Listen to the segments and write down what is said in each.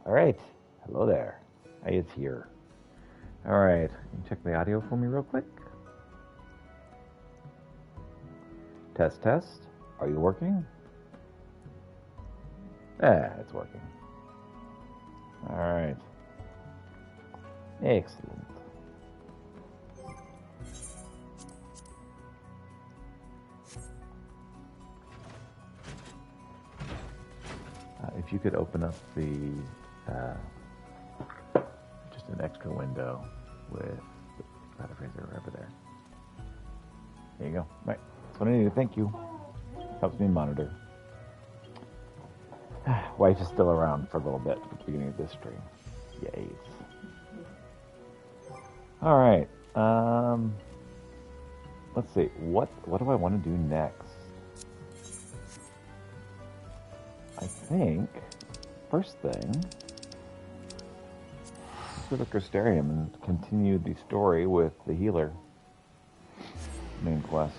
All right. Hello there. Hey, it's here. All right. Can you check the audio for me real quick? Test, test. Are you working? It's working. All right. Excellent. If you could open up the just an extra window with the paraphrasing over there. There you go. Right. That's what I needed. Thank you. Helps me monitor. Wife is still around for a little bit at the beginning of this stream. Yay. All right. Let's see. What do I want to do next? I think first thing, let's go to Crystarium and continue the story with the healer main quest.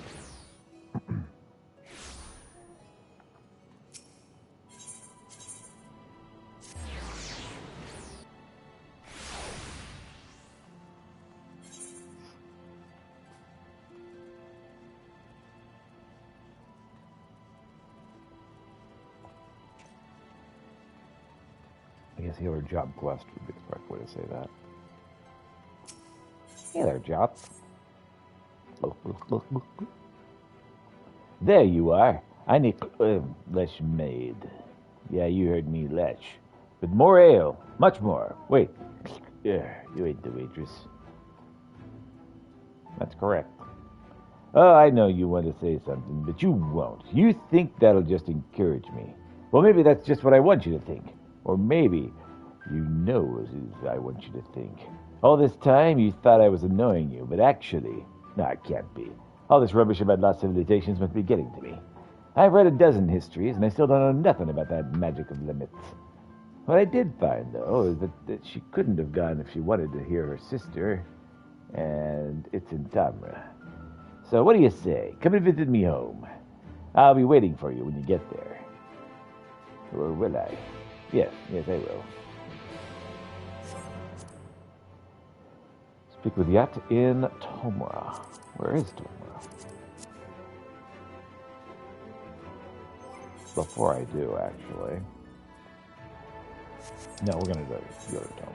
I guess healer job quest would be the correct way to say that. Hey there, job. There you are. I need less maid. Yeah, you heard me, lech. With more ale. Much more. Wait. Yeah, you ain't the waitress. That's correct. Oh, I know you want to say something, but you won't. You think that'll just encourage me. Well, maybe that's just what I want you to think. Or maybe you know as I want you to think. All this time you thought I was annoying you, but actually, no, it can't be. All this rubbish about lost civilizations must be getting to me. I've read a dozen histories, and I still don't know nothing about that magic of limits. What I did find, though, is that she couldn't have gone if she wanted to hear her sister, and it's in Tamra. So what do you say? Come and visit me home. I'll be waiting for you when you get there. Or will I? Yes, I will. Speak with Yat in Tomra. Where is Tomra? Before I do, actually. No, we're going to go to Tomra.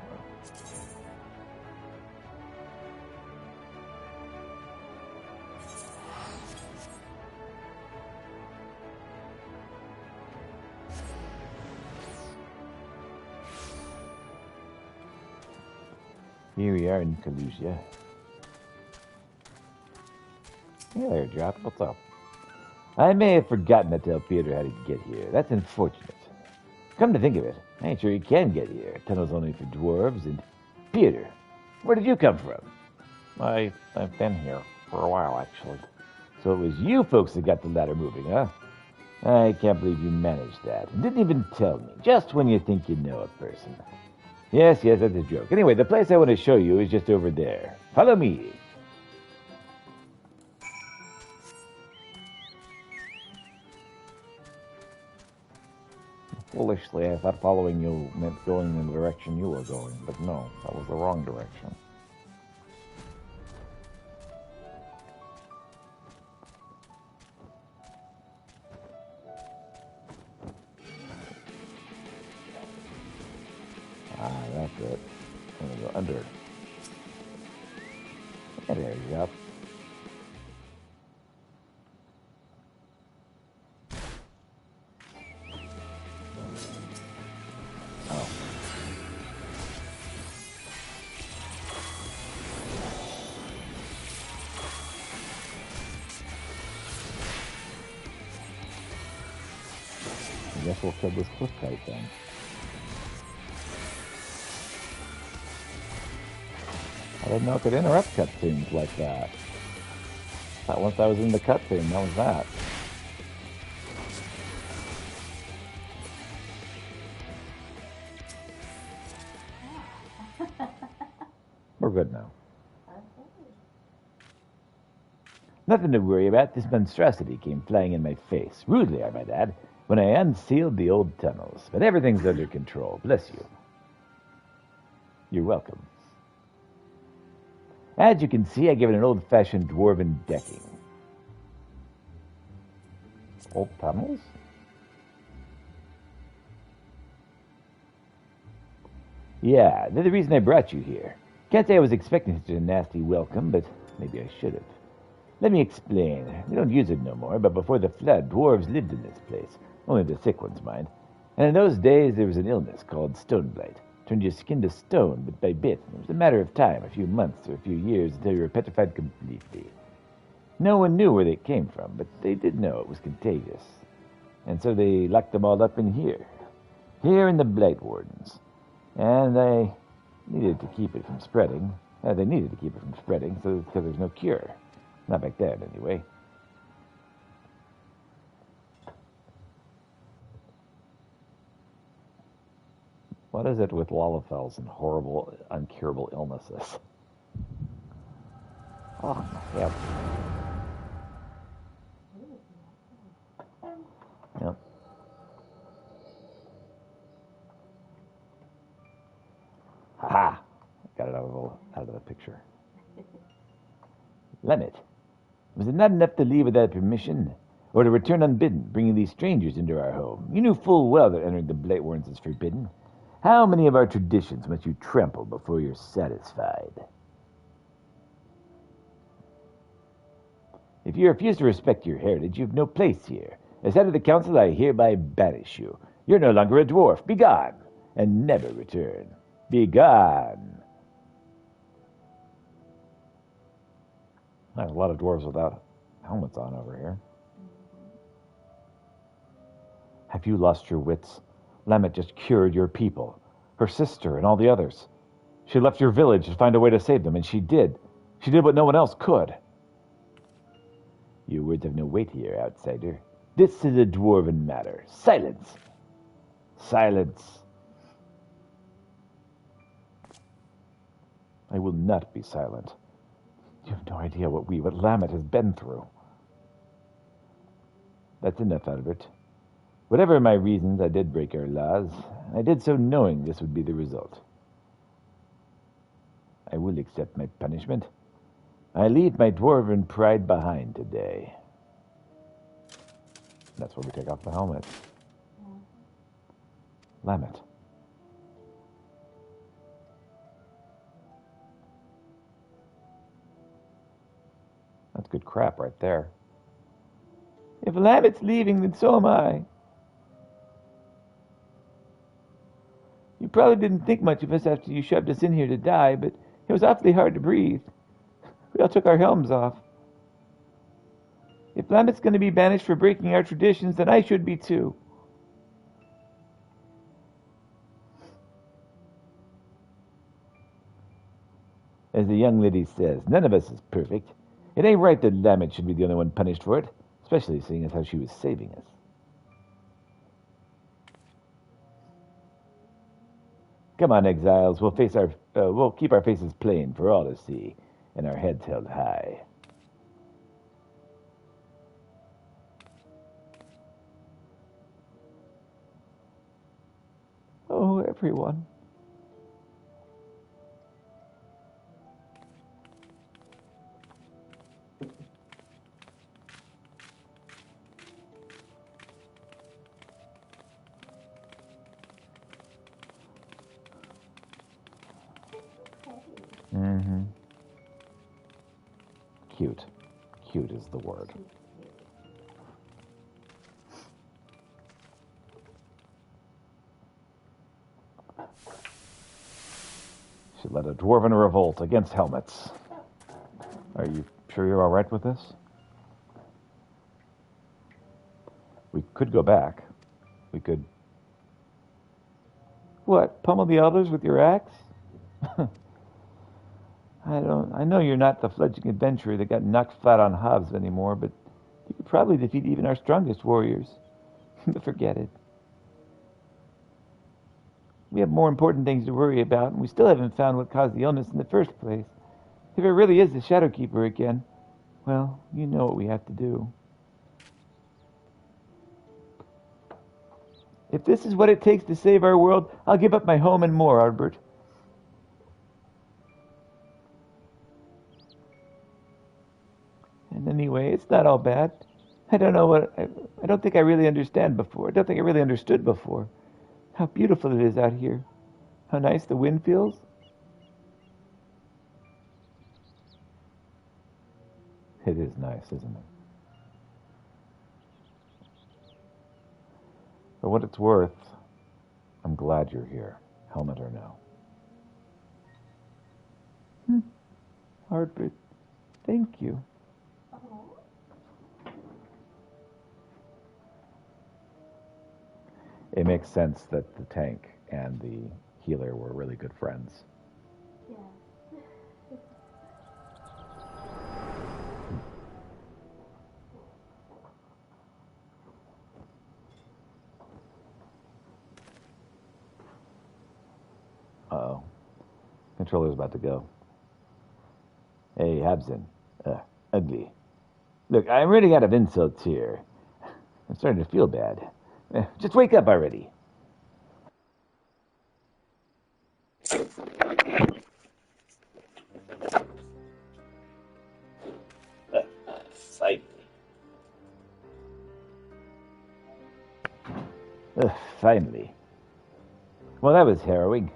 Here we are in Kalusia. Hey there, Jop. What's up? I may have forgotten to tell Peter how to get here. That's unfortunate. Come to think of it, I ain't sure you can get here. Tunnel's only for dwarves and... Peter, where did you come from? I've been here for a while, actually. So it was you folks that got the ladder moving, huh? I can't believe you managed that. And didn't even tell me, just when you think you know a person. Yes, that's a joke. Anyway, the place I want to show you is just over there. Follow me. Foolishly, I thought following you meant going in the direction you were going, but no, that was the wrong direction. That's it. I'm going to go under. Yeah, there you go. Oh. I guess we'll kill this cliff kite then. I didn't know it could interrupt cutscenes like that. I thought once I was in the cutscene, that was that. We're good now. Nothing to worry about. This monstrosity came flying in my face. Rudely, I might add, when I unsealed the old tunnels. But everything's under control. Bless you. You're welcome. As you can see, I give it an old-fashioned dwarven decking. Old tunnels? Yeah, they're the reason I brought you here. Can't say I was expecting such a nasty welcome, but maybe I should have. Let me explain. We don't use it no more, but before the flood, dwarves lived in this place. Only the sick ones, mind. And in those days, there was an illness called stone blight. Turned your skin to stone bit by bit. It was a matter of time, a few months or a few years, until you were petrified completely. No one knew where they came from, but they did know it was contagious. And so they locked them all up in here. Here in the Blight Wardens. And they needed to keep it from spreading. They needed to keep it from spreading, because there's no cure. Not back then, anyway. What is it with Lalafels and horrible, uncurable illnesses? Oh, yeah. Yep. Ha-ha! Got it out of the picture. Lemmet. Was it not enough to leave without permission, or to return unbidden, bringing these strangers into our home? You knew full well that entering the Blight Wardens is forbidden. How many of our traditions must you trample before you're satisfied? If you refuse to respect your heritage, you've no place here. As head of the council, I hereby banish you. You're no longer a dwarf. Be gone, and never return. Be gone. There's a lot of dwarves without helmets on over here. Have you lost your wits? Lammet just cured your people, her sister and all the others. She left your village to find a way to save them, and she did. She did what no one else could. Your words have no weight here, outsider. This is a dwarven matter. Silence! Silence! I will not be silent. You have no idea what Lammet has been through. That's enough, Albert. Whatever my reasons, I did break our laws. I did so knowing this would be the result. I will accept my punishment. I leave my dwarven pride behind today. That's where we take off the helmet. Lammet. That's good crap right there. If Lammet's leaving, then so am I. You probably didn't think much of us after you shoved us in here to die, but it was awfully hard to breathe. We all took our helms off. If Lammet's going to be banished for breaking our traditions, then I should be too. As the young lady says, none of us is perfect. It ain't right that Lammet should be the only one punished for it, especially seeing as how she was saving us. Come on, exiles. We'll keep our faces plain for all to see, and our heads held high. Oh, everyone. Mm-hmm. Cute. Cute is the word. She led a dwarven revolt against helmets. Are you sure you're all right with this? We could go back. We could... What, pummel the others with your axe? I know you're not the fledgling adventurer that got knocked flat on hobs anymore, but you could probably defeat even our strongest warriors. But forget it. We have more important things to worry about, and we still haven't found what caused the illness in the first place. If it really is the Shadowkeeper again, well, you know what we have to do. If this is what it takes to save our world, I'll give up my home and more, Albert. Anyway, it's not all bad. I don't know what... I don't think I really understand before. I don't think I really understood before. How beautiful it is out here. How nice the wind feels. It is nice, isn't it? For what it's worth, I'm glad you're here, helmet or no. Hartford, thank you. It makes sense that the tank and the healer were really good friends. Yeah. Uh-oh. Controller's about to go. Hey, Habson. Ugly. Look, I'm running out of insults here. I'm starting to feel bad. Just wake up already. Finally. Finally. Well, that was harrowing.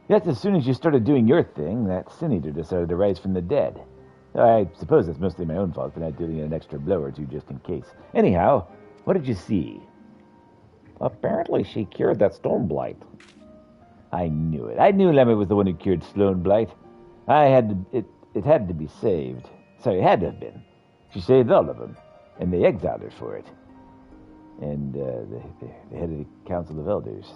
Just as soon as you started doing your thing, that Sin Eater decided to rise from the dead. I suppose it's mostly my own fault for not dealing an extra blow or two just in case. Anyhow, what did you see? Apparently she cured that stone blight. I knew it. I knew Lemmy was the one who cured stone blight. It had to be saved. Sorry, it had to have been. She saved all of them, and they exiled her for it. And the head of the Council of Elders.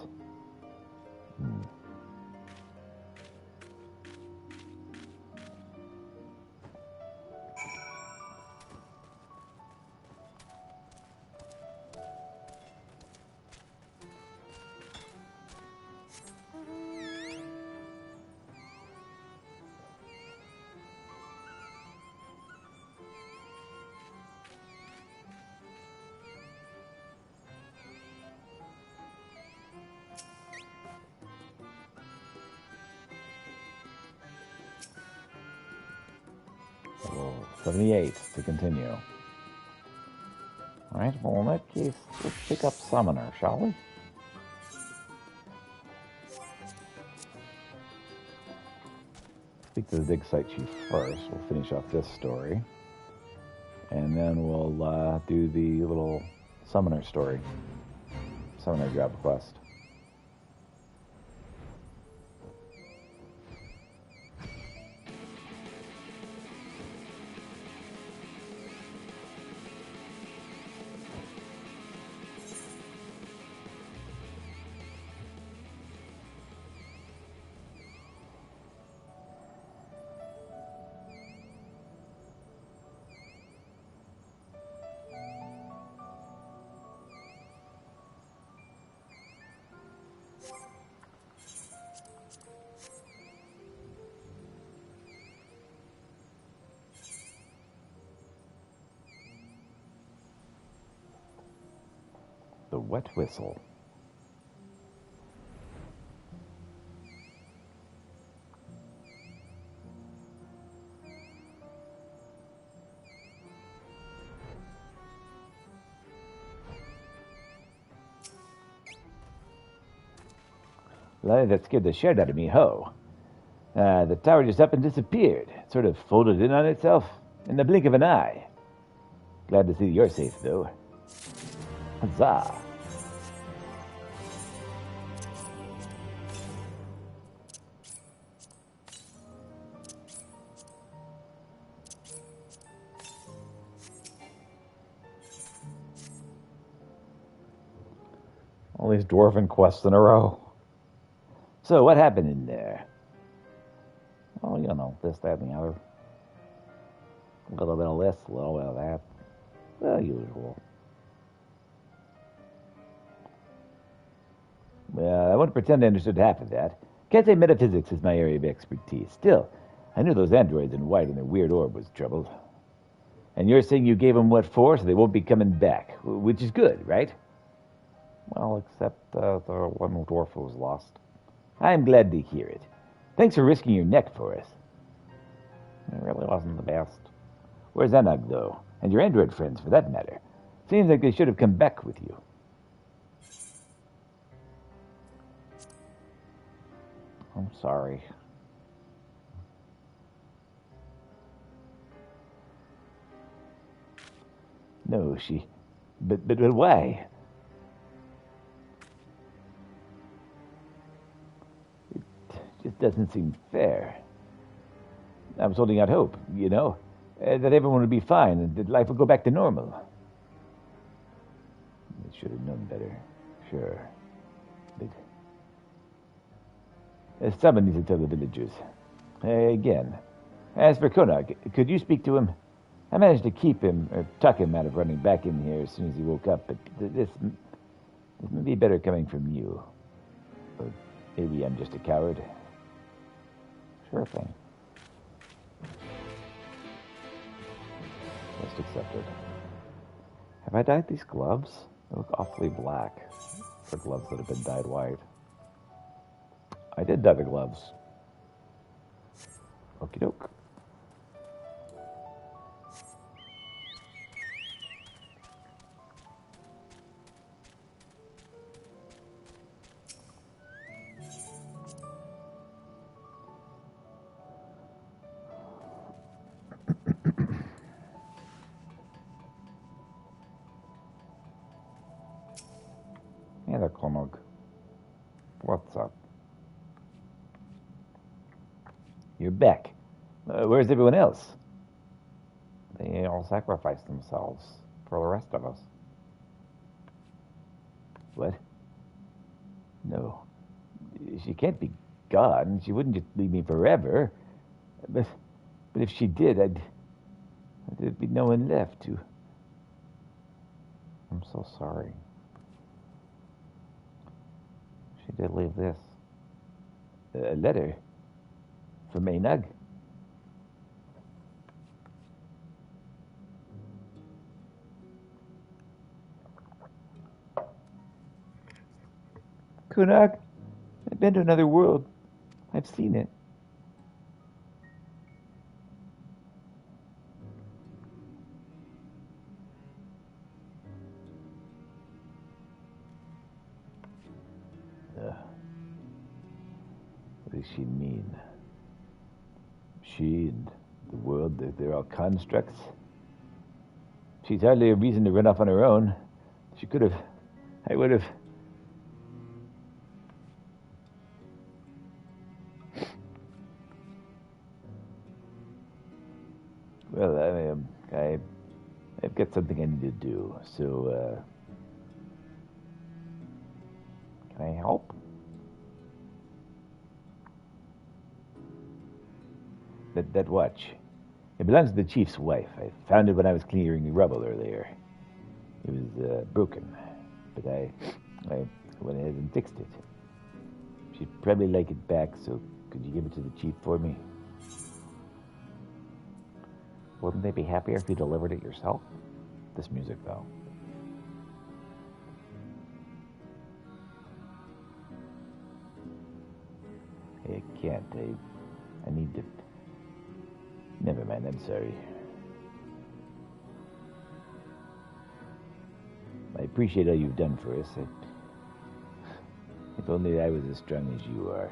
Level 78 to continue. Alright, well in that case, let's pick up Summoner, shall we? Speak to the Dig Site Chief first. We'll finish off this story. And then we'll do the little Summoner story. Summoner job quest. The Wet Whistle. That scared the shit out of me, ho. The tower just up and disappeared. It sort of folded in on itself in the blink of an eye. Glad to see you're safe, though. Huzzah. All these dwarven quests in a row. So, what happened in there? Well, you know, this, that, and the other. A little bit of this, a little bit of that. The usual. Well, I won't pretend I understood half of that. Can't say metaphysics is my area of expertise. Still, I knew those androids in white and their weird orb was troubled. And you're saying you gave them what for, so they won't be coming back, which is good, right? Well, except the one dwarf who was lost. I'm glad to hear it. Thanks for risking your neck for us. It really wasn't the best. Where's Enug, though? And your android friends, for that matter. Seems like they should have come back with you. I'm sorry. No, But why? It just doesn't seem fair. I was holding out hope, that everyone would be fine and that life would go back to normal. I should have known better, sure. But someone needs to tell the villagers. Again, as for Konak, could you speak to him? I managed to keep him, or tuck him out of running back in here as soon as he woke up, but this may be better coming from you. Or maybe I'm just a coward. Sure thing. Just accepted. Have I dyed these gloves? They look awfully black for gloves that have been dyed white. I did dye the gloves. Okie doke. Hey there, Kolmog. What's up? You're back. Where's everyone else? They all sacrificed themselves for the rest of us. What? No. She can't be gone. She wouldn't just leave me forever. But if she did, there'd be no one left to... I'm so sorry. She did leave this. A letter from Maynug. Kunak, I've been to another world. I've seen it. What does she mean? She and the world, they're all constructs. She's hardly a reason to run off on her own. She could have... I would have... Well, I've got something I need to do, so, can I help? That watch. It belongs to the chief's wife. I found it when I was clearing the rubble earlier. It was, broken, but I went ahead and fixed it. She'd probably like it back, so could you give it to the chief for me? Wouldn't they be happier if you delivered it yourself? This music, though. I can't. I need to... Never mind, I'm sorry. I appreciate all you've done for us. If only I was as strong as you are.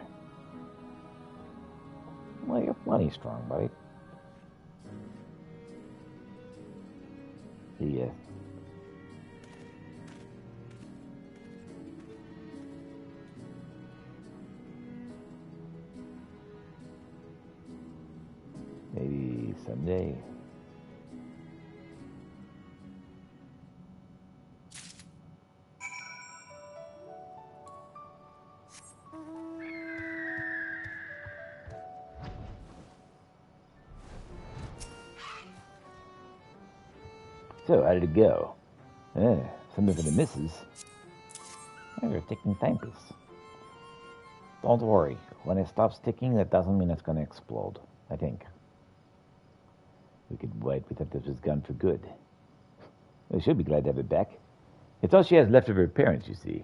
Well, you're plenty strong, buddy. Yeah. Maybe someday. So, how did it go? Something for the missus. You're a ticking timepiece. Don't worry. When it stops ticking, that doesn't mean it's going to explode, I think. We could wipe it if this was gone for good. Well, she'll be glad to have it back. It's all she has left of her parents, you see.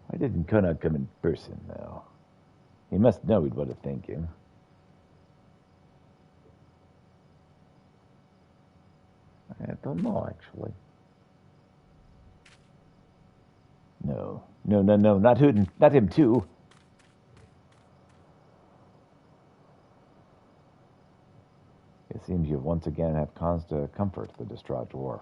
Why didn't Konag come in person, though? He must know we'd want to thank him. don't know, actually. No, not Hooten. Not him, too. It seems you've once again have cause to comfort the distraught dwarf.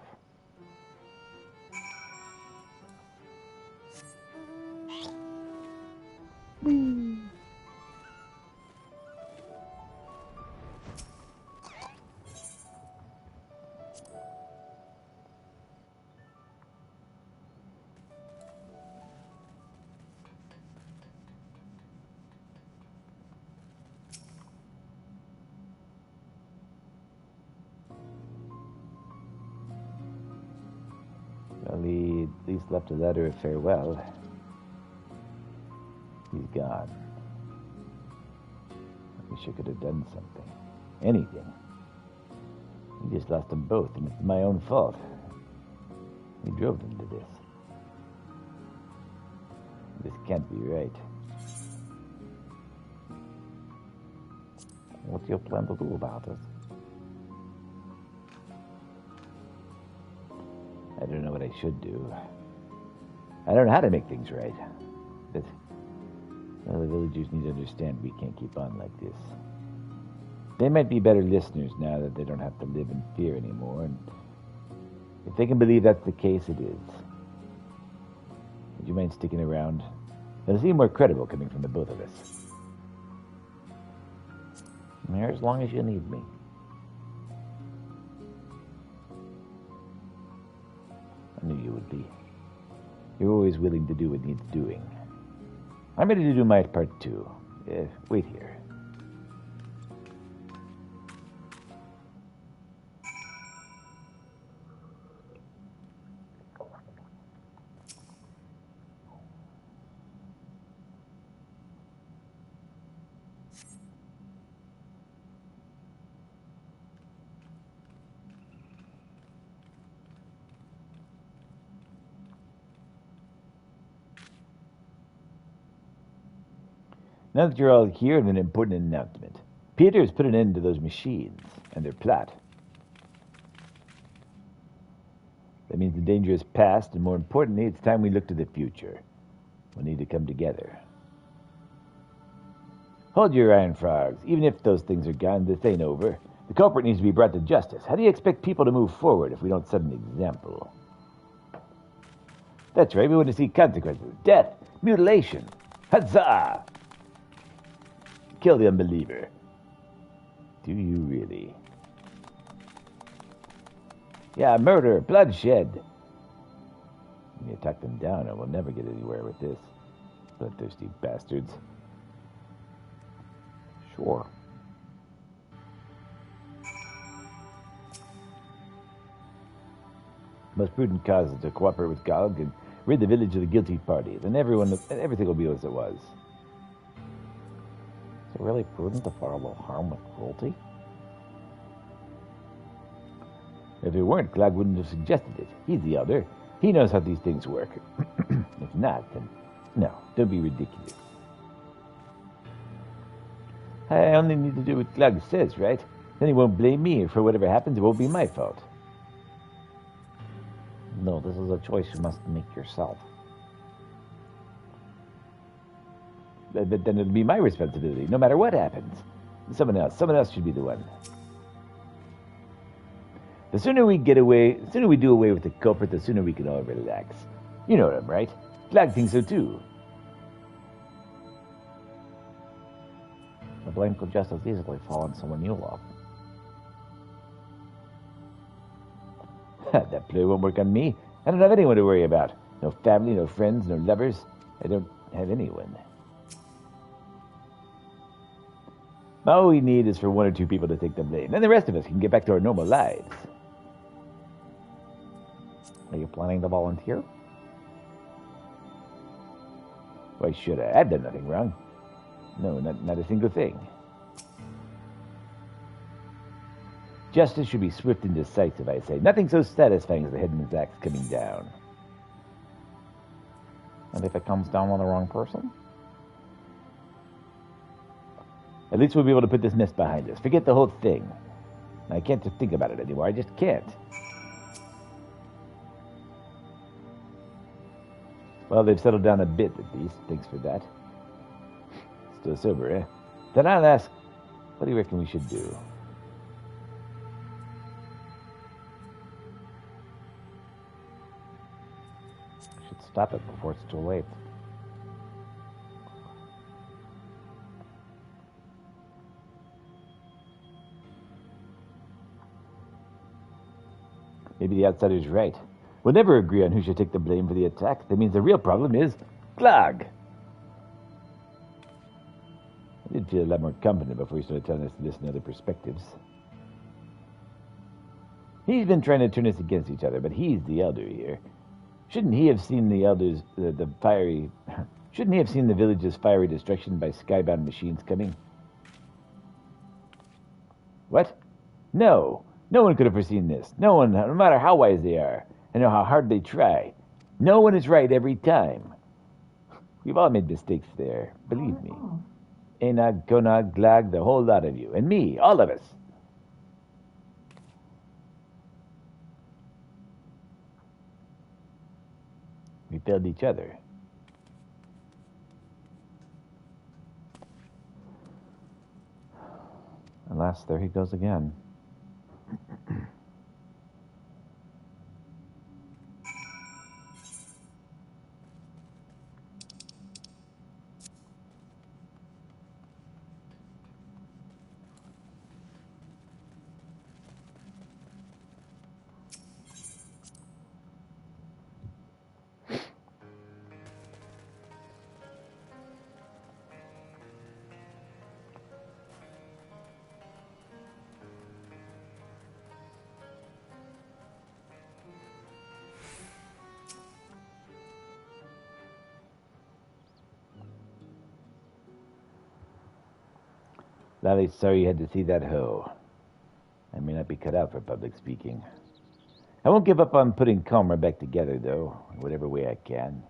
Well, he at least left a letter of farewell. He's gone. I wish I could have done something. Anything. We just lost them both, and it's my own fault. We drove them to this. This can't be right. What's your plan to do about it? I don't know what I should do. I don't know how to make things right. But well, the villagers need to understand we can't keep on like this. They might be better listeners now that they don't have to live in fear anymore, and if they can believe that's the case, it is. Would you mind sticking around? It'll seem more credible coming from the both of us. I'm here as long as you need me. I knew you would be. You're always willing to do what needs doing. I'm ready to do my part too. Wait here. Now that you're all here, I have an important announcement. Peter has put an end to those machines and their plot. That means the danger is past, and more importantly, it's time we look to the future. We'll need to come together. Hold your iron frogs. Even if those things are gone, this ain't over. The culprit needs to be brought to justice. How do you expect people to move forward if we don't set an example? That's right, we want to see consequences. Death, mutilation. Huzzah! Kill the unbeliever. Do you really? Yeah, murder, bloodshed. You attack them down and we'll never get anywhere with this. Bloodthirsty bastards. Sure. Most prudent cause is to cooperate with Gog and rid the village of the guilty parties, and everything will be as it was. Is it really prudent to follow harm with cruelty? If it weren't, Gog wouldn't have suggested it. He's the elder. He knows how these things work. If not, then no, don't be ridiculous. I only need to do what Glug says, right? Then he won't blame me, or for whatever happens, it won't be my fault. No, this is a choice you must make yourself. But then it'll be my responsibility, no matter what happens. Someone else should be the one. The sooner we do away with the culprit, the sooner we can all relax. You know him, right? Glug thinks so too. The blame could just as easily fall on someone you love. That play won't work on me. I don't have anyone to worry about. No family, no friends, no lovers. I don't have anyone. All we need is for one or two people to take the blame. Then the rest of us can get back to our normal lives. Are you planning to volunteer? Why should I? I've done nothing wrong. No, not a single thing. Justice should be swift and decisive, I say. Nothing so satisfying as the headman's axe coming down. And if it comes down on the wrong person? At least we'll be able to put this mess behind us. Forget the whole thing. I can't just think about it anymore. I just can't. Well, they've settled down a bit, at least. Thanks for that. Still sober, eh? Then I'll ask, what do you reckon we should do? Should stop it before it's too late. Maybe the outsider's right. We'll never agree on who should take the blame for the attack. That means the real problem is Glag. I did feel a lot more confident before he started telling us to listen to other perspectives. He's been trying to turn us against each other, but he's the elder here. Shouldn't he have seen the elders, the fiery... Shouldn't he have seen the village's fiery destruction by skybound machines coming? What? No. No one could have foreseen this. No one, no matter how wise they are, and how hard they try. No one is right every time. We've all made mistakes there, believe me. Enag, Konag, Glag, the whole lot of you. And me, all of us. We failed each other. Alas, there he goes again. Lally's sorry you had to see that hoe. I may not be cut out for public speaking. I won't give up on putting Calmer back together, though, in whatever way I can.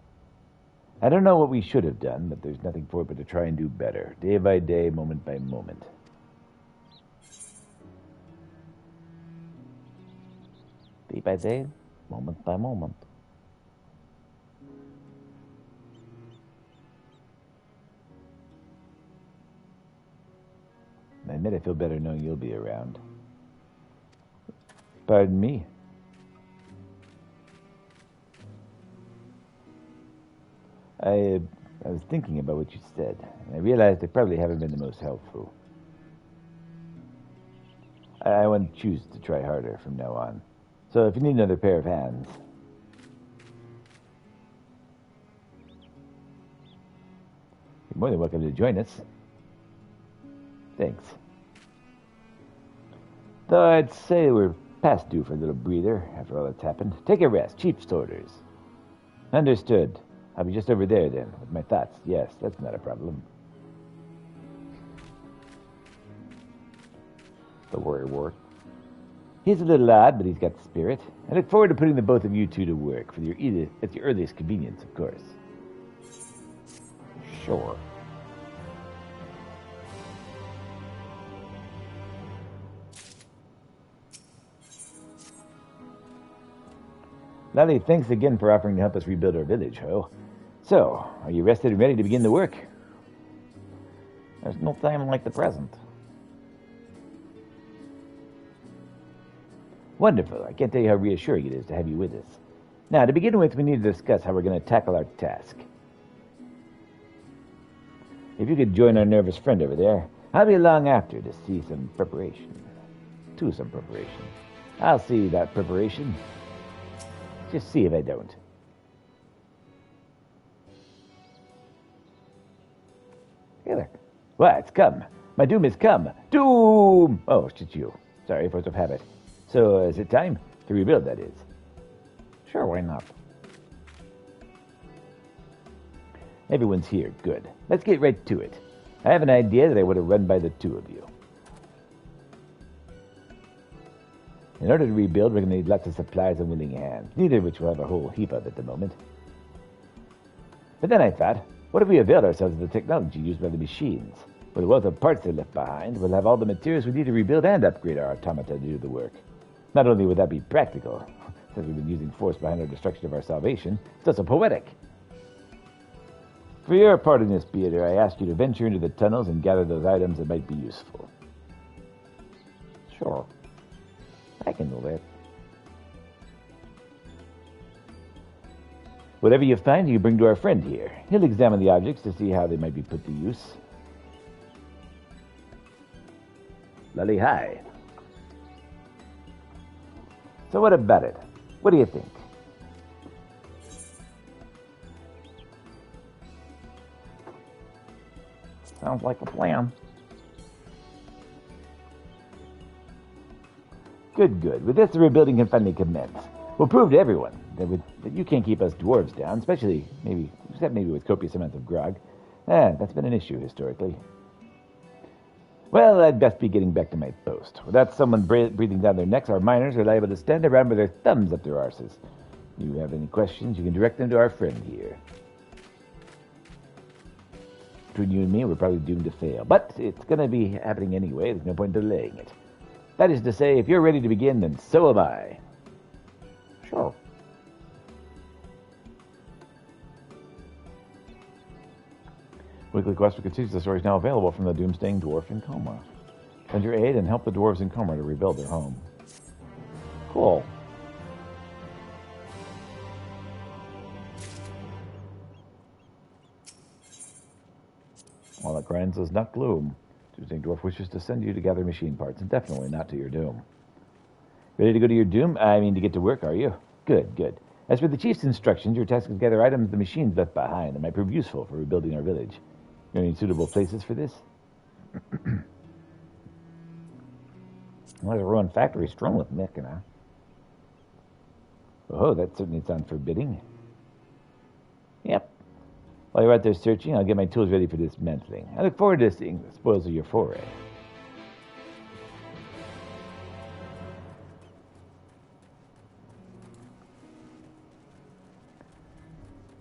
I don't know what we should have done, but there's nothing for it but to try and do better, day by day, moment by moment. Day by day, moment by moment. I admit I feel better knowing you'll be around. Pardon me. I was thinking about what you said, and I realized I probably haven't been the most helpful. I want to choose to try harder from now on. So if you need another pair of hands... You're more than welcome to join us. Thanks. Though I'd say we're past due for a little breather after all that's happened. Take a rest. Chief's orders. Understood. I'll be just over there then, with my thoughts. Yes, that's not a problem. The worrywart. He's a little odd, but he's got the spirit. I look forward to putting the both of you two to work, at your earliest convenience, of course. Sure. Lally, thanks again for offering to help us rebuild our village, Ho. So, are you rested and ready to begin the work? There's no time like the present. Wonderful. I can't tell you how reassuring it is to have you with us. Now, to begin with, we need to discuss how we're going to tackle our task. If you could join our nervous friend over there, I'll be along after to see some preparation. I'll see that preparation. Just see if I don't. Hey there. What? It's come. My doom is come. Doom! Oh, it's you. Sorry, force of habit. So, is it time? To rebuild, that is. Sure, why not? Everyone's here. Good. Let's get right to it. I have an idea that I want to run by the two of you. In order to rebuild, we're going to need lots of supplies and willing hands, neither of which we'll have a whole heap of at the moment. But then I thought, what if we availed ourselves of the technology used by the machines? With the wealth of parts they left behind, we'll have all the materials we need to rebuild and upgrade our automata to do the work. Not only would that be practical, since we've been using force behind our destruction of our salvation, it's also poetic. For your part in this, Peter, I ask you to venture into the tunnels and gather those items that might be useful. Sure. I can do that. Whatever you find, you bring to our friend here. He'll examine the objects to see how they might be put to use. Lully hi. So what about it? What do you think? Sounds like a plan. Good, good. With this, the rebuilding can finally commence. We'll prove to everyone that you can't keep us dwarves down, except maybe with copious amounts of grog. That's been an issue historically. Well, I'd best be getting back to my post. Without someone breathing down their necks, our miners are liable to stand around with their thumbs up their arses. If you have any questions, you can direct them to our friend here. Between you and me, we're probably doomed to fail. But it's going to be happening anyway. There's no point in delaying it. That is to say, if you're ready to begin, then so am I. Sure. Weekly quest for continues. The story is now available from the doomsaying dwarf in coma. Send your aid and help the dwarves in coma to rebuild their home. Cool. While it grinds does not gloom, doomsaying dwarf wishes to send you to gather machine parts, and definitely not to your doom. Ready to go to your doom? I mean, to get to work, are you? Good, good. As for the chief's instructions, your task is to gather items the machines left behind that might prove useful for rebuilding our village. Are any suitable places for this? Well, there's a ruined factory strewn with Mick, Oh, that certainly sounds forbidding. Yep. While you're out there searching, I'll get my tools ready for dismantling. I look forward to seeing the spoils of your foray.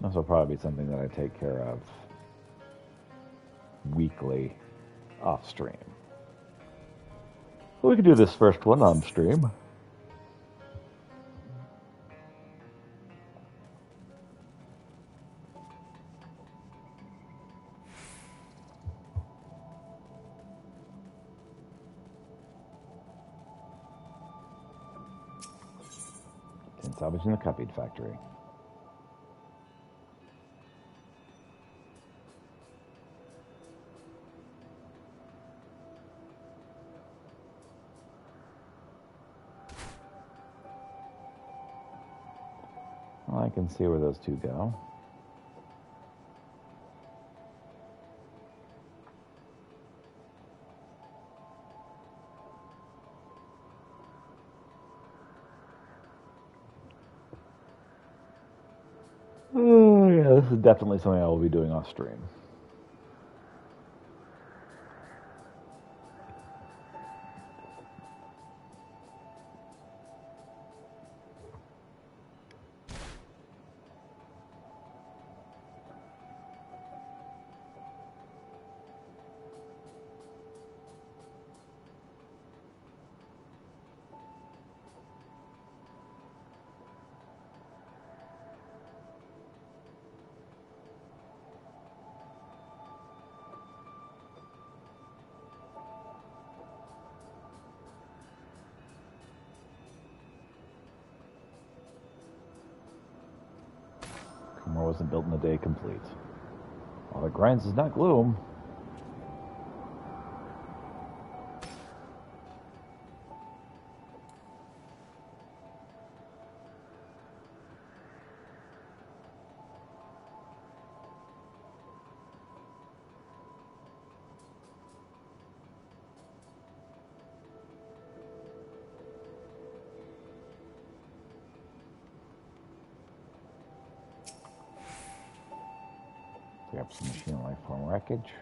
This will probably be something that I take care of weekly off stream. We can do this first one on stream. And salvaging the copied factory. Well, I can see where those two go. Oh, yeah, this is definitely something I will be doing off stream. More wasn't built in a day complete. While the grinds does not gloom. Grab some machine life form wreckage.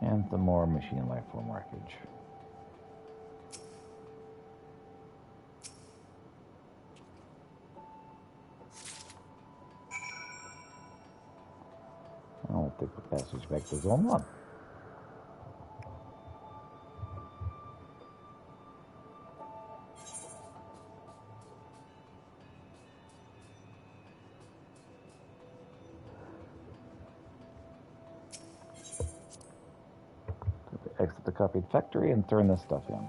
And some more machine life form wreckage. I'll take the passage back to Zone 1. photocopied factory and turn this stuff in.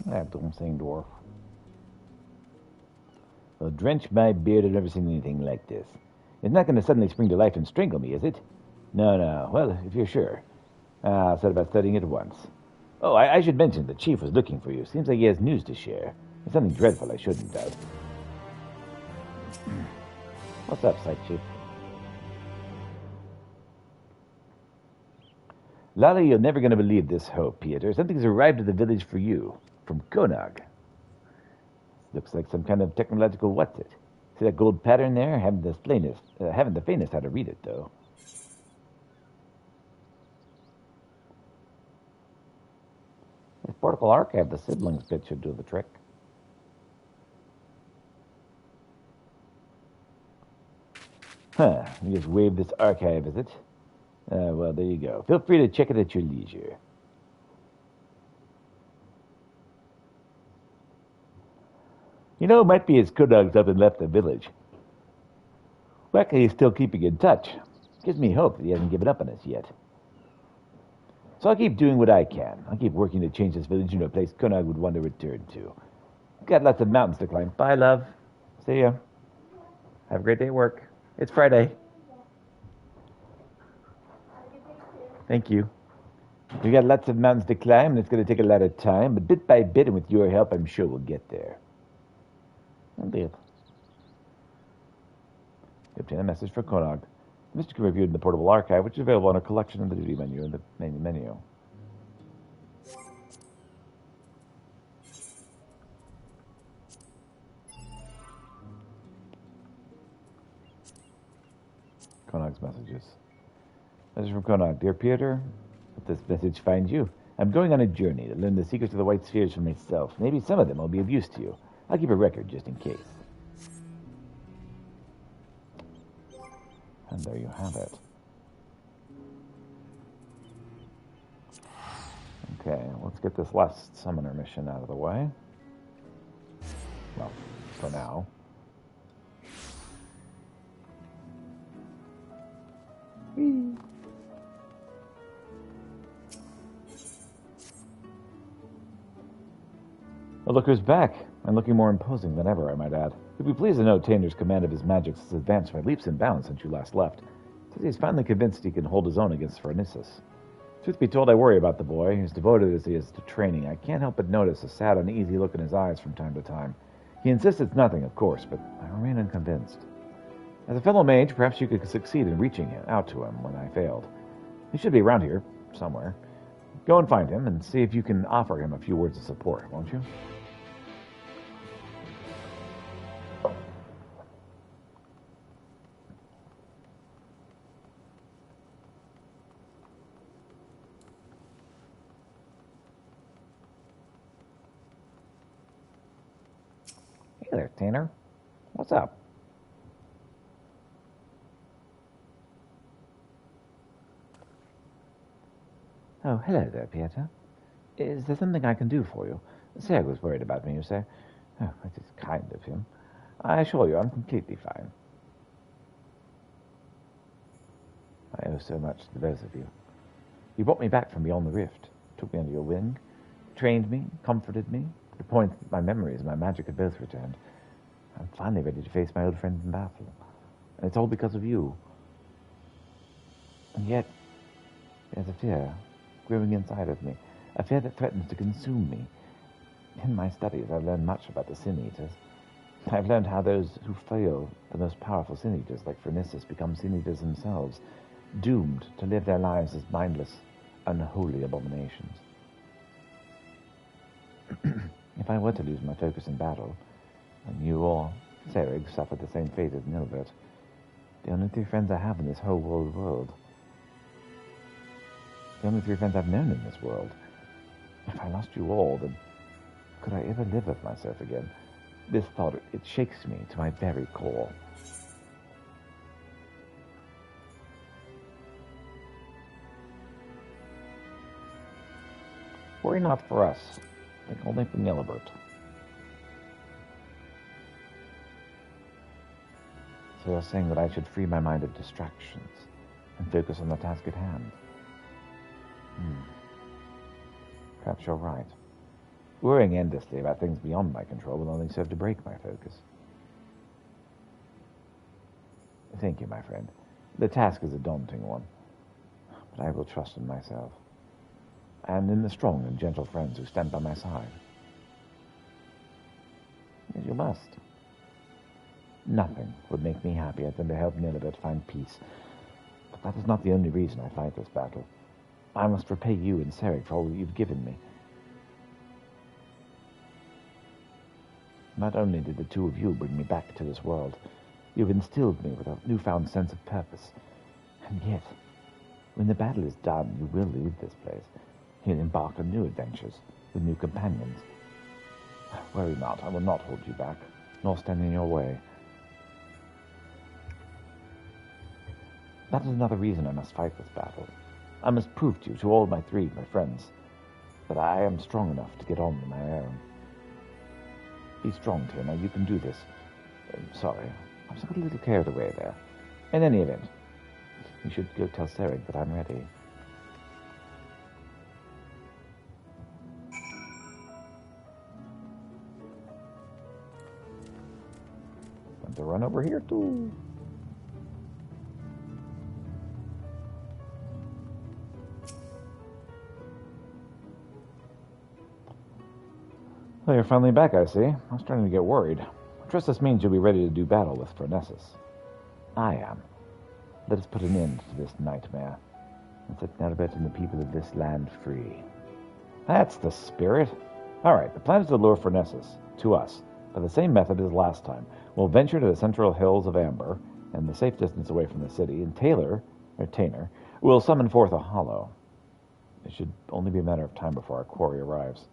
That doomsday dwarf. Well, drench my beard, I've never seen anything like this. It's not going to suddenly spring to life and strangle me, is it? No. Well, if you're sure. I'll set about studying it at once. Oh, I should mention the chief was looking for you. Seems like he has news to share. It's something dreadful I shouldn't doubt. What's up, Sight Chief? Lolly, you're never going to believe this hope, Peter. Something's arrived at the village for you. From Konog. Looks like some kind of technological what's it. See that gold pattern there? Haven't the faintest how to read it, though. This portable archive, the siblings bit should do the trick. Huh. You just wave this archive, is it? Well, there you go. Feel free to check it at your leisure. You know, it might be his Kodog's up and left the village. Luckily, he's still keeping in touch. Gives me hope that he hasn't given up on us yet. So I'll keep doing what I can. I'll keep working to change this village into a place Konog would want to return to. Got lots of mountains to climb. Bye, love. See ya. Have a great day at work. It's Friday. Thank you. We got lots of mountains to climb, and it's going to take a lot of time, but bit by bit, and with your help, I'm sure we'll get there. Indeed. You obtain a message for Konog. The message can be reviewed in the portable archive, which is available on a collection in the duty menu in the main menu. Konog's messages. Message from Konog. Dear Peter, let this message find you. I'm going on a journey to learn the secrets of the White Spheres for myself. Maybe some of them will be of use to you. I'll keep a record just in case. And there you have it. Okay, let's get this last summoner mission out of the way. Well, for now. Whee! Well, look who's back, and looking more imposing than ever, I might add. You'll be pleased to know Tanner's command of his magics has advanced by leaps and bounds since you last left. Says he's finally convinced he can hold his own against Phronesis. Truth be told, I worry about the boy. As devoted as he is to training, I can't help but notice a sad, uneasy look in his eyes from time to time. He insists it's nothing, of course, but I remain unconvinced. As a fellow mage, perhaps you could succeed in reaching out to him when I failed. He should be around here, somewhere. Go and find him, and see if you can offer him a few words of support, won't you? Hey there, Tanner. What's up? Oh, hello there, Peter. Is there something I can do for you? Serg was worried about me, you say. Oh, that is kind of him. I assure you I'm completely fine. I owe so much to both of you. You brought me back from beyond the rift, took me under your wing, trained me, comforted me, to the point that my memories and my magic had both returned. I'm finally ready to face my old friends in battle. And it's all because of you. And yet, there's a fear growing inside of me, a fear that threatens to consume me. In my studies, I've learned much about the Sin Eaters. I've learned how those who fail the most powerful Sin Eaters, like Phronesis, become Sin Eaters themselves, doomed to live their lives as mindless, unholy abominations. If I were to lose my focus in battle, and you or Serg suffered the same fate as Nilbert, the only two friends I have in this whole world, the only three friends I've known in this world. If I lost you all, then could I ever live with myself again? This thought, it shakes me to my very core. Worry not for us. Think only for Nilibert. So you're saying that I should free my mind of distractions and focus on the task at hand? Perhaps you're right. Worrying endlessly about things beyond my control will only serve to break my focus. Thank you, my friend. The task is a daunting one, but I will trust in myself, and in the strong and gentle friends who stand by my side. As you must. Nothing would make me happier than to help Nilibert find peace, but that is not the only reason I fight this battle. I must repay you and Sarek for all you've given me. Not only did the two of you bring me back to this world, you've instilled me with a newfound sense of purpose. And yet, when the battle is done, you will leave this place. You'll embark on new adventures with new companions. Worry not, I will not hold you back, nor stand in your way. That is another reason I must fight this battle. I must prove to you, to all my friends, that I am strong enough to get on my own. Be strong, Tina. You can do this. Sorry, I was a little carried away there. In any event, you should go tell Sarek that I'm ready. Want to run over here, too? Well, you're finally back, I see. I was starting to get worried. I trust this means you'll be ready to do battle with Phronesis. I am. Let us put an end to this nightmare, and set Nilibert and the people of this land free. That's the spirit. All right, the plan is to lure Phronesis to us by the same method as last time. We'll venture to the central hills of Amber, and the safe distance away from the city, and Taylor will summon forth a hollow. It should only be a matter of time before our quarry arrives.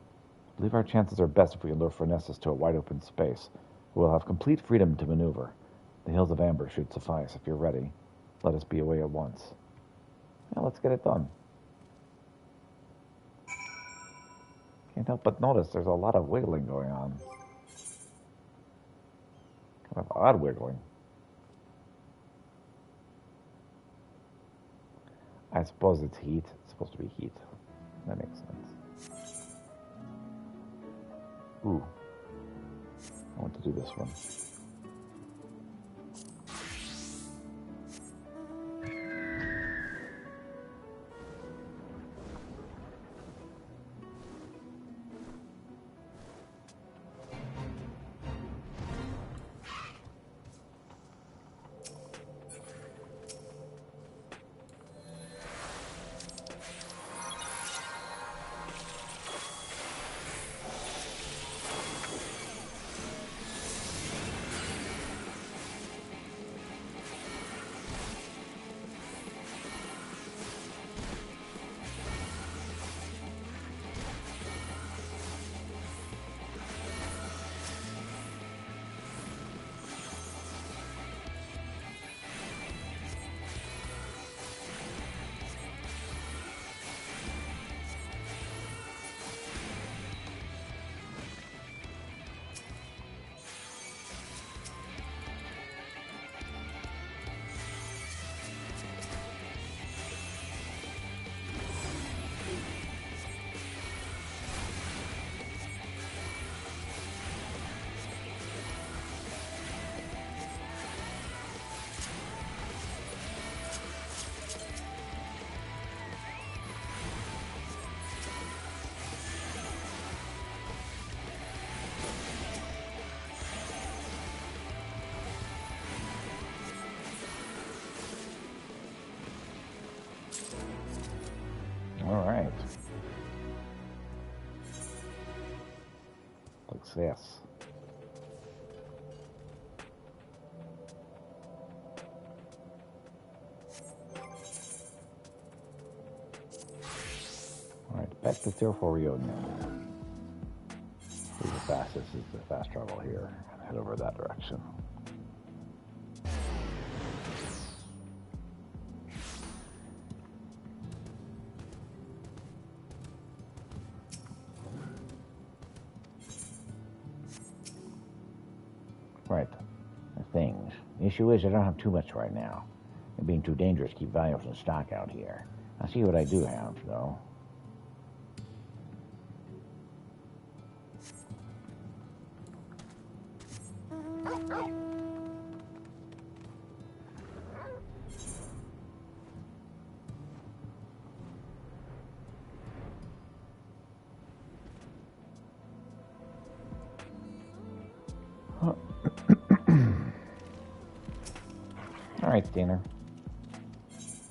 I believe our chances are best if we can lure Phronesis to a wide-open space. We'll have complete freedom to maneuver. The hills of Amber should suffice. If you're ready, let us be away at once. Now let's get it done. Can't help but notice there's a lot of wiggling going on. Kind of odd wiggling. I suppose it's heat. It's supposed to be heat. That makes sense. Ooh. I want to do this one. All right. Success. the 04 reunion. This is the fastest. This is the fast travel here. Head over that direction. Right. The things. The issue is I don't have too much right now. It being too dangerous to keep valuables in stock out here. I'll see what I do have, though. All right, Stainer.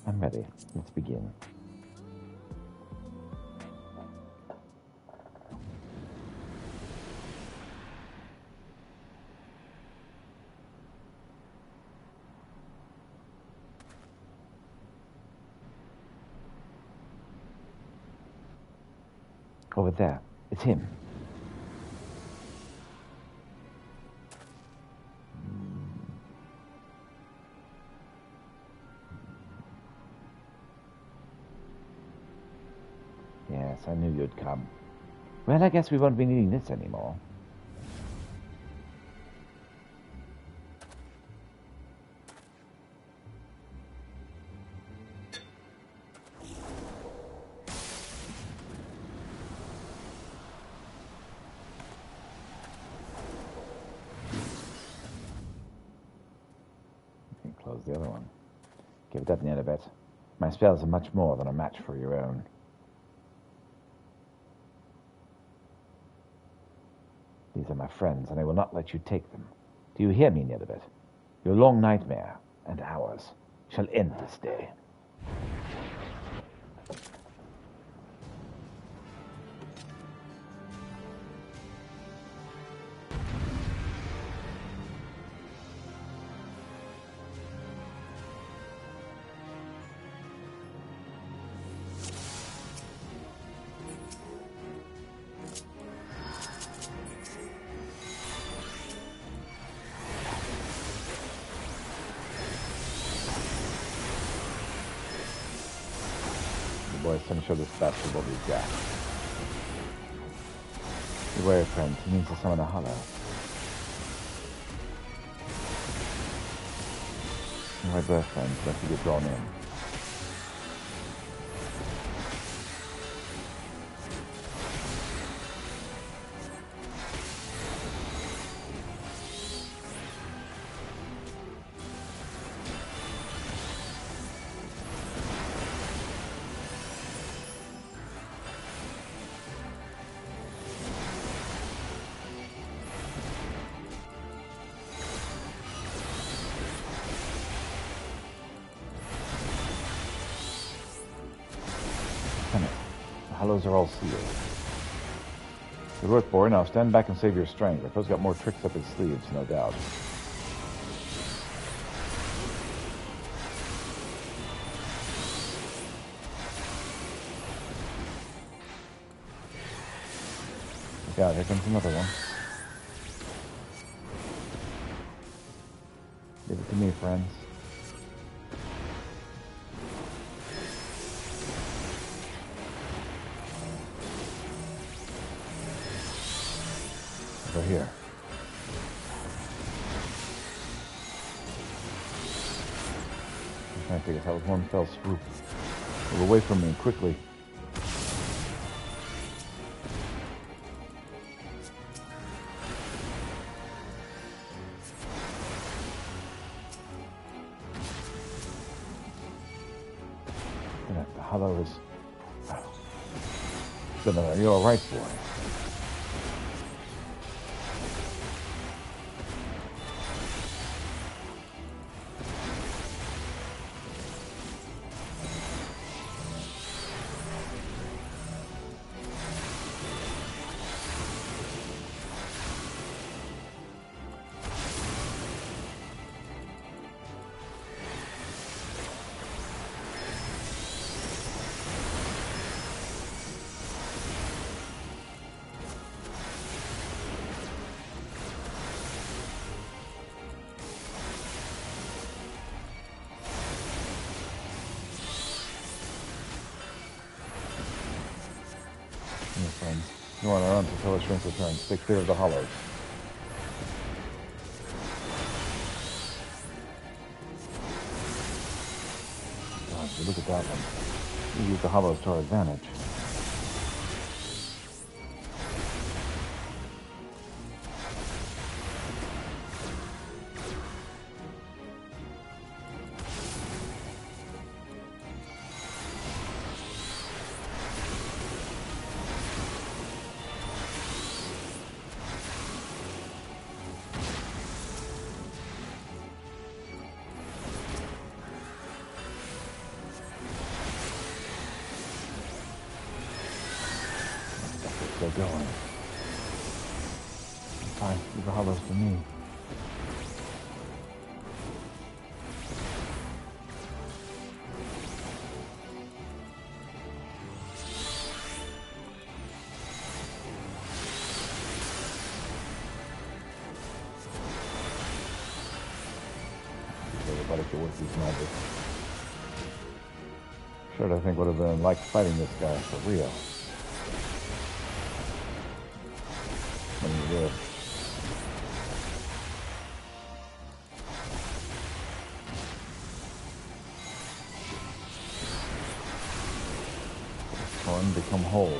I'm ready. Let's begin. Over there. It's him. Yes, I knew you'd come. Well, I guess we won't be needing this anymore. Close the other one. Give it up near a bit. My spells are much more than a match for your own. These are my friends, and I will not let you take them. Do you hear me, Nilibet? Your long nightmare, and ours, shall end this day. Boys, time to show this bastard what we've got. Beware, friends. He means to summon a hollow. My birth, friends, lest you get drawn in. The hollows are all sealed. Good work, boy. Now stand back and save your strength. Our foe's got more tricks up his sleeves, no doubt. Look out, here comes another one. Give it to me, friends. Over here. I'm trying to figure out one fell swoop. Move away from me quickly. The hollow is... Oh. You're all right, boy. go on our own until the shrinks return. Stay clear of the hollows. God, look at that one. We use the hollows to our advantage. Still going. Fine, leave the hollows to me. Everybody could work these magic. Sure, I think would have been like fighting this guy for real. When you did. Torn, become whole.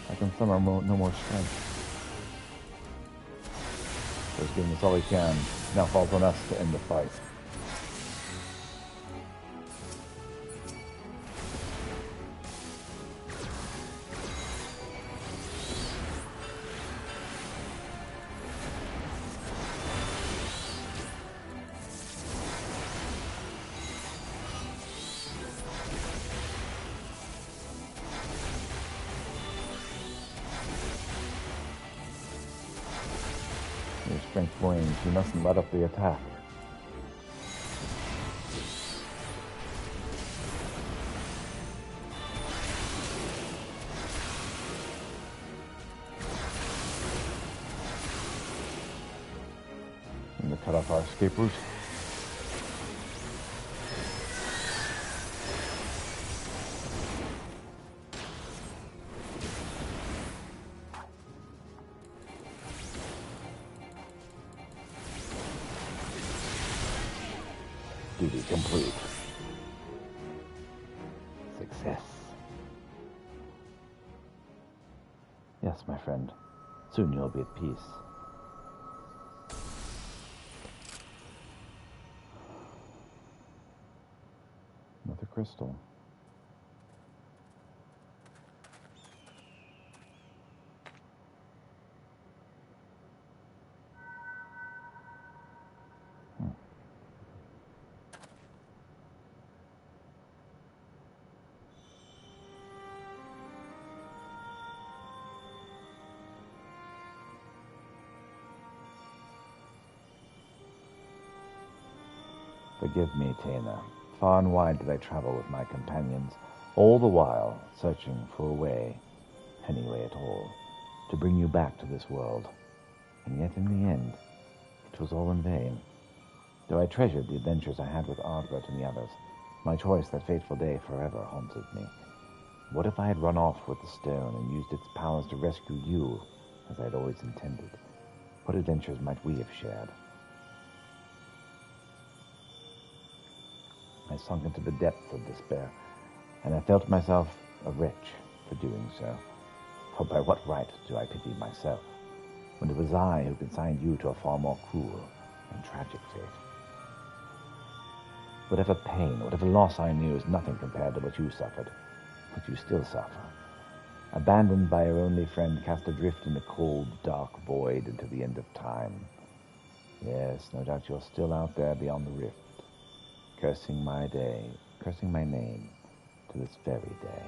I can summon no more strength. He's giving us all he can. Now falls on us to end the fight. Your strength wanes. You mustn't let up the attack. I'm going to cut off our escape route. Duty complete. Success. Yes, my friend. Soon you'll be at peace. Another crystal. Forgive me, Taina. Far and wide did I travel with my companions, all the while searching for a way, any way at all, to bring you back to this world. And yet in the end, it was all in vain. Though I treasured the adventures I had with Ardbert and the others, my choice that fateful day forever haunted me. What if I had run off with the stone and used its powers to rescue you, as I had always intended? What adventures might we have shared? I sunk into the depths of despair, and I felt myself a wretch for doing so. For by what right do I pity myself, when it was I who consigned you to a far more cruel and tragic fate? Whatever pain, whatever loss I knew is nothing compared to what you suffered, what you still suffer. Abandoned by your only friend, cast adrift in the cold, dark void until the end of time. Yes, no doubt you're still out there beyond the rift, cursing my day, cursing my name to this very day.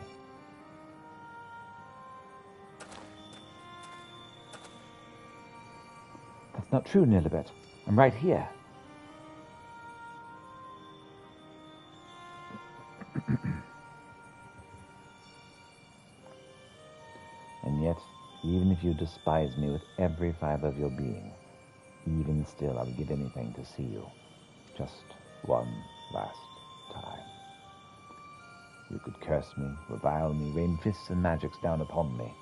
That's not true, Nilibet. I'm right here. Even if you despise me with every fiber of your being, even still I would give anything to see you. Just one last time. You could curse me, revile me, rain fists and magics down upon me.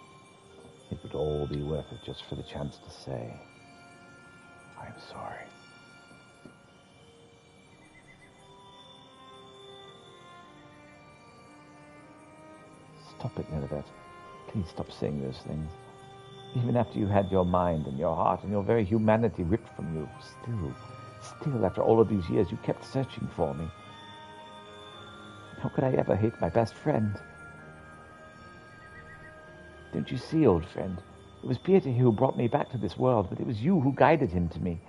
It would all be worth it just for the chance to say, I'm sorry. Stop it, Nilibet. Please stop saying those things. Even after you had your mind and your heart and your very humanity ripped from you, still, after all of these years, you kept searching for me. How could I ever hate my best friend? Don't you see, old friend? It was Peter who brought me back to this world, but it was you who guided him to me.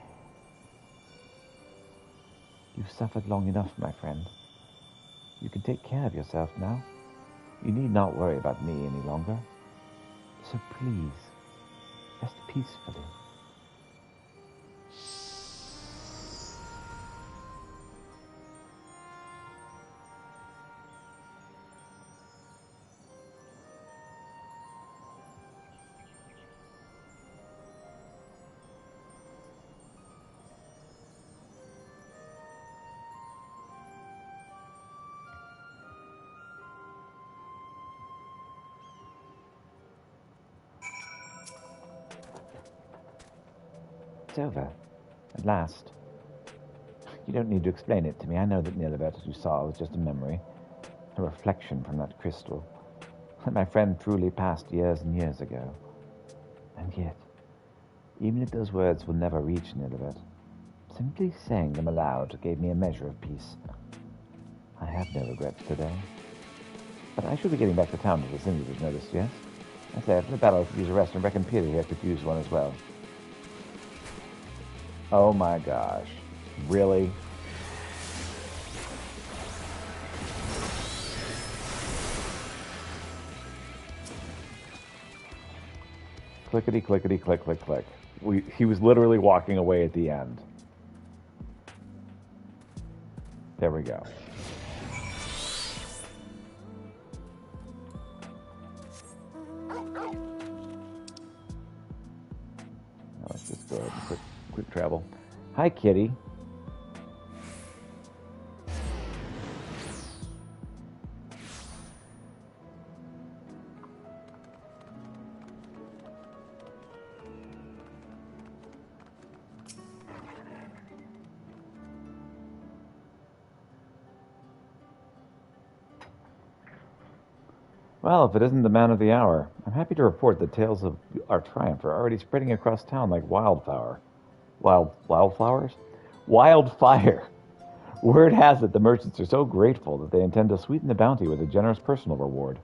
You've suffered long enough, my friend. You can take care of yourself now. You need not worry about me any longer. So please, rest peacefully. It's over. At last. You don't need to explain it to me. I know that Nilibet, as you saw, was just a memory. A reflection from that crystal. That my friend truly passed years and years ago. And yet, even if those words will never reach Nilibet, simply saying them aloud gave me a measure of peace. I have no regrets today. But I should be getting back to town to the Singular's notice, yes? I say, after the battle, I could use a rest, and reckon Peter here could use one as well. Oh my gosh. Really? Clickety, clickety, click, click, click. He was literally walking away at the end. There we go. Now let's just go ahead and quick travel. Hi, kitty. Well, if it isn't the man of the hour, I'm happy to report that tales of our triumph are already spreading across town like wildfire. Wildflowers? Wildfire! Word has it the merchants are so grateful that they intend to sweeten the bounty with a generous personal reward.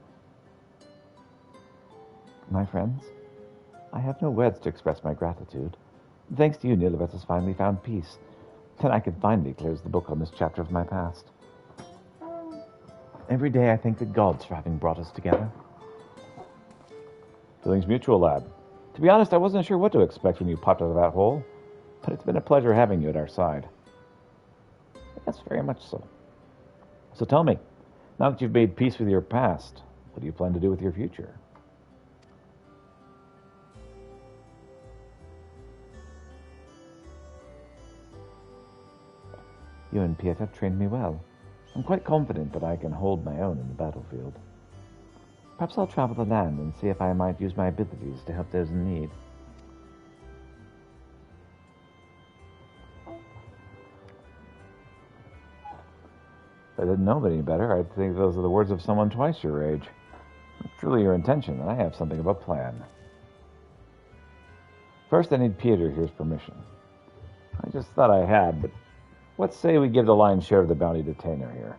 My friends, I have no words to express my gratitude. Thanks to you, Nilibet has finally found peace. Then I can finally close the book on this chapter of my past. Every day I thank the gods for having brought us together. Feelings mutual, lad. To be honest, I wasn't sure what to expect when you popped out of that hole, but it's been a pleasure having you at our side. Yes, very much so. So tell me, now that you've made peace with your past, what do you plan to do with your future? You and Piet have trained me well. I'm quite confident that I can hold my own in the battlefield. Perhaps I'll travel the land and see if I might use my abilities to help those in need. If I didn't know any better, I'd think those are the words of someone twice your age. If it's truly your intention, then I have something of a plan. First, I need Peter here's permission. I just thought I had, but let's say we give the lion's share of the bounty to Tainer here.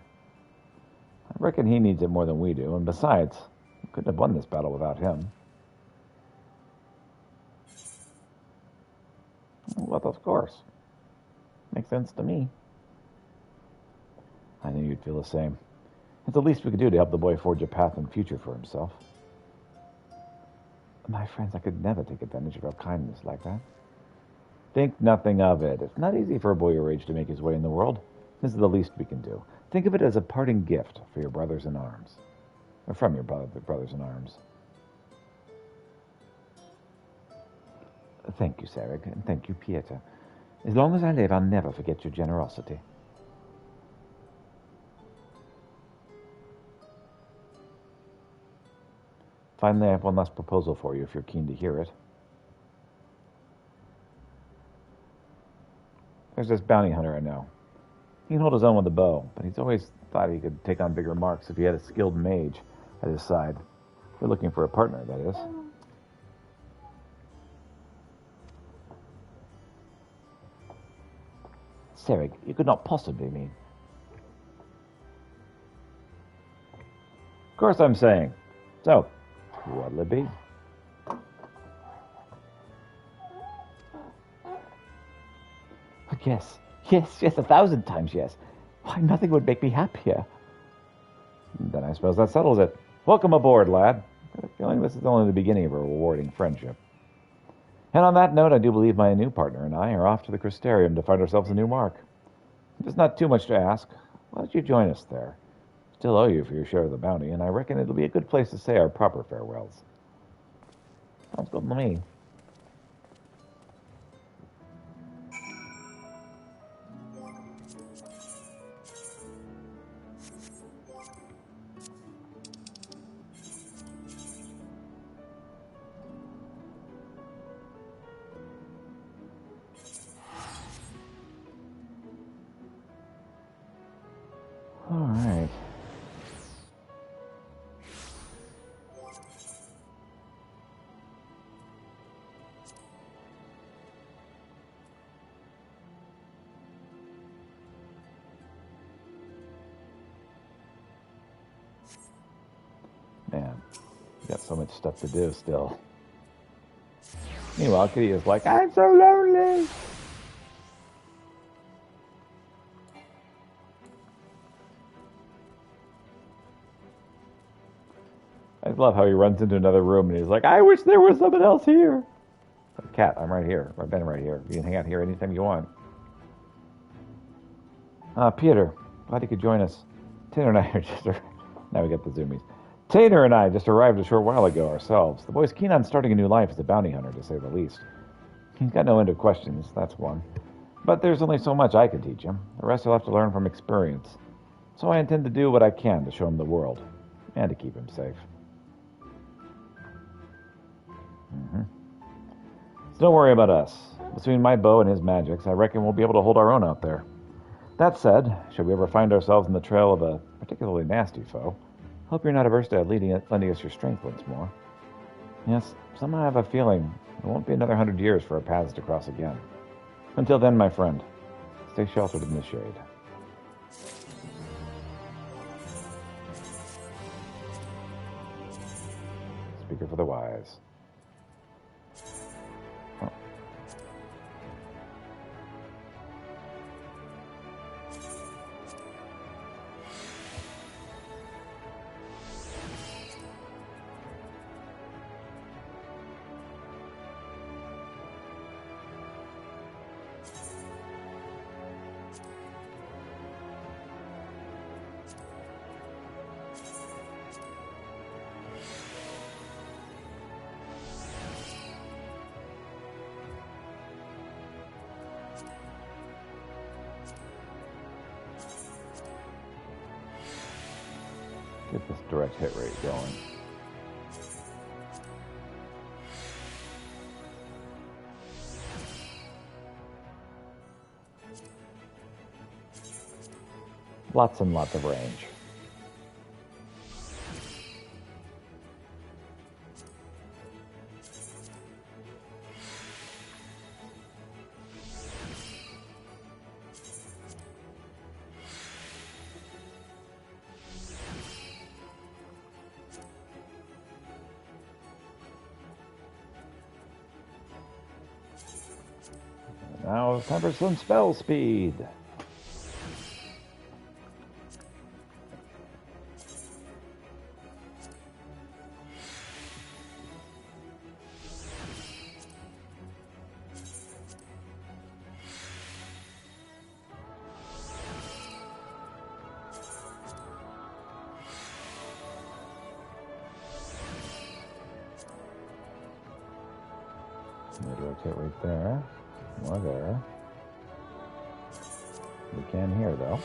I reckon he needs it more than we do, and besides, we couldn't have won this battle without him. Well, of course. Makes sense to me. I knew you'd feel the same. It's the least we could do to help the boy forge a path and future for himself. My friends, I could never take advantage of your kindness like that. Think nothing of it. It's not easy for a boy your age to make his way in the world. This is the least we can do. Think of it as a parting gift for your brothers in arms. Or from your brothers in arms. Thank you, Sarek, and thank you, Pieter. As long as I live, I'll never forget your generosity. Finally, I have one last proposal for you, if you're keen to hear it. There's this bounty hunter I know. He can hold his own with a bow, but he's always thought he could take on bigger marks if he had a skilled mage at his side. We're looking for a partner, that is. Sarek, you could not possibly mean. Of course I'm saying. So, what'll it be? Yes, 1,000 times yes. Why, nothing would make me happier. Then I suppose that settles it. Welcome aboard, lad. I've got a feeling this is only the beginning of a rewarding friendship. And on that note, I do believe my new partner and I are off to the Crystarium to find ourselves a new mark. There's not too much to ask. Why don't you join us there? Still owe you for your share of the bounty, and I reckon it'll be a good place to say our proper farewells. Sounds good to me. All right. Man, we got so much stuff to do still. Meanwhile, Kitty is like, I'm so lonely. I love how he runs into another room and he's like, I wish there was someone else here. Cat, I'm right here. I've been right here. You can hang out here anytime you want. Peter, glad you could join us. Tanner and I are just... Now we got the zoomies. Tanner and I just arrived a short while ago ourselves. The boy's keen on starting a new life as a bounty hunter, to say the least. He's got no end of questions, that's one. But there's only so much I can teach him. The rest he'll have to learn from experience. So I intend to do what I can to show him the world. And to keep him safe. So don't worry about us. Between my bow and his magics, I reckon we'll be able to hold our own out there. That said, should we ever find ourselves in the trail of a particularly nasty foe, hope you're not averse to lending us your strength once more. Yes, somehow I have a feeling it won't be another 100 years for our paths to cross again. Until then, my friend, stay sheltered in the shade. Speaker for the wise. Get this direct hit rate going. Lots and lots of range. Now it's time for some spell speed. I'm going to rotate right there. More there. We can here, though.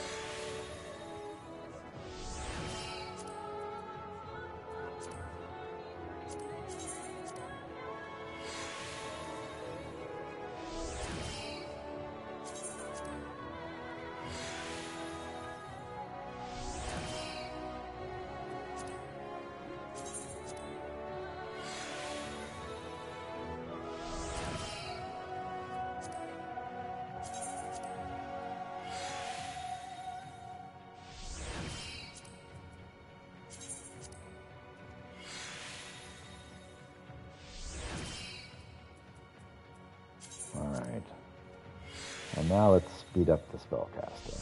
Alright. And now let's speed up the spell casting.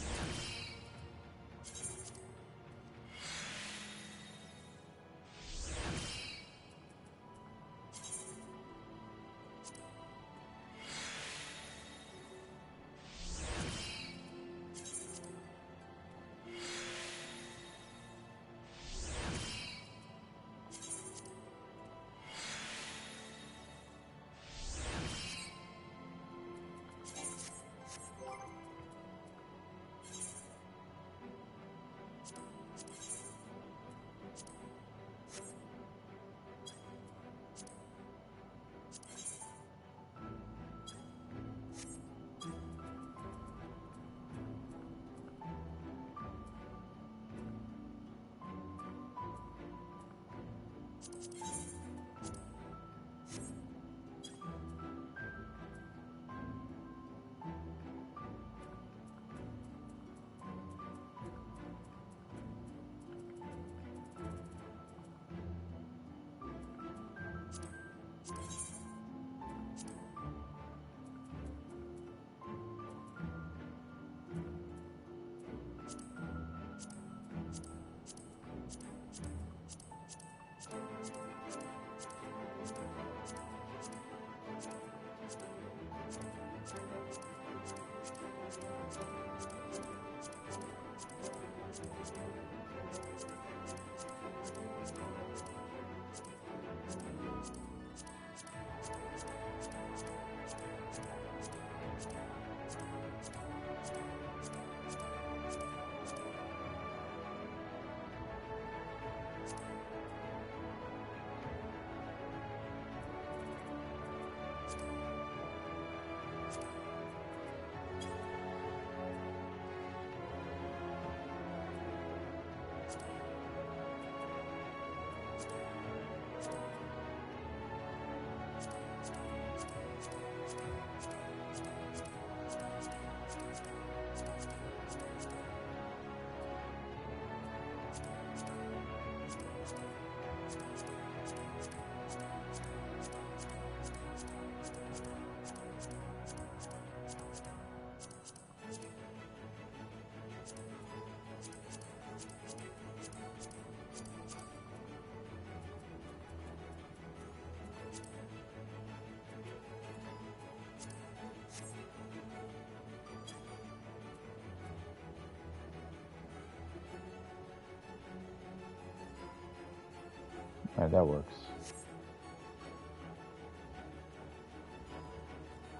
Alright, that works.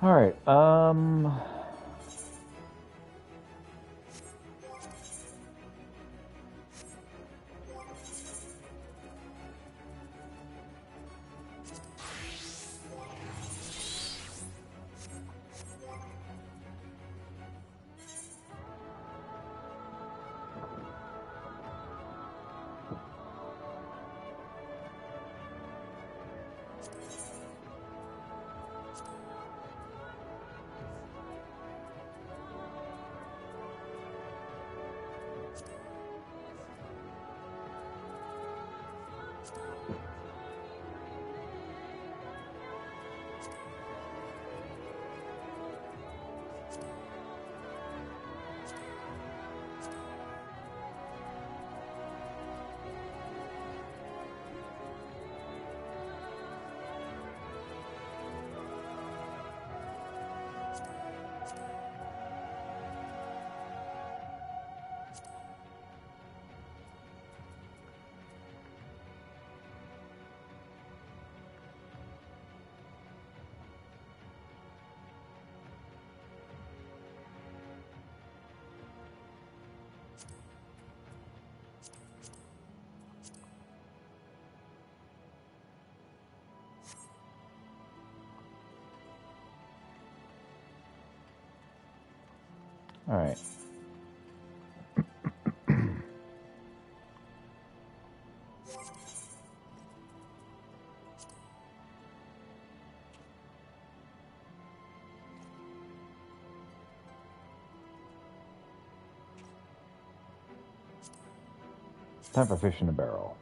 Alright, All right. Time for fish in a barrel.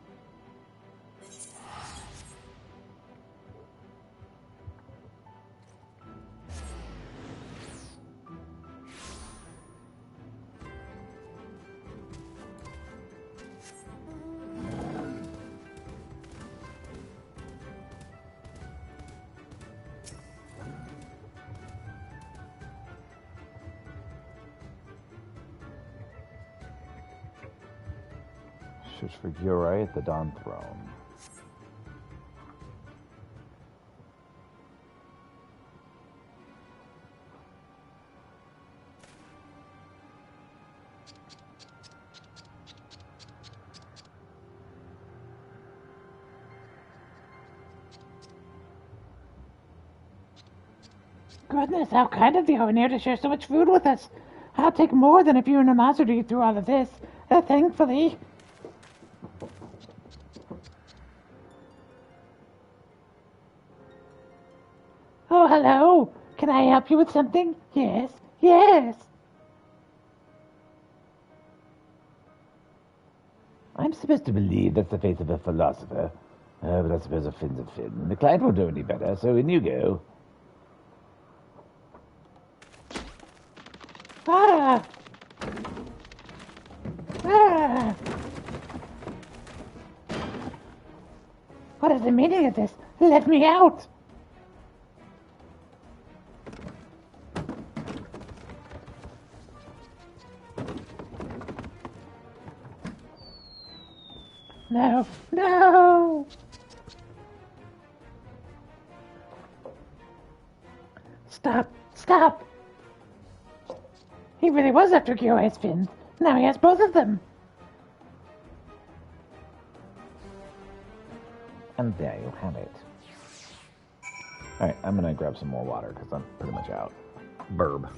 Search for Gyuri at the Dawn Throne. Goodness, how kind of the Ovenir to share so much food with us. I'll take more than if you and Namazu to eat through all of this. Thankfully. Oh, hello. Can I help you with something? Yes, yes. I'm supposed to believe that's the face of a philosopher. But I suppose a fin's a fin. The client won't know any better, so in you go. Ah! Ah! What is the meaning of this? Let me out! No, no! Stop, stop! He really was after Gyuri's fins. Now he has both of them. And there you have it. Alright, I'm gonna grab some more water because I'm pretty much out. Burb.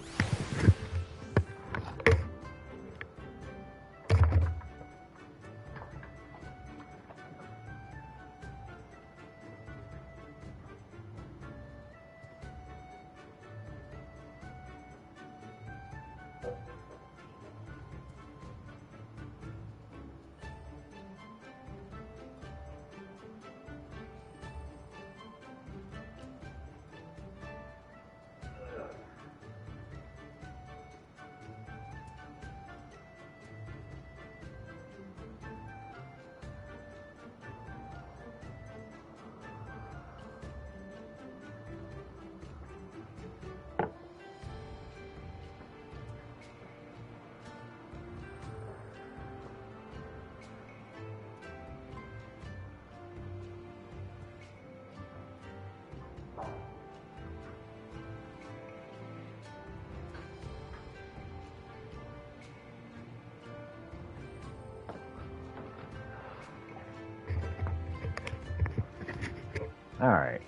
Alright.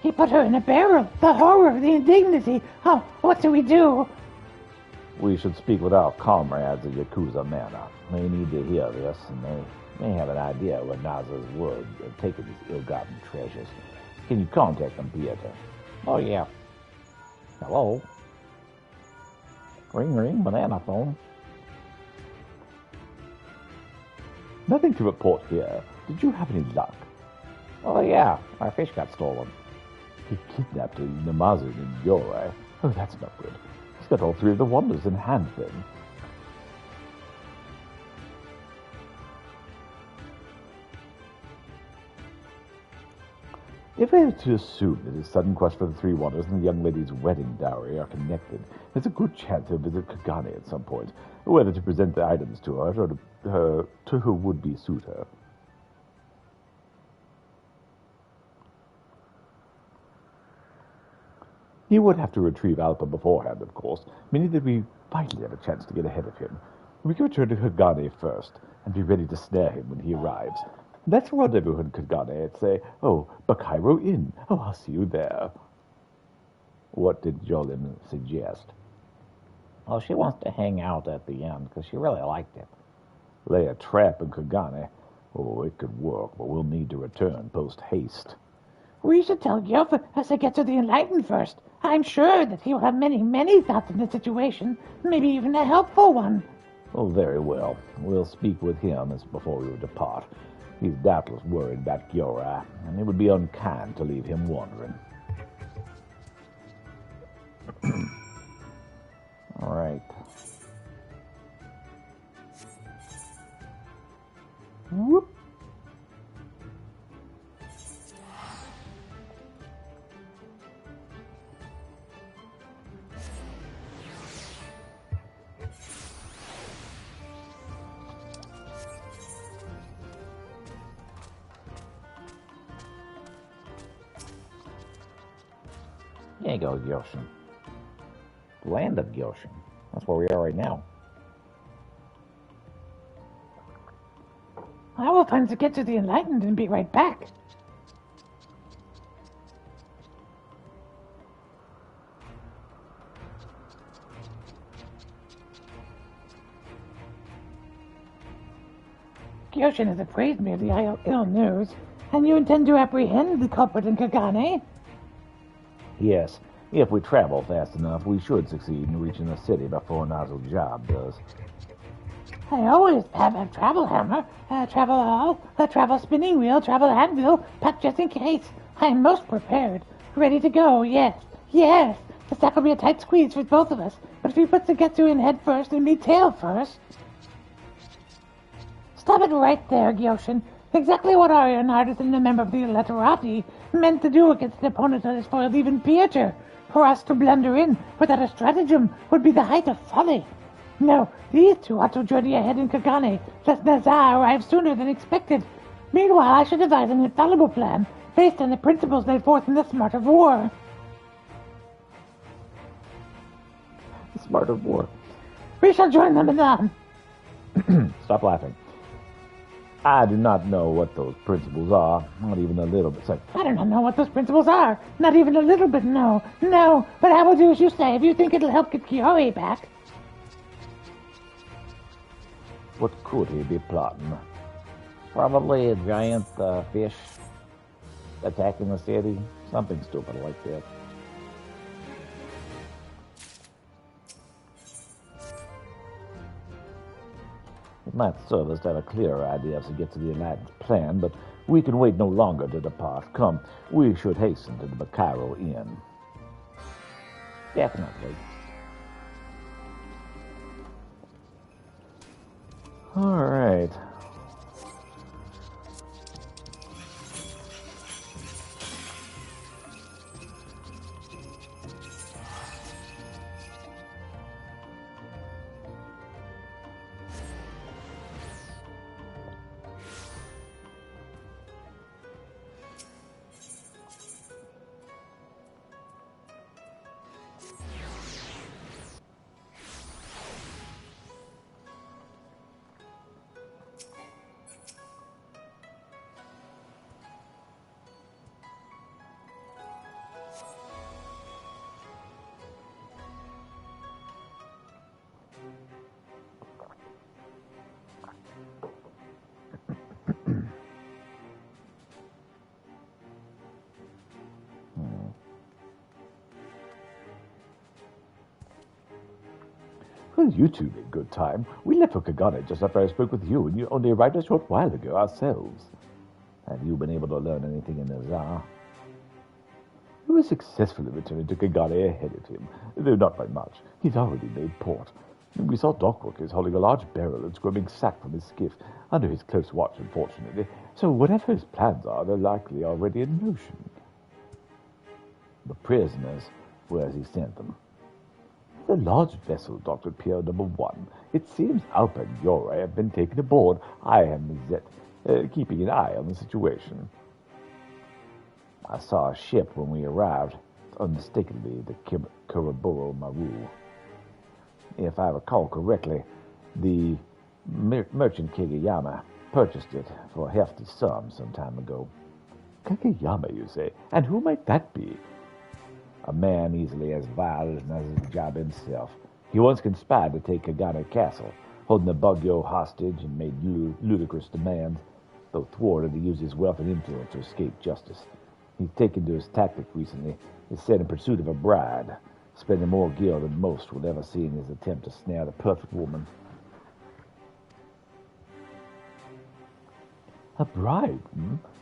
He put her in a barrel. The horror, the indignity. Oh, what do we do? We should speak with our comrades at Yakuza Manor. They need to hear this, and they may have an idea where Naza's would have taken these ill-gotten treasures. Can you contact them, Pieta? Oh, yeah. Hello? Ring, ring, banana phone. Nothing to report here. Did you have any luck? Oh, yeah. Our fish got stolen. He kidnapped Namazu and Yore. Oh, that's not good. He's got all three of the wonders in hand, then. If I were to assume that his sudden quest for the three wonders and the young lady's wedding dowry are connected, there's a good chance he'll visit Kagane at some point, whether to present the items to her or to her would-be suitor. He would have to retrieve Alpha beforehand, of course, meaning that we finally have a chance to get ahead of him. We can return to Kagane first, and be ready to snare him when he arrives. Let's rendezvous in Kagane and say, oh, Bakairo Inn. Oh, I'll see you there. What did Jolin suggest? Well, she wants to hang out at the end because she really liked it. Lay a trap in Kagane. Oh, it could work, but we'll need to return post-haste. We should tell Gilf as he gets to the Enlightened first. I'm sure that he will have many, many thoughts on the situation, maybe even a helpful one. Oh, very well. We'll speak with him as before we depart. He's doubtless worried about Giora, and it would be unkind to leave him wandering. All right. Whoop. There you go, Gyoshin. The land of Gyoshin. That's where we are right now. I will find to get to the Enlightened and be right back. Gyoshin has appraised me of the ill news, and you intend to apprehend the culprit in Kagane? Yes, if we travel fast enough, we should succeed in reaching the city before Nozzle Job does. I always have a travel hammer, a travel awl, a travel spinning wheel, travel anvil, packed just in case. I am most prepared. Ready to go, yes, yes. The sack will be a tight squeeze for both of us, but if he puts the Getsu in head first and me tail first... Stop it right there, Gyoshin. Exactly what are an artisan and a member of the Literati meant to do against an opponent that has foiled even Pieter. For us to blunder in without a stratagem would be the height of folly. No, these two ought to journey ahead in Kagane, lest Nazar arrive sooner than expected. Meanwhile, I should devise an infallible plan, based on the principles laid forth in the Smart of War. The Smart of War. We shall join them anon. Stop laughing. I do not know what those principles are, not even a little bit. I do not know what those principles are. Not even a little bit, no. No, but I will do as you say if you think it'll help get Kiori back. What could he be plotting? Probably a giant fish attacking the city. Something stupid like that. It might serve us to have a clearer idea as to get to the Enlightened's plan, but we can wait no longer to depart. Come, we should hasten to the Bakairo Inn. Definitely. All right. Well, you two made good time. We left for Kagane just after I spoke with you, and you only arrived a short while ago ourselves. Have you been able to learn anything in Nazar? We were successfully returning to Kagane ahead of him, though not by much. He'd already made port. We saw dockworkers holding a large barrel and scrubbing sack from his skiff, under his close watch, unfortunately. So whatever his plans are, they're likely already in motion. The prisoners, where has he sent them? The large vessel docked at Pier Number 1. It seems Alpa and Yora have been taken aboard. I am Zet, keeping an eye on the situation. I saw a ship when we arrived, unmistakably the Kuroboro Maru. If I recall correctly, the merchant Kageyama purchased it for a hefty sum some time ago. Kakeyama, you say? And who might that be? A man easily as vile as his job himself. He once conspired to take Kagana Castle, holding the Bugyo hostage and made ludicrous demands. Though thwarted, he used his wealth and influence to escape justice. He's taken to his tactic recently. He's set in pursuit of a bride, spending more gil than most will ever see in his attempt to snare the perfect woman. A bride?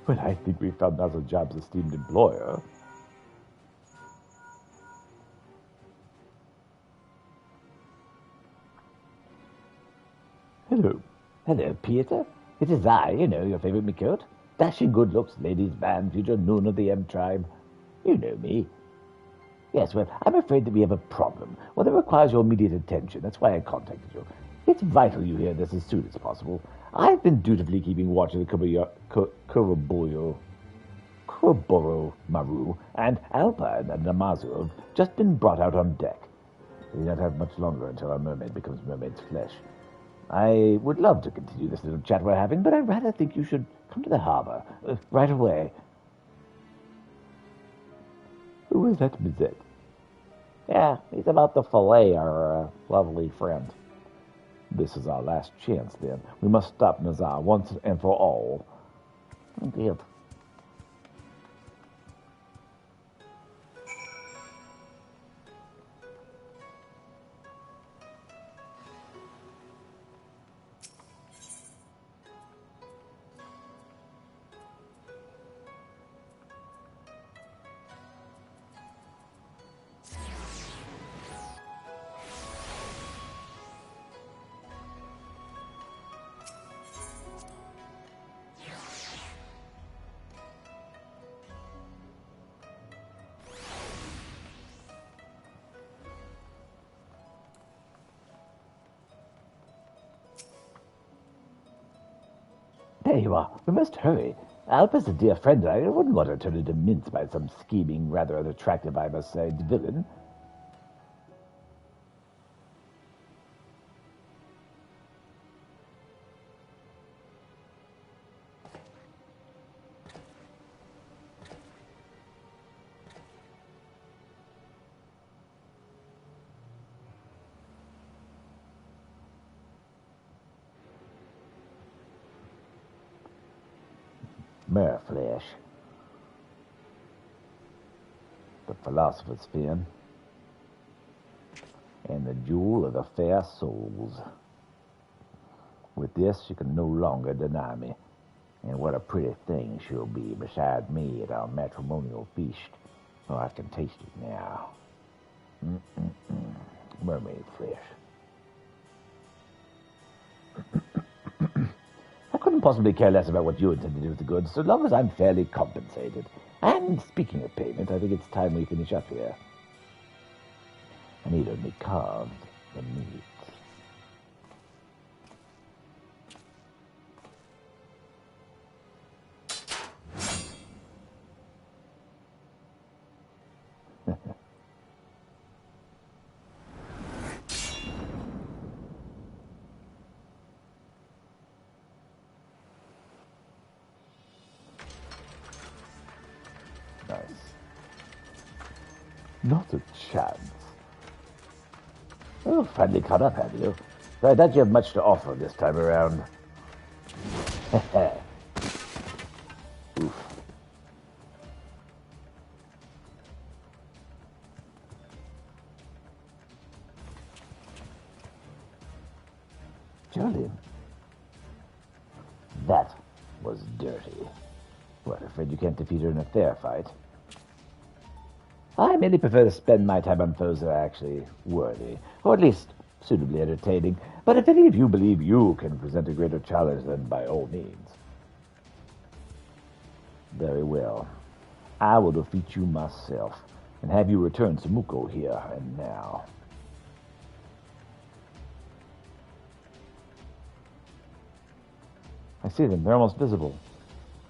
But I think we found Nazajab's esteemed employer. Hello. Hello, Peter. It is I, your favorite Mikot. Dashing good looks, ladies' man, future noon of the M tribe. You know me. Yes, well, I'm afraid that we have a problem. Well, that requires your immediate attention. That's why I contacted you. It's vital you hear this as soon as possible. I've been dutifully keeping watch of the Kuroboro Maru, and Alpine and Namazu have just been brought out on deck. We do not have much longer until our mermaid becomes mermaid's flesh. I would love to continue this little chat we're having, but I rather think you should come to the harbor right away. Who is that Mizet? Yeah, he's about to fillet our lovely friend. This is our last chance, then. We must stop Nazar once and for all. Indeed. There you are. We must hurry. Alpa's a dear friend, and I wouldn't want her turned into mince by some scheming, rather unattractive, I must say, villain. Mare flesh. The philosopher's fin. And the jewel of the fair souls. With this, you can no longer deny me. And what a pretty thing she'll be beside me at our matrimonial feast. Oh, I can taste it now. Mermaid flesh. I couldn't possibly care less about what you intend to do with the goods, so long as I'm fairly compensated. And speaking of payment, I think it's time we finish up here. I need only carved the meat. Nice. Not a chance. Oh, finally caught up, have you? I doubt you have much to offer this time around. Oof. Jolene. That was dirty. What, afraid you can't defeat her in a fair fight? I merely prefer to spend my time on foes that are actually worthy, or at least suitably entertaining. But if any of you believe you can present a greater challenge, then by all means. Very well. I will defeat you myself, and have you return Samuko here and now. I see them. They're almost visible.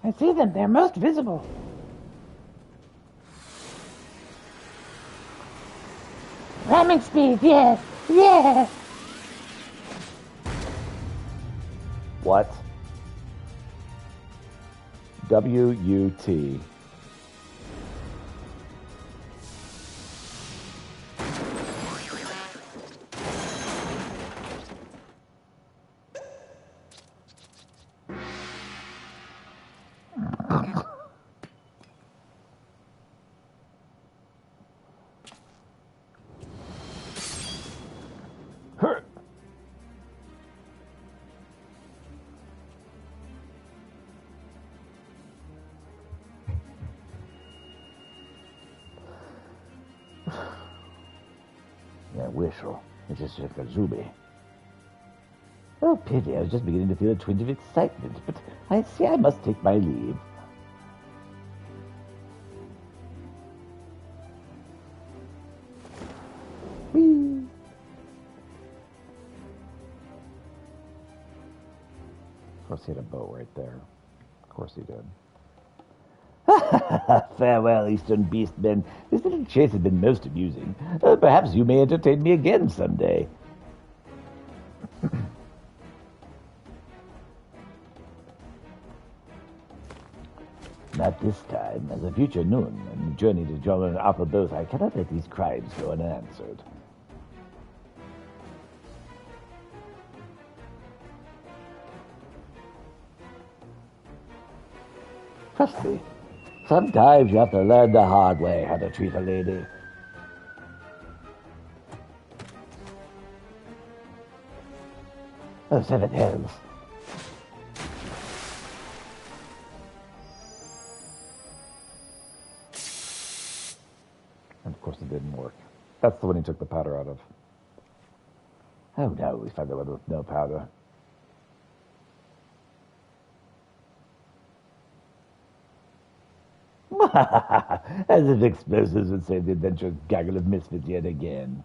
I see them. They're most visible. Ramming speed, yes, yes. What? W-U-T. Yeah, whistle. It's just like a Zuby. Oh, pity. I was just beginning to feel a twinge of excitement, but I see I must take my leave. Whee! Of course, he had a boat right there. Of course he did. Farewell, Eastern Beastmen. This little chase has been most amusing. Perhaps you may entertain me again someday. Not this time. As a future noon and the journey to join Alpha both, I cannot let these crimes go unanswered. Trust me. Sometimes you have to learn the hard way how to treat a lady. Oh, 7 hells. And of course it didn't work. That's the one he took the powder out of. Oh no, we found the one with no powder. As if explosives would save the adventurous gaggle of misfits yet again.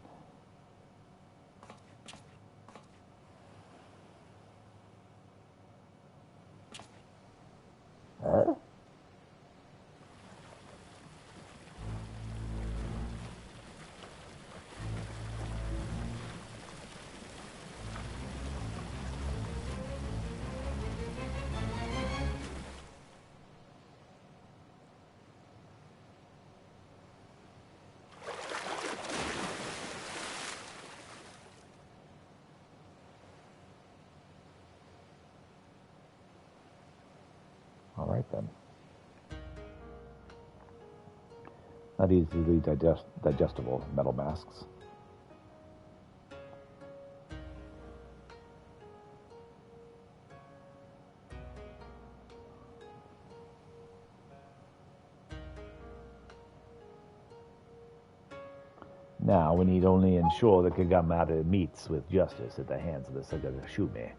Huh? All right, then. Not easily digestible metal masks. Now we need only ensure that Kagamata meets with justice at the hands of the Sagashumi.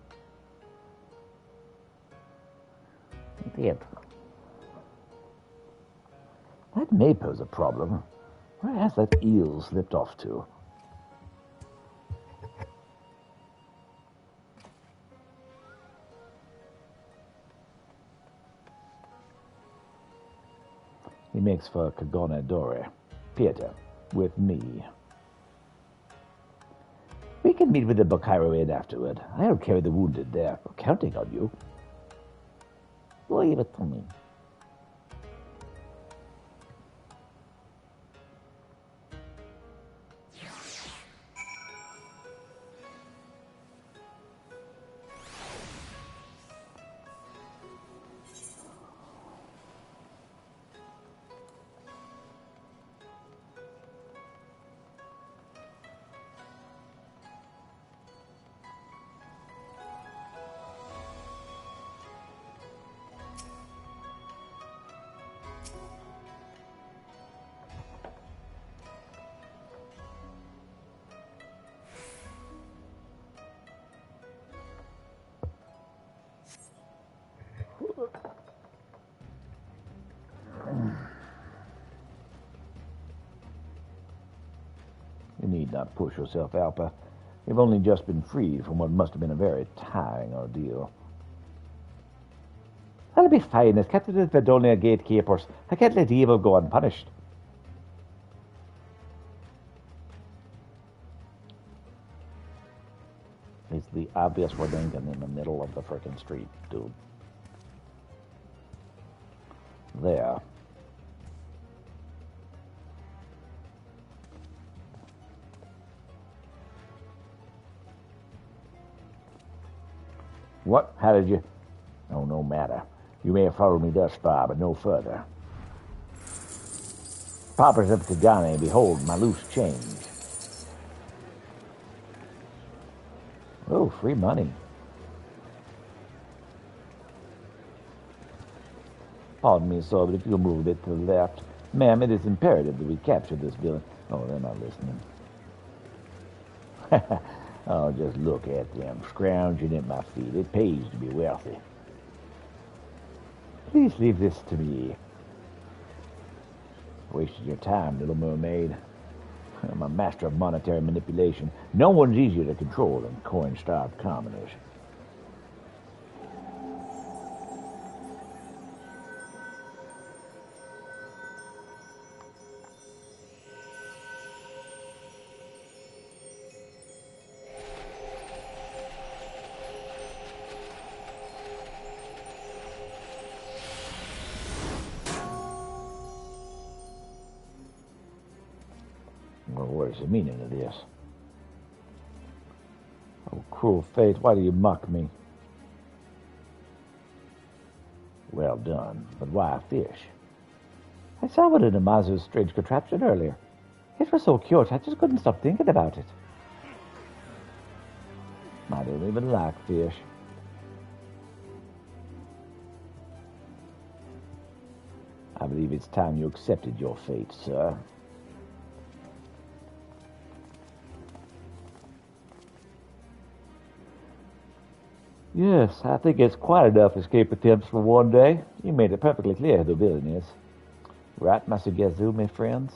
Indeed. That may pose a problem. Where has that eel slipped off to? He makes for Kagone Dore. Pieter, with me. We can meet with the Bokairo Inn afterward. I'll carry the wounded there. I'm counting on you. Leave it to me. You need not push yourself, Alpa. You've only just been freed from what must have been a very tiring ordeal. I'll be fine. As captain of the Verdonia gatekeepers, I can't let evil go unpunished. It's the obvious Rodingan in the middle of the frickin' street, dude. there. What? How did you... Oh, no matter. You may have followed me thus far, but no further. Poppers up to Johnny, and behold, my loose change. Oh, free money. Pardon me, sir, but if you'll move a bit to the left. Ma'am, it is imperative that we capture this villain. Oh, they're not listening. Oh, just look at them, scrounging at my feet. It pays to be wealthy. Please leave this to me. Wasted your time, little mermaid. I'm a master of monetary manipulation. No one's easier to control than coin-starved commoners. Well, what is the meaning of this? Oh, cruel fate, why do you mock me? Well done, but why a fish? I saw one in Amazu's strange contraption earlier. It was so cute, I just couldn't stop thinking about it. I don't even like fish. I believe it's time you accepted your fate, sir. Yes, I think it's quite enough escape attempts for one day. You made it perfectly clear who the villain is. Right, Master Gezu, my friends?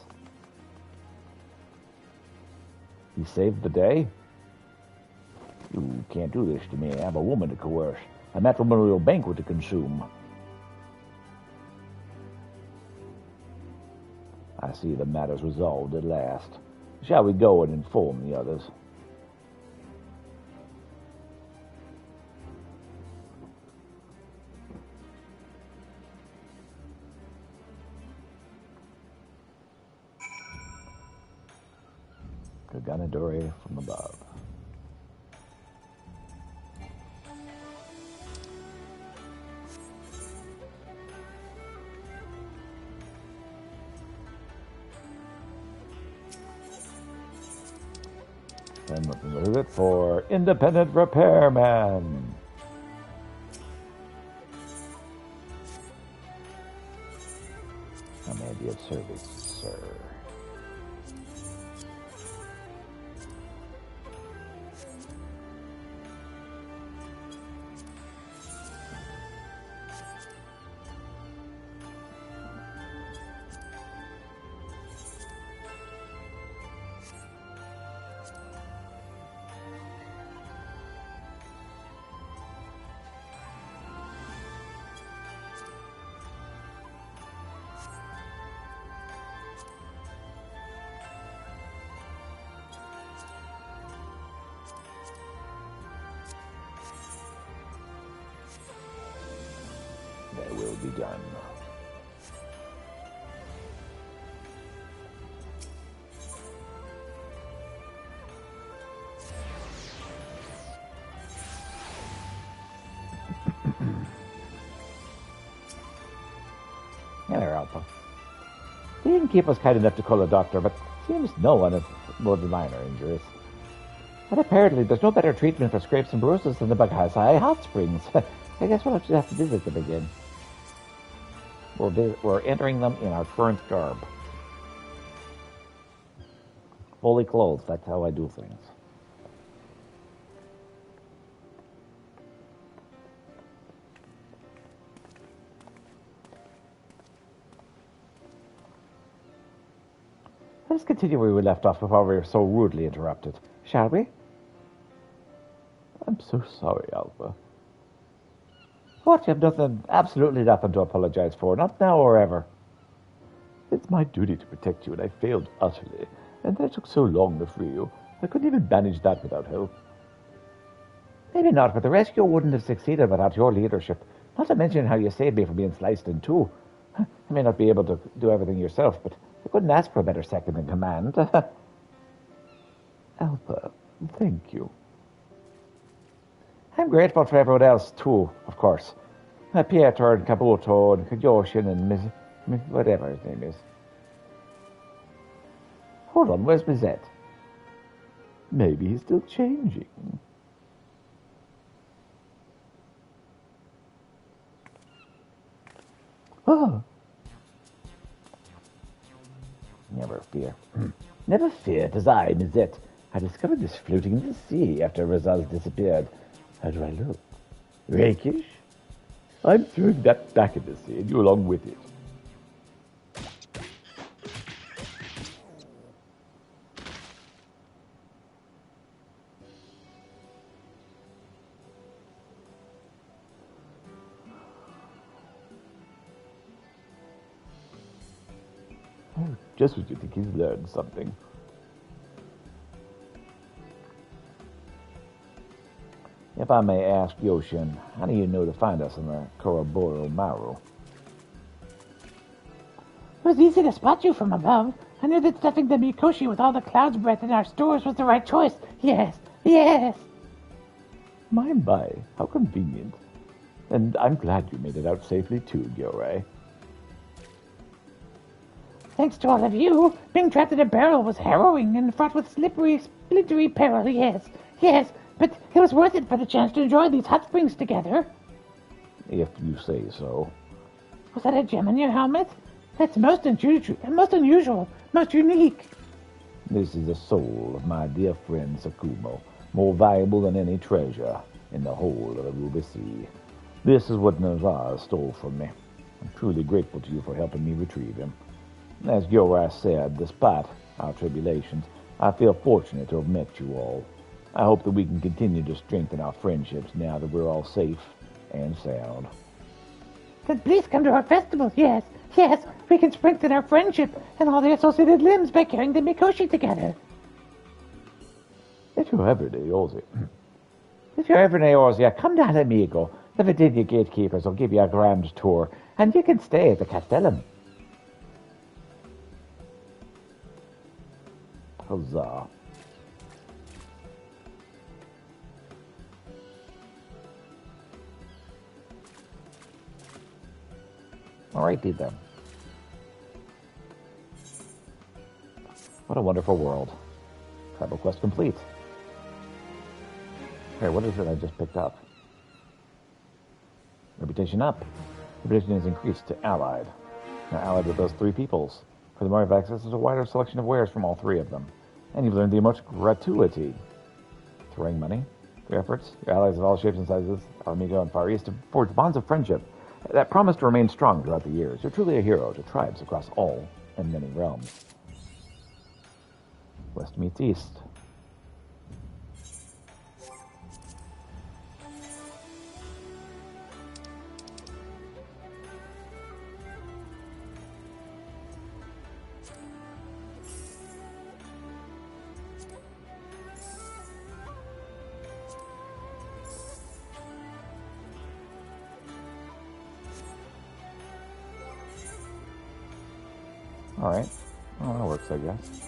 You saved the day? You can't do this to me. I have a woman to coerce, a matrimonial banquet to consume. I see the matter's resolved at last. Shall we go and inform the others? Kaganadori from above. And looking with it for independent repairman. I may be of service, sir. They will be done. Hello, Alpha. They didn't keep us kind enough to call a doctor, but seems no one has more than minor injuries. And apparently there's no better treatment for scrapes and bruises than the Baghasai hot springs. I guess we'll just have to visit them again. We're entering them in our current garb. Fully clothed, that's how I do things. Let's continue where we left off before we were so rudely interrupted, shall we? I'm so sorry, Alpha. What? You have nothing, absolutely nothing to apologize for, not now or ever. It's my duty to protect you, and I failed utterly. And then it took so long to free you. I couldn't even manage that without help. Maybe not, but the rescue wouldn't have succeeded without your leadership. Not to mention how you saved me from being sliced in two. You may not be able to do everything yourself, but you couldn't ask for a better second in command. Alpha, thank you. I'm grateful for everyone else, too, of course. Pietro and Caputo and Kajoshin and Miss whatever his name is. Hold on, where's Bizette? Maybe he's still changing. Oh. Never fear. Never fear, 'tis I, Mizette. I discovered this floating in the sea after Razaz disappeared. How do I look? Rakish? I'm throwing that back in the sea and you along with it. Oh, just when you think he's learned something. If I may ask, Yoshin, how do you know to find us in the Koroboro Maru? It was easy to spot you from above. I knew that stuffing the Mikoshi with all the cloud's breath in our stores was the right choice. Yes, yes. My, how convenient. And I'm glad you made it out safely too, Gyorai. Thanks to all of you, being trapped in a barrel was harrowing and fraught with slippery, splintery peril, yes, yes, but it was worth it for the chance to enjoy these hot springs together. If you say so. Was that a gem in your helmet? That's most unusual, most unique. This is the soul of my dear friend Sakumo, more valuable than any treasure in the whole of the Ruby Sea. This is what Nazar stole from me. I'm truly grateful to you for helping me retrieve him. As Gyorai said, despite our tribulations, I feel fortunate to have met you all. I hope that we can continue to strengthen our friendships now that we're all safe and sound. Then please come to our festival, yes, yes, we can strengthen our friendship and all the associated limbs by carrying the Mikoshi together. If you're ever in Eorzea, come down, amigo. The Virginia gatekeepers will give you a grand tour, and you can stay at the Castellum. Huzzah. Alrighty then. What a wonderful world. Tribal quest complete. Okay, what is it I just picked up? Reputation up. Reputation is increased to allied. Now allied with those three peoples. Furthermore, you have access to a wider selection of wares from all three of them. And you've learned the emote gratuity. Throwing money. Your efforts, your allies of all shapes and sizes, our amigo and Far East, to forge bonds of friendship that promise to remain strong throughout the years. You're truly a hero to tribes across all and many realms. West meets East. Alright. Well, that works, I guess.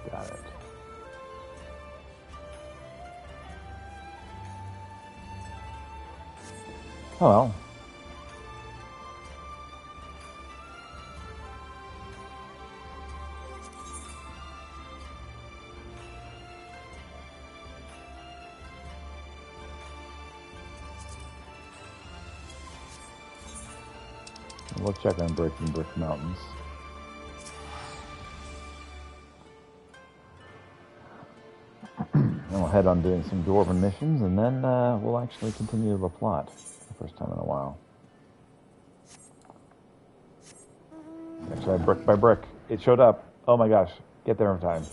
Got it. Oh well. We'll check on Breaking Brick Mountains. And we'll head on doing some Dwarven missions, and then we'll actually continue the plot for the first time in a while. Actually, brick by brick. It showed up. Oh my gosh. Get there in time.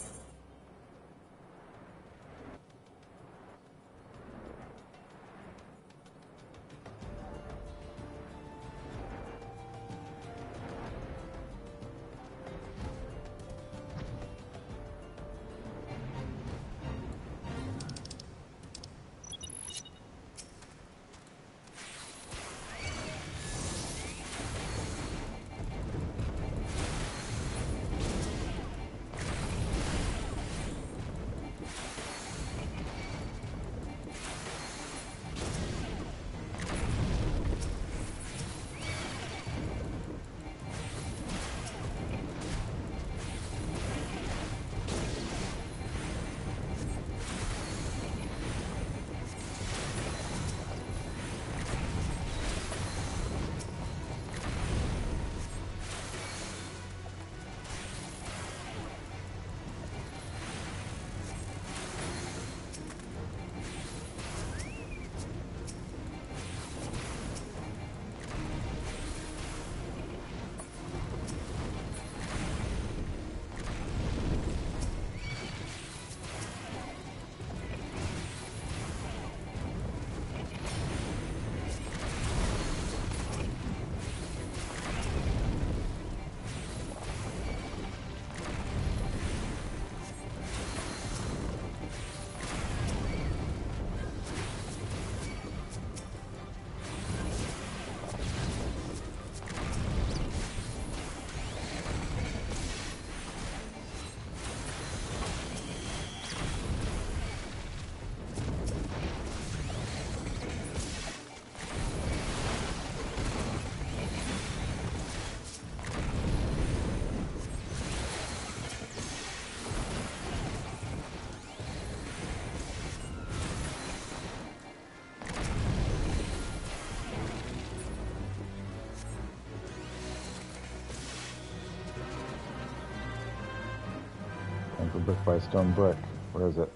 Brick by stone brick. Where is it?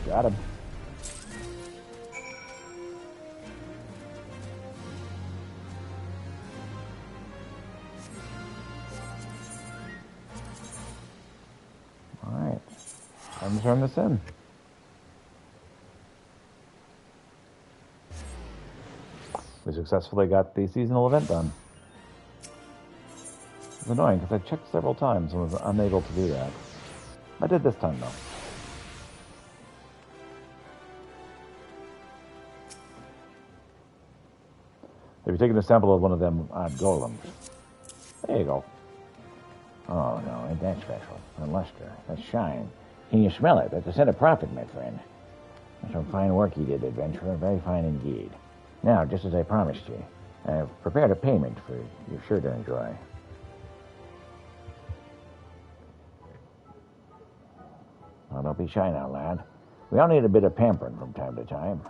Got him. All right. Time to turn this in. We successfully got the seasonal event done. It's annoying because I checked several times and was unable to do that. I did this time though. Have you taken a sample of one of them golems? There you go. Oh, no, ain't that special. The luster, the shine. Can you smell it? That's a scent of profit, my friend. That's some fine work you did, adventurer. Very fine indeed. Now, just as I promised you, I've prepared a payment for you're sure to enjoy. Well, don't be shy now, lad. We all need a bit of pampering from time to time.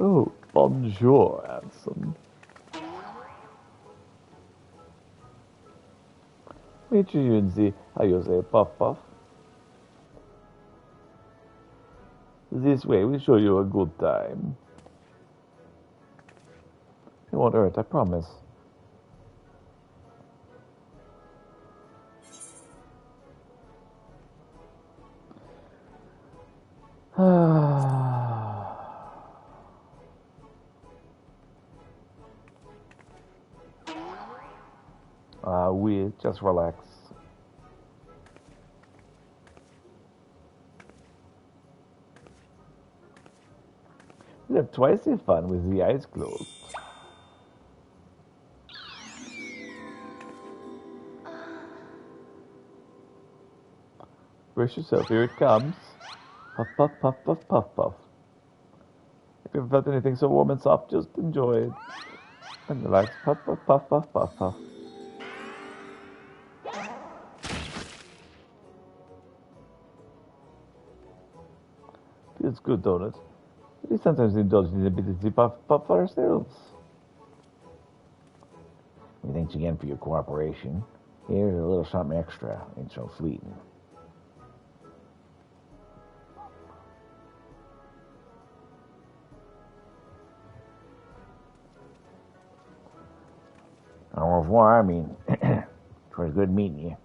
Ooh, Bonjour, handsome. Meet you and see how you say puff puff. This way we show you a good time. It won't hurt, I promise. We just relax. You have twice the fun with the eyes closed. Brace yourself, here it comes. Puff, puff, puff, puff, puff, puff. If you ever felt anything so warm and soft, just enjoy it. And relax. Puff, puff, puff, puff, puff, puff. Feels good, don't it? We sometimes indulge in a bit of the puff, puff for ourselves. Thanks again for your cooperation. Here's a little something extra. Ain't so fleeting. Au revoir. I mean, it was good meeting you.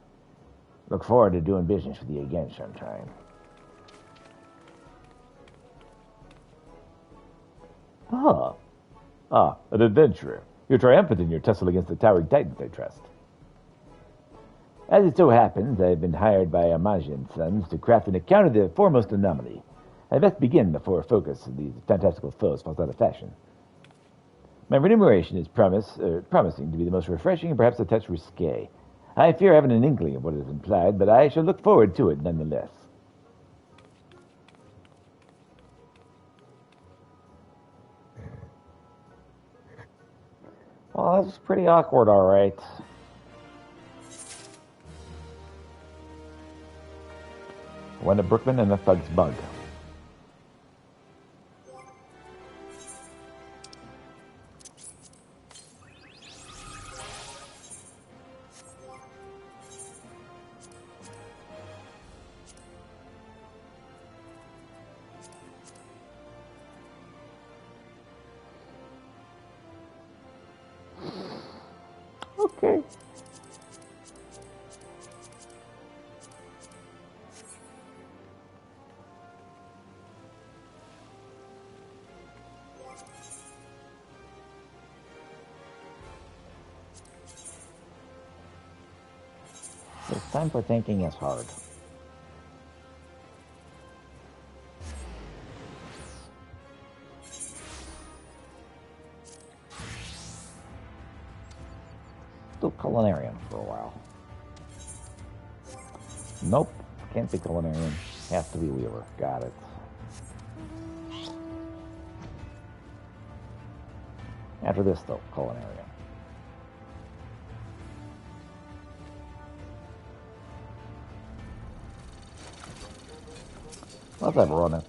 Look forward to doing business with you again sometime. An adventurer. You're triumphant in your tussle against the towering titans, I trust. As it so happens, I've been hired by Amaja & Sons to craft an account of the foremost anomaly. I best begin before focus of these fantastical foes falls out of fashion. My remuneration is promising to be the most refreshing and perhaps a touch risque. I fear I haven't an inkling of what is implied, but I shall look forward to it nonetheless. Well, that's pretty awkward, all right. Wenda Brookman and the Thug's Bug. Okay. It's time for thinking is hard. Do culinarian for a while. Nope, can't be culinarian. Has to be Weaver. Got it. After this, though, culinarian. Let's have run it.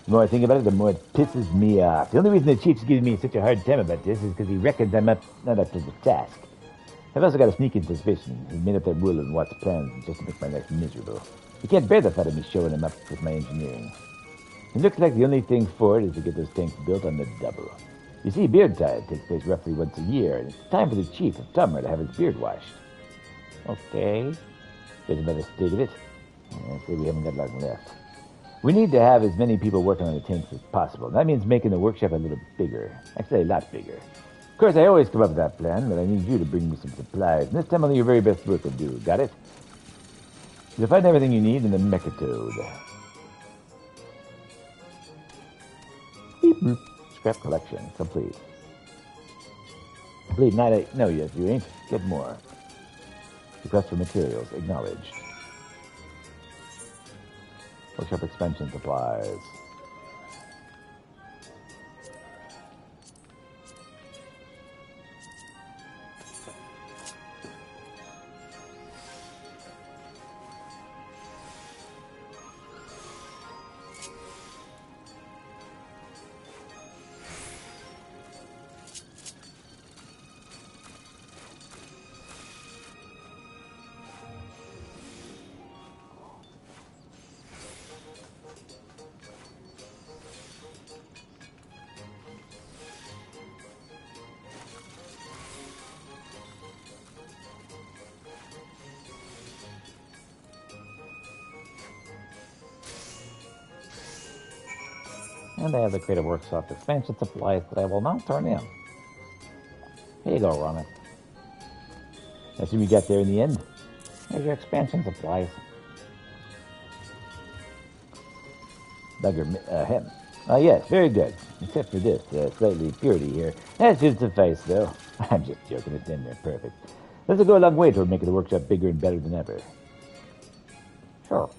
The more I think about it, the more it pisses me off. The only reason the chief's giving me such a hard time about this is because he reckons I'm not up to the task. I've also got a sneaking suspicion he made up that will and Watt's plans just to make my life miserable. He can't bear the thought of me showing him up with my engineering. It looks like the only thing for it is to get those tanks built on the double. You see, beard tide takes place roughly once a year, and it's time for the chief of Tummer to have his beard washed. Okay. Judging by the state of it, I say we haven't got long left. We need to have as many people working on the tanks as possible. That means making the workshop a little bigger. Actually, a lot bigger. Of course, I always come up with that plan, but I need you to bring me some supplies. And this time only your very best work will do. Got it? You'll find everything you need in the Mechatoad. Beep, boop. Scrap collection complete. Complete. No, yes, you ain't. Get more. Request for materials. Acknowledged. Workshop expansion supplies. And I have the Creative Workshop expansion supplies that I will now turn in. Here you go, Ronit. I assume you got there in the end? Here's your expansion supplies. Bugger him. Yes, very good. Except for this, slightly purity here. That should suffice, though. I'm just joking, it's in there perfect. This will go a long way toward making the workshop bigger and better than ever. Sure.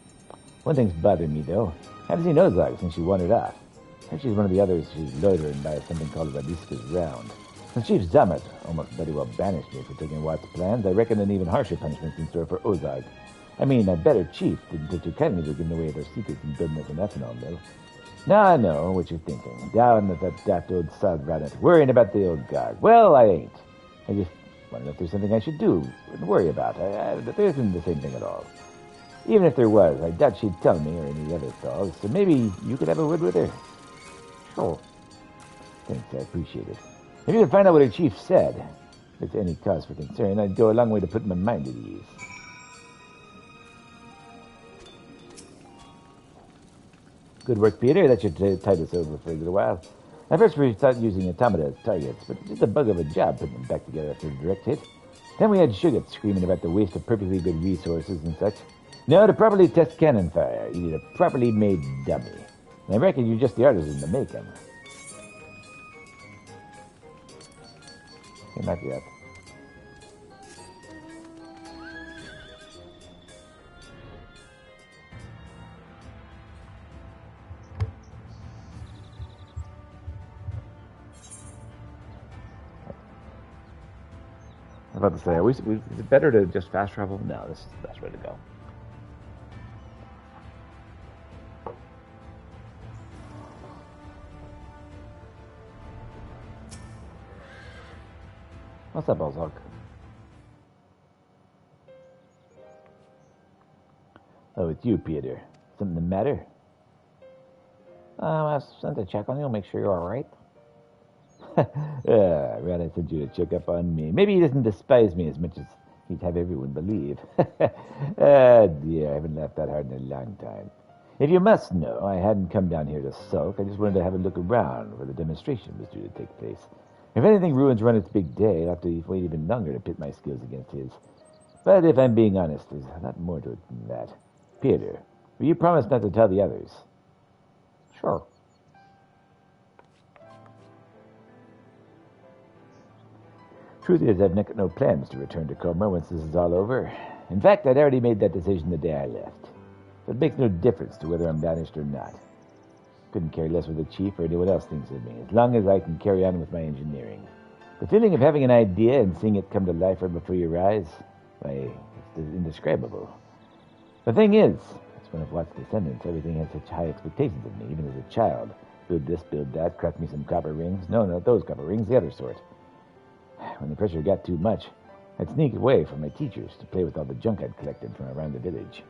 One thing's bothering me, though. I haven't seen Ozog since she wandered off. I heard she's one of the others who's loitering by something called Radiska's Round. Since Chief Zamet almost bloody well banished me for taking Watt's plans, I reckon an even harsher punishment's in store for Ozog. I mean, a better chief didn't take too kindly to giving away their secrets and building us an ethanol mill. Now I know what you're thinking. Down at that daft old sod Ranit, worrying about the old guard. Well, I ain't. I just wonder if there's something I should do and worry about. There isn't the same thing at all. Even if there was, I doubt she'd tell me or any other fellows, so maybe you could have a word with her. Sure. Thanks, I appreciate it. If you could find out what her chief said, if there's any cause for concern, I'd go a long way to putting my mind at ease. Good work, Peter. That should tide us over for a little while. At first we thought using automata as targets, but it's just a bug of a job putting them back together after a direct hit. Then we had Sugar screaming about the waste of perfectly good resources and such. No, to properly test cannon fire, you need a properly made dummy. And I reckon you're just the artisan to make them. Okay, not yet. I was about to say, is it better to just fast travel? No, this is the best way to go. What's up, Ozog? Oh, it's you, Peter. Something the matter? I sent to check on you, make sure you're alright. Rather sent you to check up on me. Maybe he doesn't despise me as much as he'd have everyone believe. Dear, I haven't laughed that hard in a long time. If you must know, I hadn't come down here to sulk. I just wanted to have a look around where the demonstration was due to take place. If anything ruins Runet's big day, I'll have to wait even longer to pit my skills against his. But if I'm being honest, there's a lot more to it than that. Peter, will you promise not to tell the others? Sure. Truth is, I've no plans to return to Coma once this is all over. In fact, I'd already made that decision the day I left. So it makes no difference to whether I'm banished or not. Couldn't care less what the chief or anyone else thinks of me, as long as I can carry on with my engineering. The feeling of having an idea and seeing it come to life right before your eyes, why, it's indescribable. The thing is, as one of Watt's descendants, everything had such high expectations of me, even as a child. Build this, build that, craft me some copper rings. No, not those copper rings, the other sort. When the pressure got too much, I'd sneak away from my teachers to play with all the junk I'd collected from around the village.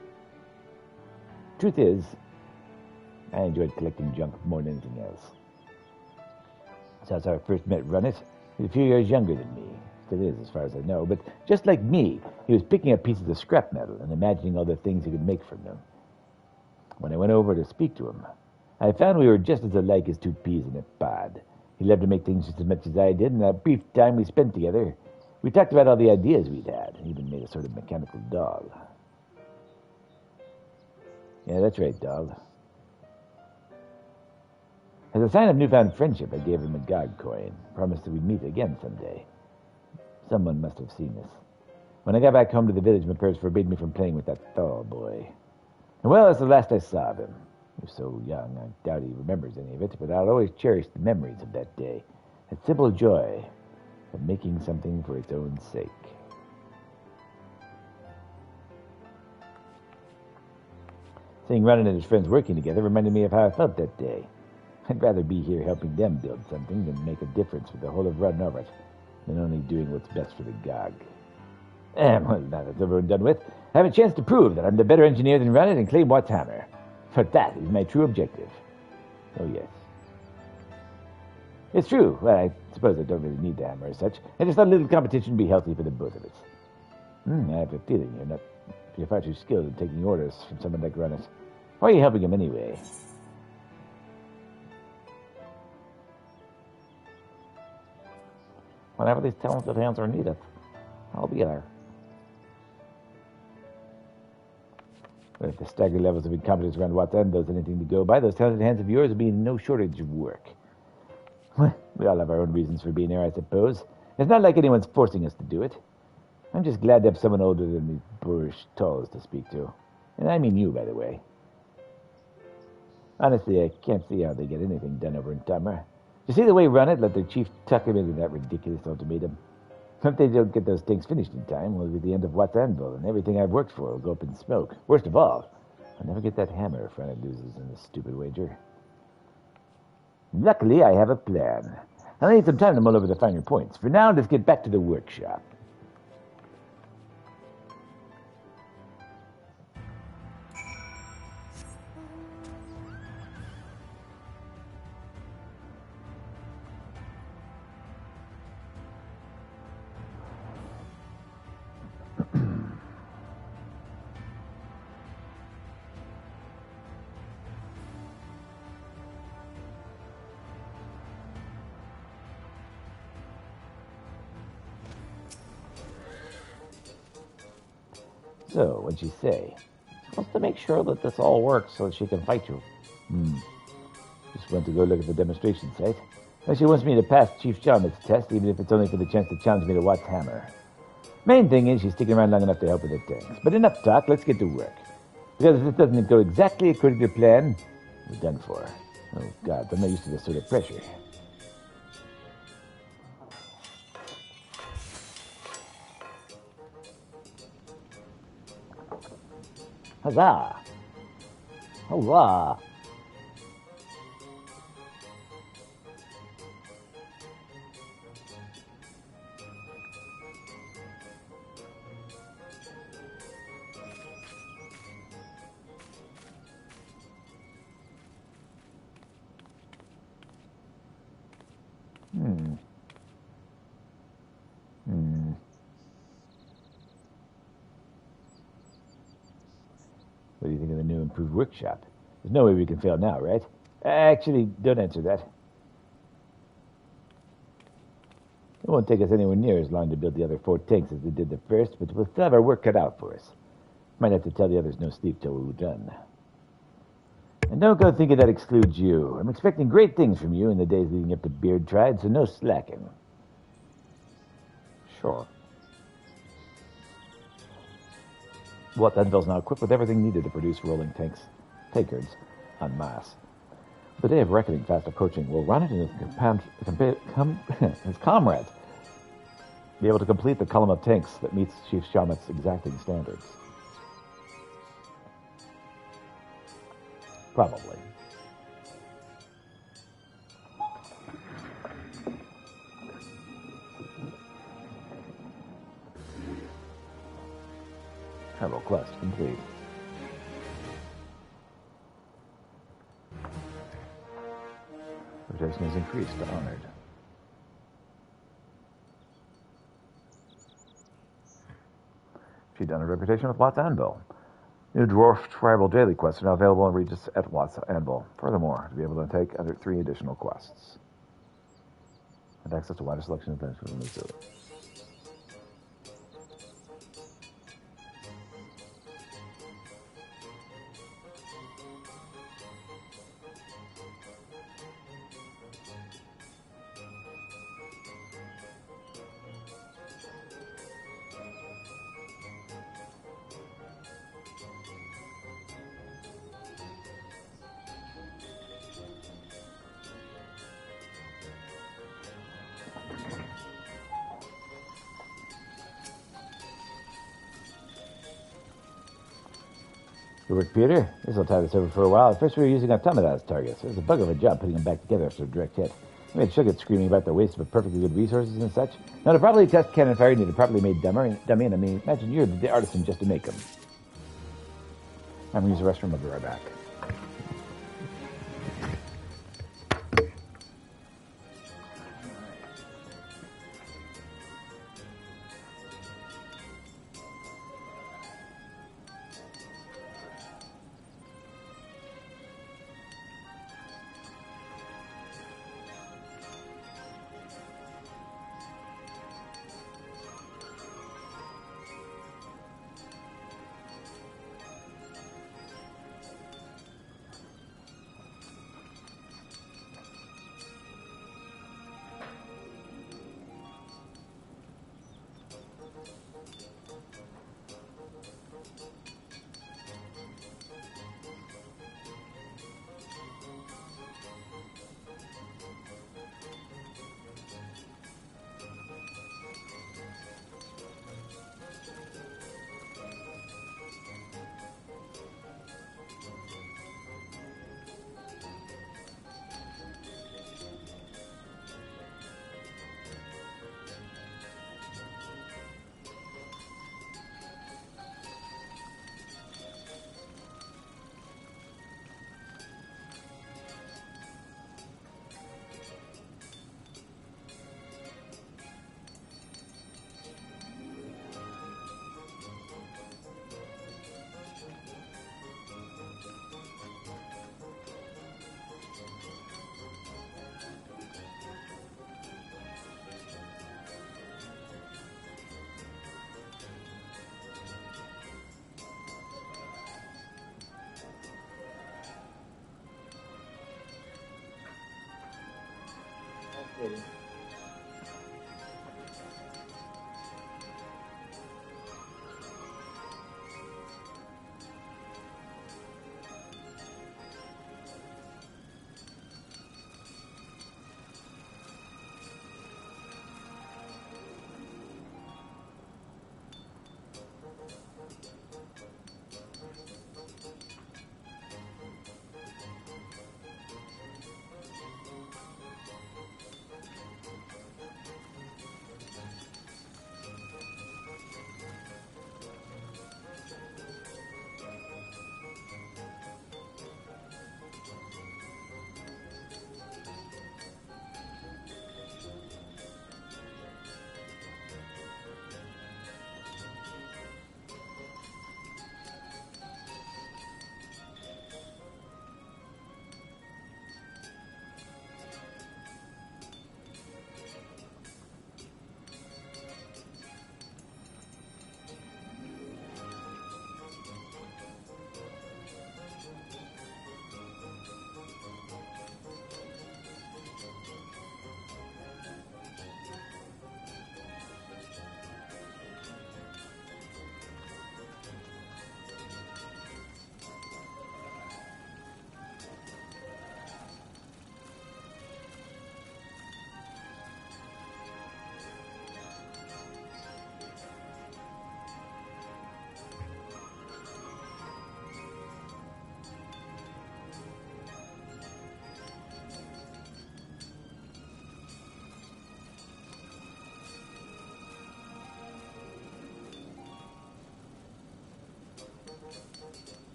Truth is, I enjoyed collecting junk more than anything else. Since I first met Runit, he was a few years younger than me. Still is, as far as I know. But just like me, he was picking up pieces of scrap metal and imagining all the things he could make from them. When I went over to speak to him, I found we were just as alike as two peas in a pod. He loved to make things just as much as I did, and that brief time we spent together, we talked about all the ideas we'd had, and even made a sort of mechanical doll. Yeah, that's right, doll. As a sign of newfound friendship, I gave him a God coin, promised that we'd meet again someday. Someone must have seen us. When I got back home to the village, my parents forbade me from playing with that Thor boy. And well, that's the last I saw of him. He was so young, I doubt he remembers any of it, but I'll always cherish the memories of that day. That simple joy of making something for its own sake. Seeing Ronan and his friends working together reminded me of how I felt that day. I'd rather be here helping them build something than make a difference for the whole of Run Orbit, than only doing what's best for the GOG. Well, now that's over and done with, I have a chance to prove that I'm the better engineer than Ronan and claim Watt's hammer. For that is my true objective. Oh, yes. It's true. Well, I suppose I don't really need the hammer as such. I just thought a little competition would be healthy for the both of us. I have a feeling you're far too skilled in taking orders from someone like Runit. Why are you helping him anyway? Whenever these talented hands are needed, I'll be there. With the staggering levels of incompetence around Watts End, there's anything to go by, those talented hands of yours will be in no shortage of work. We all have our own reasons for being here, I suppose. It's not like anyone's forcing us to do it. I'm just glad to have someone older than these boorish tolls to speak to. And I mean you, by the way. Honestly, I can't see how they get anything done over in Tamar. You see the way run it, let their chief tuck him into that ridiculous ultimatum. If they don't get those things finished in time, will be the end of Watts Anvil, and everything I've worked for will go up in smoke. Worst of all, I'll never get that hammer if Frank loses in this stupid wager. Luckily, I have a plan. I'll need some time to mull over the finer points. For now, let's get back to the workshop. So, what'd she say? She wants to make sure that this all works so that she can fight you. Just went to go look at the demonstration site. Well, she wants me to pass Chief Jarmuth's test, even if it's only for the chance to challenge me to Watts' hammer. Main thing is she's sticking around long enough to help with the tanks. But enough talk, let's get to work. Because if this doesn't go exactly according to plan, we're done for. Oh, God, I'm not used to this sort of pressure. Huzzah! Hurrah! What do you think of the new improved workshop? There's no way we can fail now, right? Actually, don't answer that. It won't take us anywhere near as long to build the other 4 tanks as we did the first, but we'll still have our work cut out for us. Might have to tell the others no sleep till we're done. And don't go thinking that excludes you. I'm expecting great things from you in the days leading up to Beard Tried, so no slacking. Sure. Watts Anvil's now equipped with everything needed to produce rolling tankers en masse. The day of reckoning fast approaching. Will Ronnet and his comrades be able to complete the column of tanks that meets Chief Jarmuth's exacting standards? Probably. Travel quest complete. Reputation is increased to honored. She'd done a reputation with Watts Anvil. New dwarf tribal daily quests are now available in Regis at Watts Anvil. Furthermore, to be able to take under 3 additional quests. And access to a wider selection of events within the zoo. Good work, Peter. This will tie this over for a while. At first we were using automata as targets. It was a bug of a job putting them back together after a direct hit. We had Shuggett screaming about the waste of perfectly good resources and such. Now, to properly test cannon fire, you need a properly made dummy, and I mean, imagine you're the artisan just to make them. I'm going to use the restroom. I'll be right back.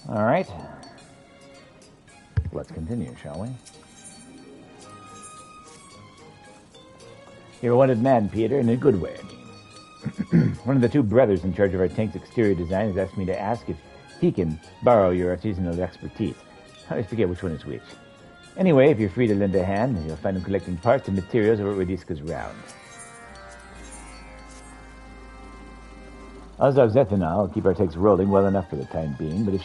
All right. Let's continue, shall we? You're a wanted man, Peter, in a good way, I mean. One of the two brothers in charge of our tank's exterior design has asked me to ask if he can borrow your artisanal expertise. I always forget which one is which. Anyway, if you're free to lend a hand, you'll find him collecting parts and materials over at Radiska's round. Ozog's ethanol will keep our tanks rolling well enough for the time being, but even if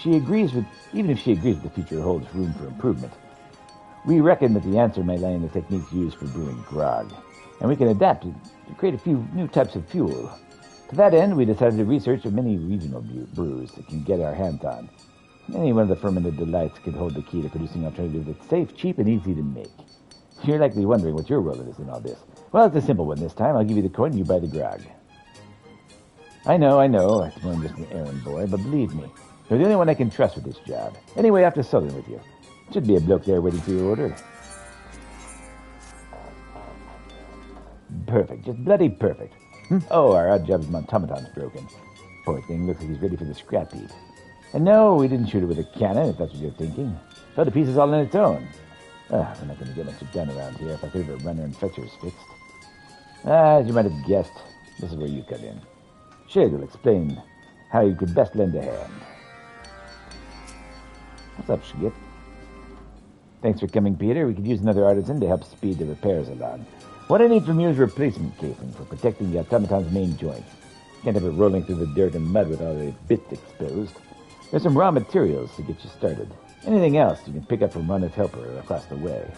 she agrees the future holds room for improvement, we reckon that the answer may lie in the techniques used for brewing grog, and we can adapt to create a few new types of fuel. To that end, we decided to research many regional brews that can get our hands on. Any one of the fermented delights can hold the key to producing an alternative that's safe, cheap, and easy to make. You're likely wondering what your role is in all this. Well, it's a simple one this time. I'll give you the coin and you buy the grog. I know, I'm just an errand boy, but believe me, you're the only one I can trust with this job. Anyway, after Southern with you. Should be a bloke there waiting for your order. Perfect, just bloody perfect. Oh, our odd job's automaton's broken. Poor thing, looks like he's ready for the scrap heap. And no, we didn't shoot it with a cannon, if that's what you're thinking. Fell to pieces all on its own. We're not going to get much done around here if I could have a runner and fetchers fixed. As you might have guessed, this is where you come in. Shig will explain how you could best lend a hand. What's up, Shig? Thanks for coming, Peter. We could use another artisan to help speed the repairs along. What I need from you is replacement casing for protecting the automaton's main joints. Can't have it rolling through the dirt and mud with all the bits exposed. There's some raw materials to get you started. Anything else you can pick up from Ronna's helper across the way.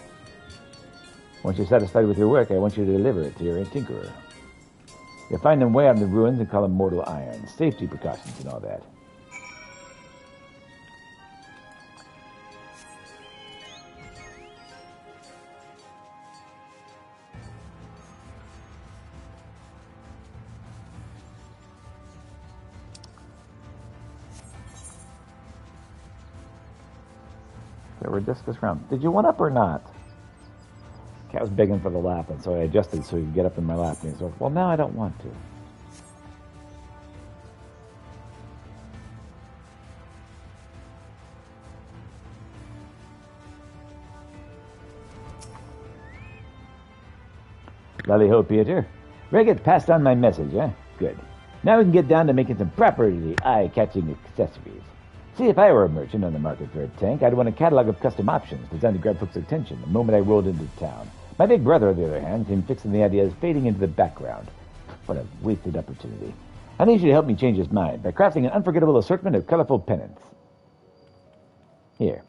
Once you're satisfied with your work, I want you to deliver it to your tinkerer. You'll find them way out in the ruins and call them mortal irons. Safety precautions and all that. So we're discus round. Did you want up or not? Cat was begging for the lap, and so I adjusted so he could get up in my lap. And he said, well, now I don't want to. Lally-ho, Peter. Reggett passed on my message, eh? Good. Now we can get down to making some properly eye-catching accessories. See, if I were a merchant on the market for a tank, I'd want a catalog of custom options designed to grab folks' attention the moment I rolled into town. My big brother, on the other hand, came fixing the ideas fading into the background. What a wasted opportunity. I need you to help me change his mind by crafting an unforgettable assortment of colorful pennants. Here,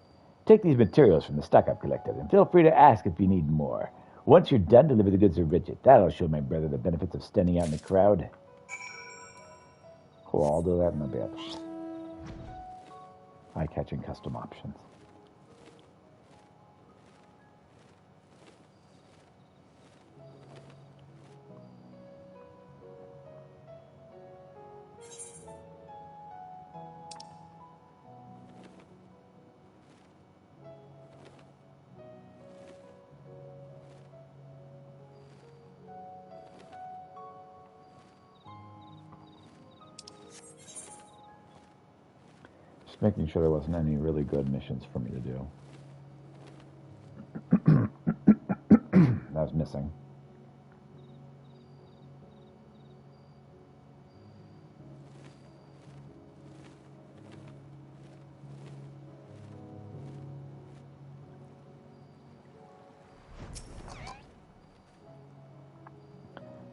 take these materials from the stock I've collected, and feel free to ask if you need more. Once you're done, deliver the goods to Richard. That'll show my brother the benefits of standing out in the crowd. Cool, I'll do that in a bit. Eye-catching custom options. Just making sure there wasn't any really good missions for me to do. That was missing.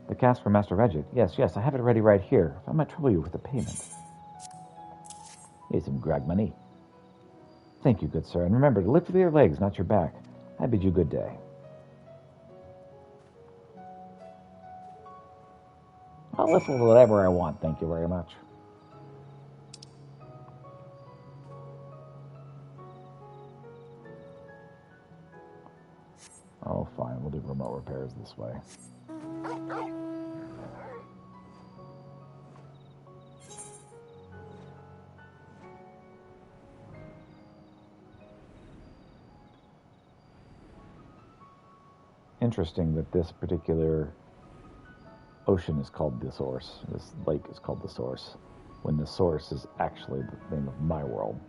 The cast for Master Regid. Yes, I have it ready right here. I might trouble you with the payment. Here's some grog money. Thank you, good sir. And remember to lift with your legs, not your back. I bid you good day. I'll lift with whatever I want, thank you very much. Oh, fine. We'll do remote repairs this way. Interesting that this particular ocean is called the Source. This lake is called the Source, when the Source is actually the name of my world.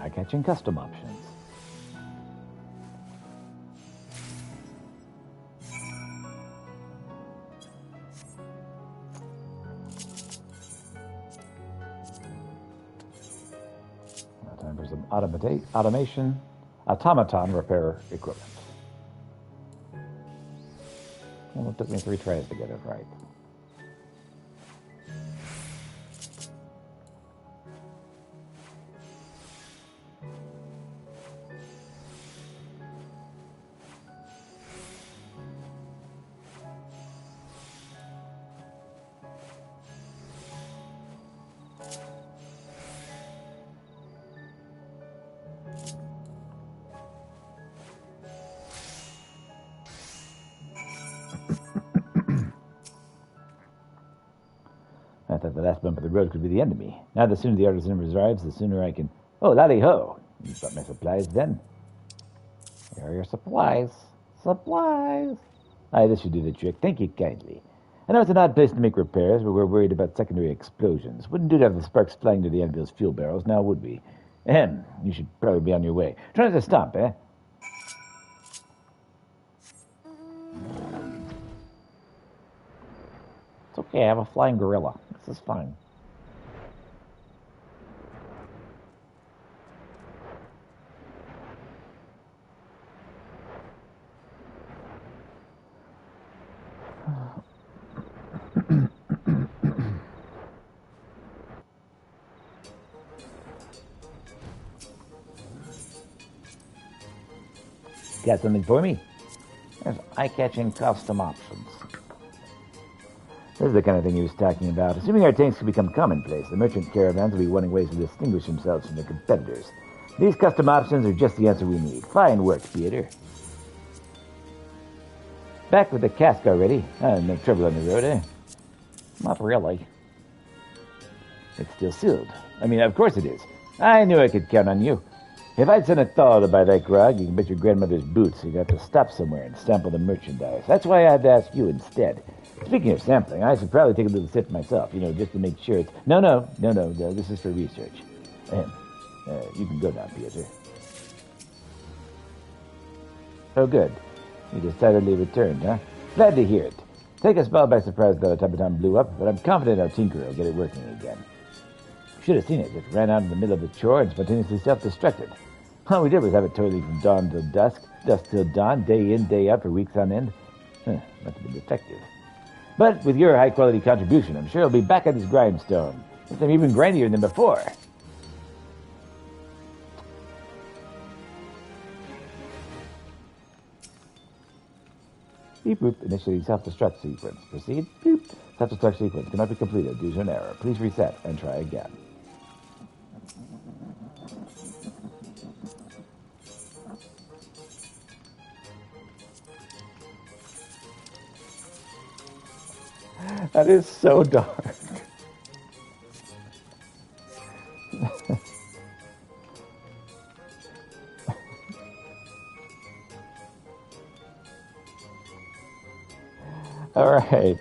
Eye-catching custom options. Now time for some automaton repair equipment. Well, it took me 3 tries to get it right. I thought the last bump of the road could be the end of me. Now the sooner the artisan arrives, the sooner I can... Oh, lally-ho! You brought my supplies then? Here are your supplies. Supplies! Aye, this should do the trick. Thank you kindly. I know it's an odd place to make repairs, but we're worried about secondary explosions. Wouldn't do to have the sparks flying to the anvil's fuel barrels, now would we? Ahem. You should probably be on your way. Try not to stomp, eh? It's okay, I have a flying gorilla. This is fine. Got something for me? There's eye-catching custom options. This is the kind of thing he was talking about. Assuming our tanks can become commonplace, the merchant caravans will be wanting ways to distinguish themselves from their competitors. These custom options are just the answer we need. Fine work, Peter. Back with the cask already. No trouble on the road, eh? Not really. It's still sealed. I mean, of course it is. I knew I could count on you. If I'd sent a thaw to buy that grog, you can bet your grandmother's boots you'd have to stop somewhere and sample the merchandise. That's why I had to ask you instead. Speaking of sampling, I should probably take a little sip myself, just to make sure it's... No, this is for research. You can go now, Peter. Oh, good. You decidedly returned, huh? Glad to hear it. Take us all by surprise that automaton blew up, but I'm confident our tinkerer will get it working again. Should have seen it. It ran out in the middle of the chore and spontaneously self-destructed. All we did was have it toiling from dawn till dusk, dusk till dawn, day in, day out for weeks on end. Must have been effective. But with your high-quality contribution, I'm sure he'll be back at his grindstone. This time even grindier than before. Beep boop, initiating self-destruct sequence. Proceed. Beep. Self-destruct sequence cannot be completed due to an error. Please reset and try again. That is so dark. All right.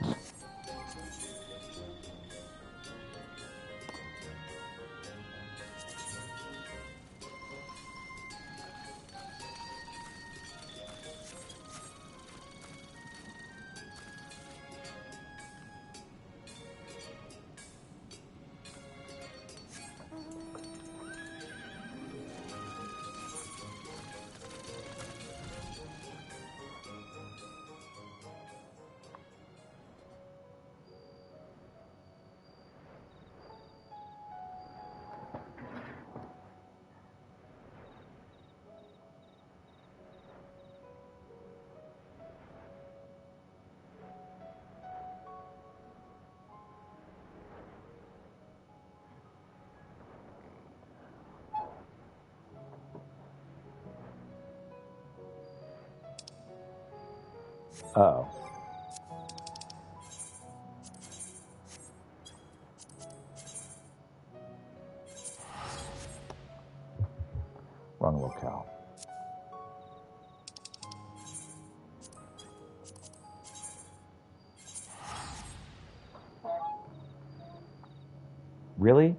Uh-oh. Wrong locale. Really?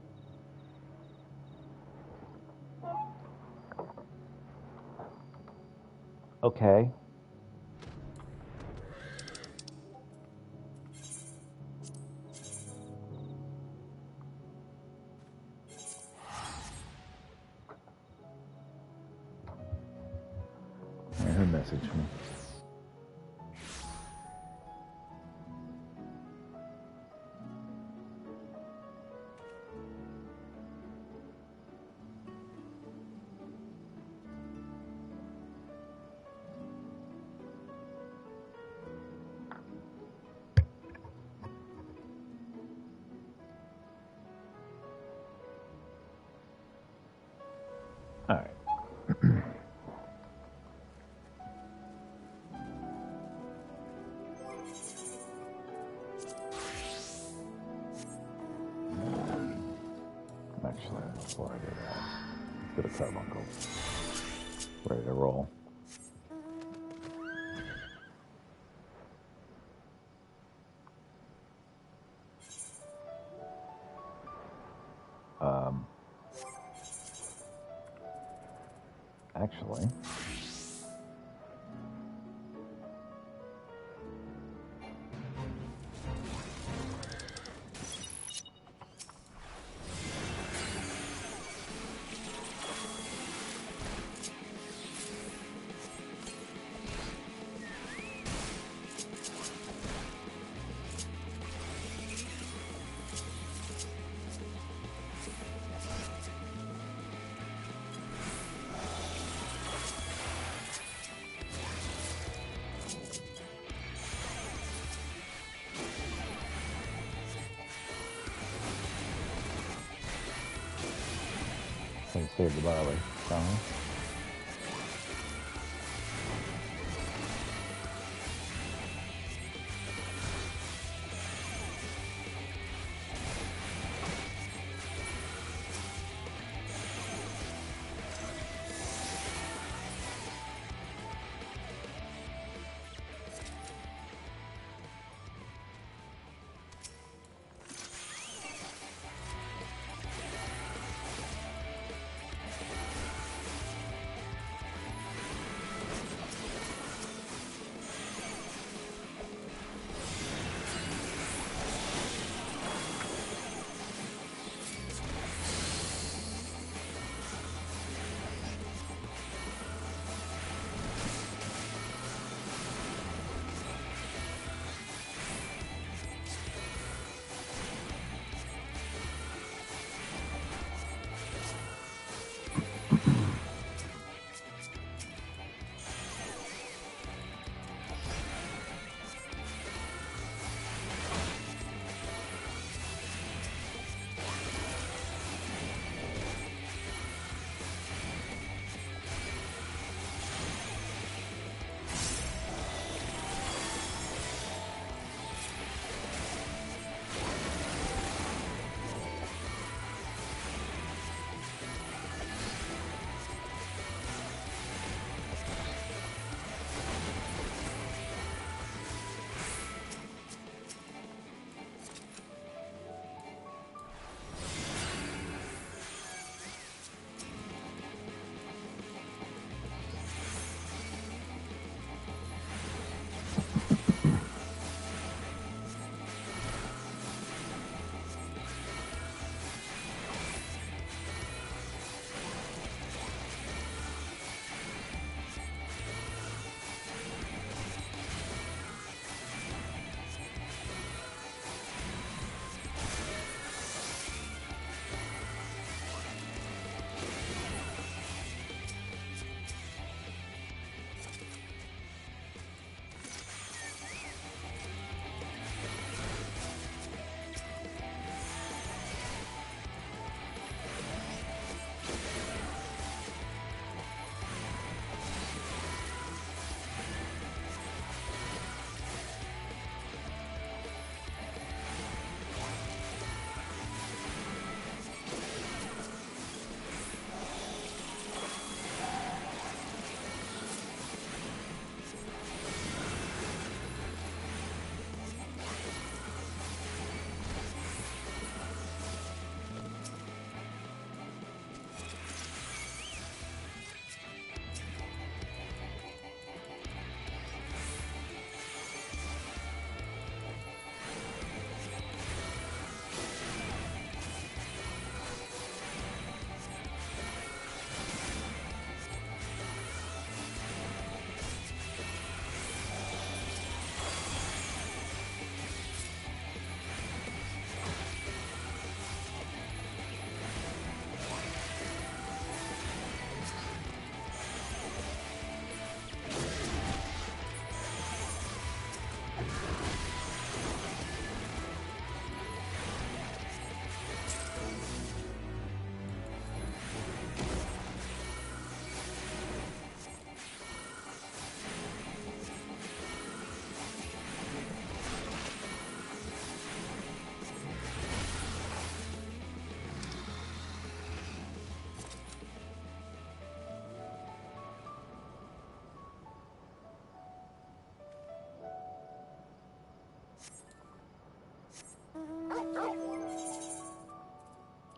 Okay. Her message me. All right. Actually, before I do that, let's get a carbuncle. Ready to roll. Actually, Let's save the barley, shall we?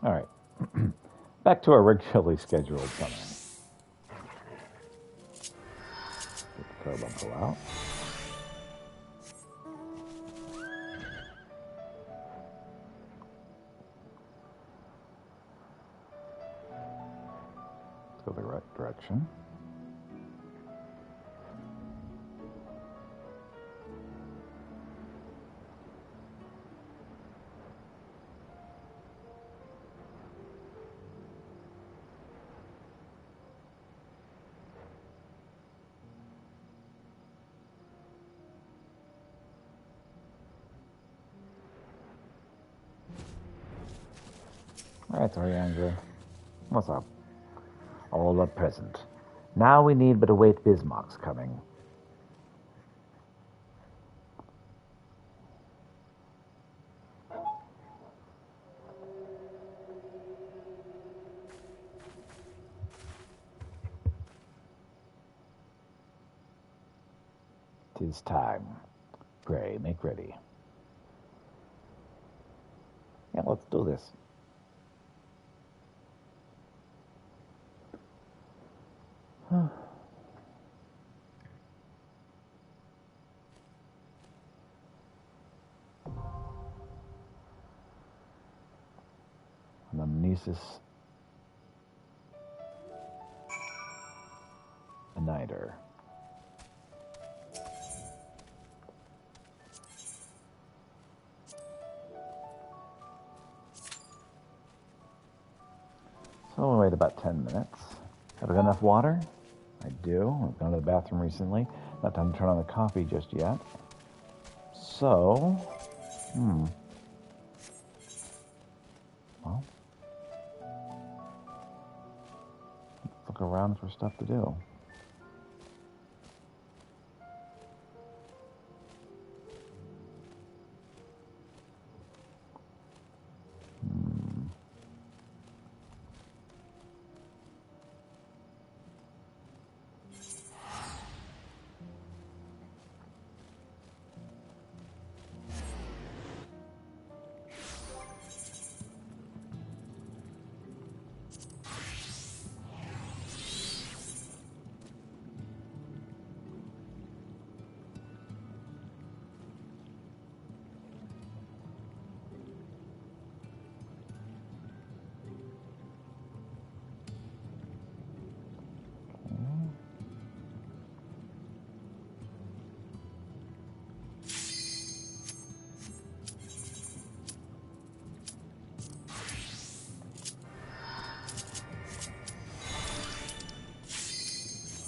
All right. Back to our regularly scheduled summon. Get the carbuncle out. Let's go the right direction. All right, Toriandra. What's up? All are present. Now we need but await Bismarck's coming. Tis time. Pray, make ready. Yeah, let's do this. Anamnesis. A niter. So we'll wait about 10 minutes. Have I got enough water? I do. I've gone to the bathroom recently. Not time to turn on the coffee just yet. So, well, let's look around for stuff to do.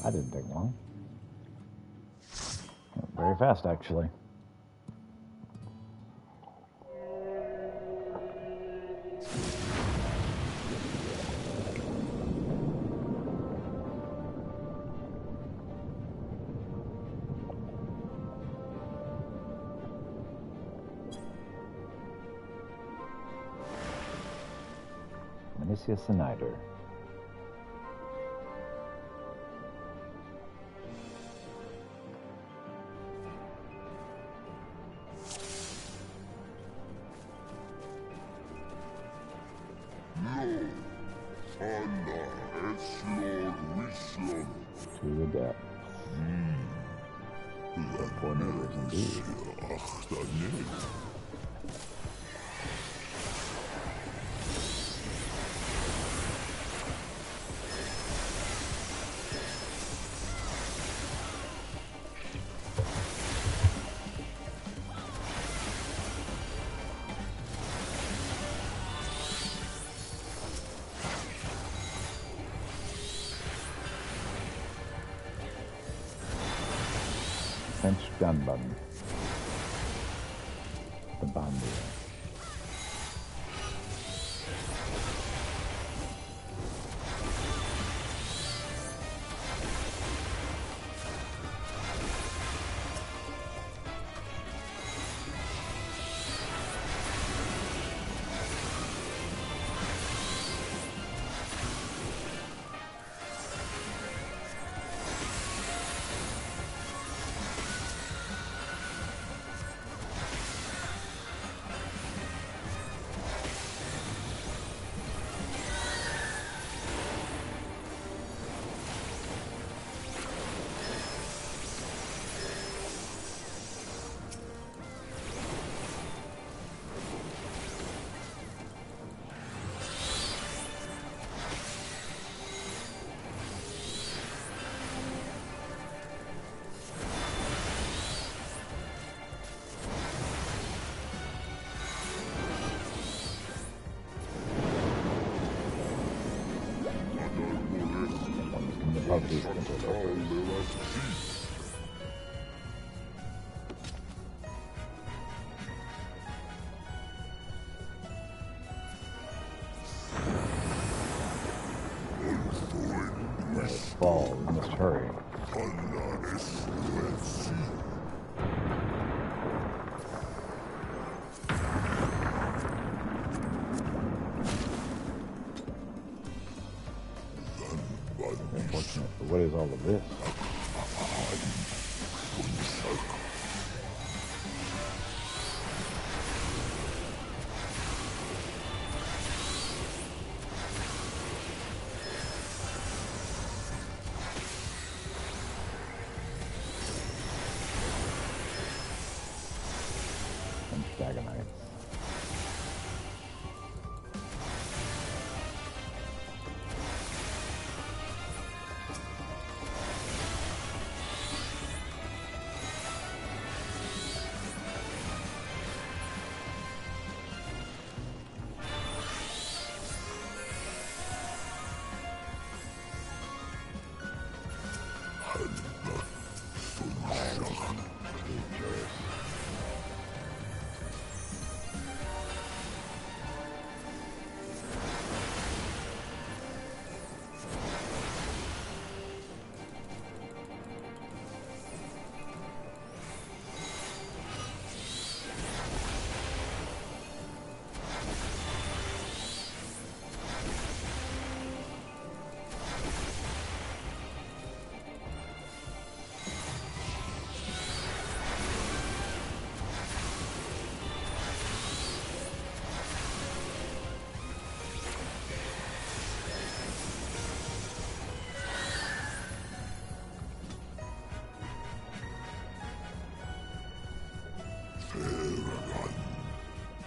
That didn't take long. Very fast, actually. Meniscus and niter. To the depth. Poor neighbors indeed. French gun button. The bomb deal. Of these interlopers. fall. We must hurry. Unfortunate, but what is all of this? Antagonites.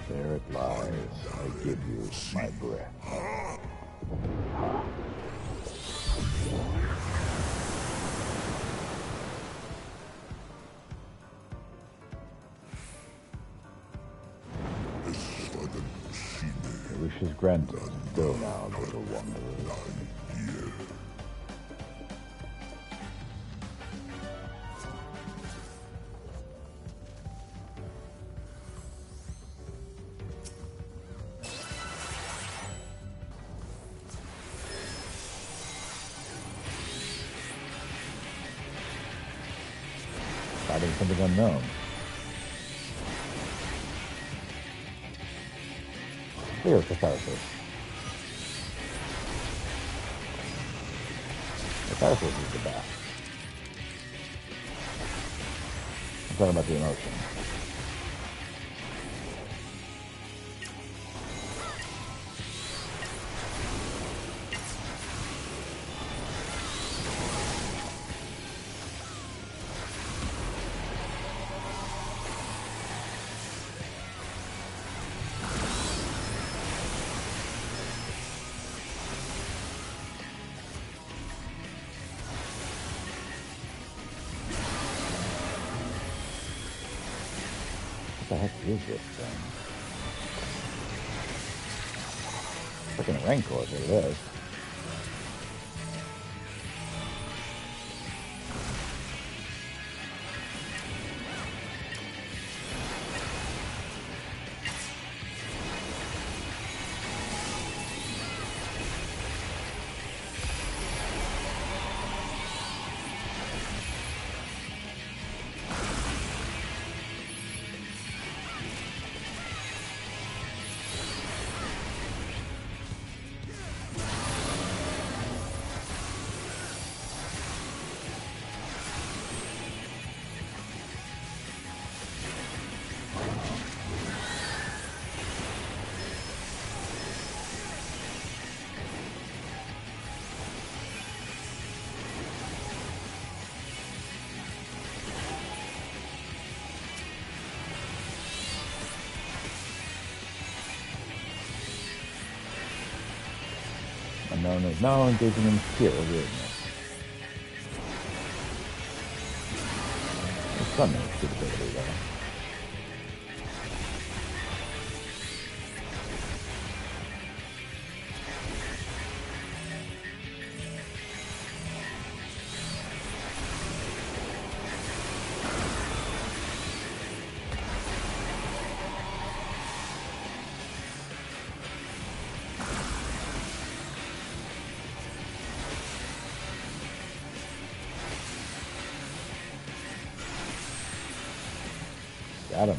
There it lies. I give you my breath. Your wish is granted. Go now, little wanderer. Fighting something unknown. Clear catharsis. Catharsis is the best. I'm talking about the emotion. What the heck is this thing? Freaking Rancor is what it is. Unknown is now engaging in pure weirdness. There's some capability there. Got him.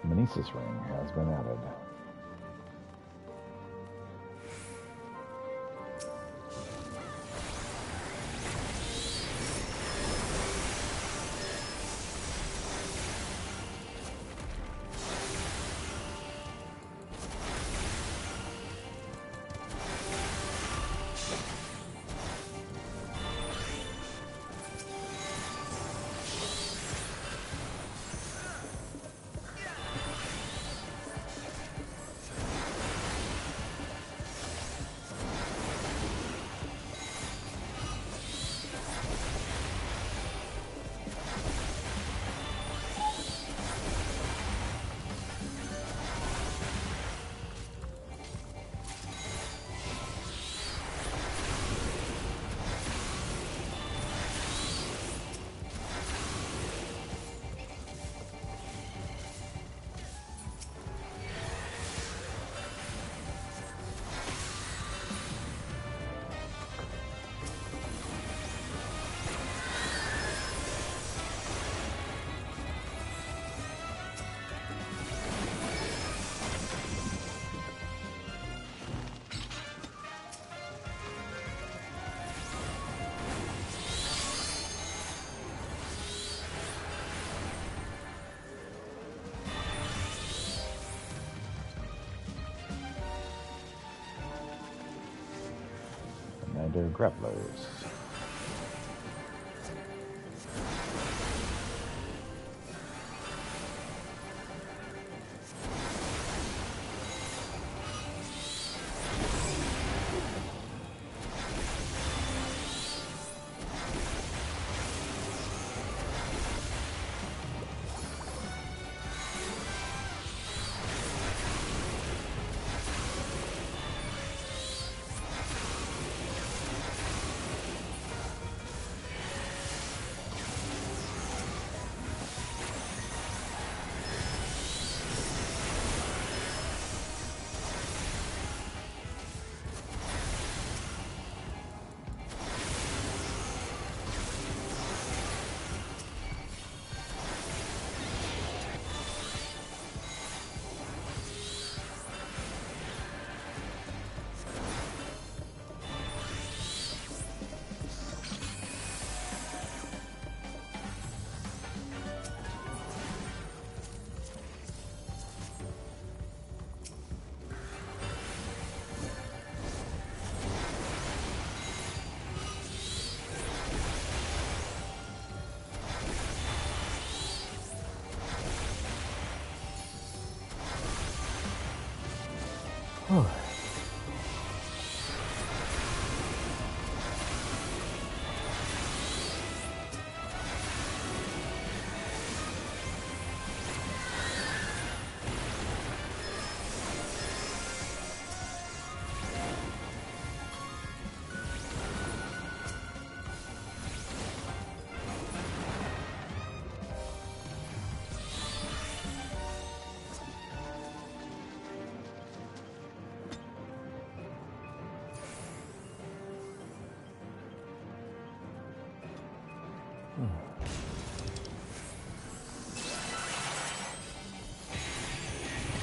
Menesis ring has been added. Commander Grapplers.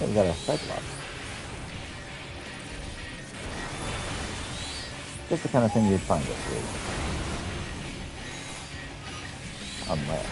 We got a Cyclops. Just the kind of thing you'd find us with. Unless,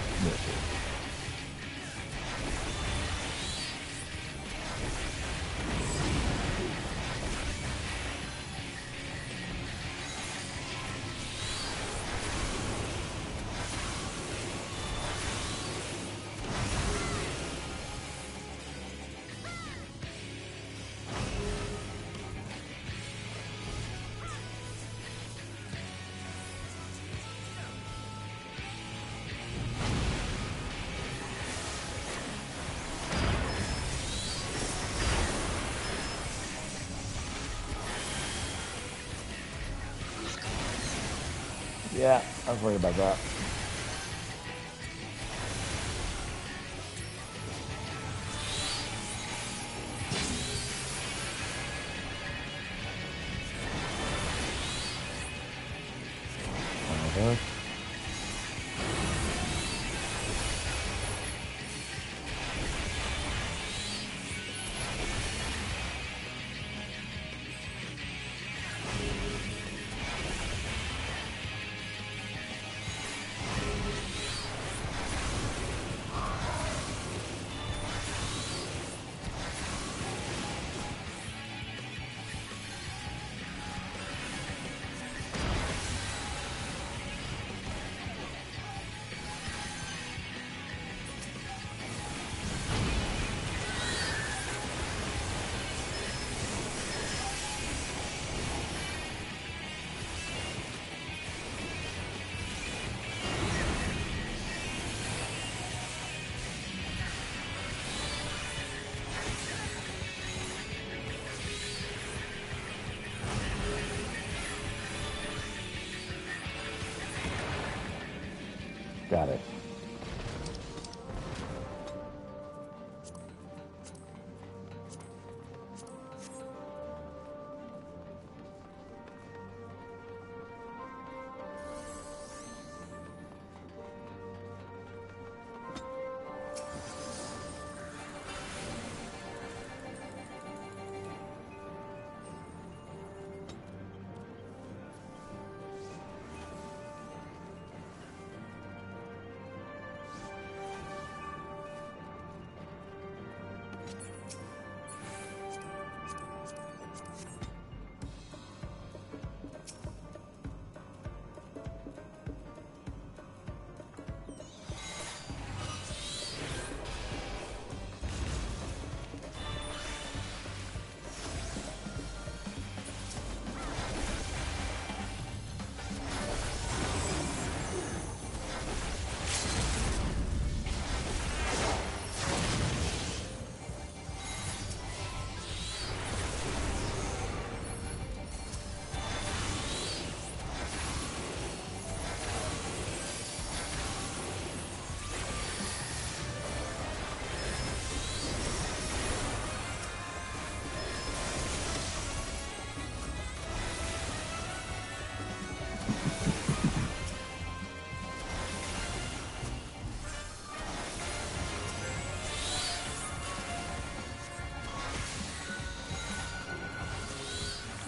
yeah, I was worried about that. goes. Got it.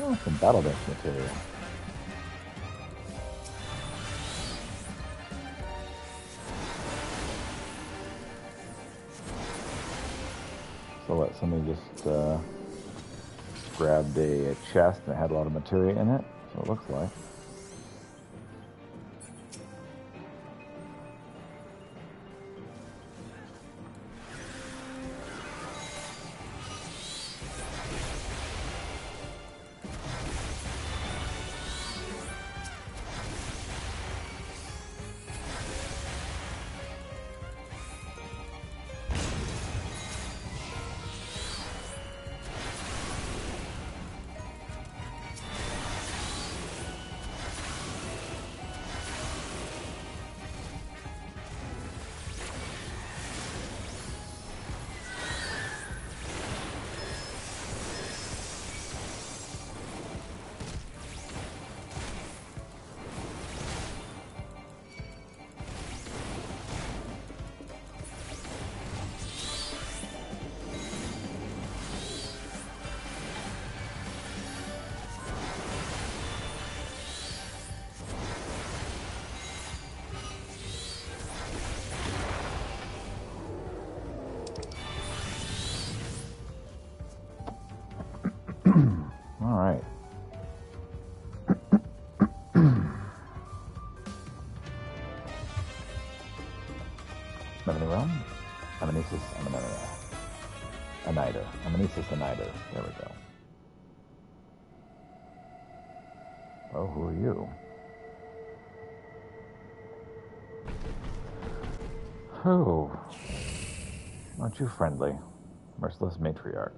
Oh, some battle bench material. So what, somebody just grabbed a chest that had a lot of materia in it, so it looks like. All right. Memory realm, Amnesis, Anider. Amnesis, Anider. There we go. Oh, who are you? Oh, aren't you friendly? Merciless matriarch.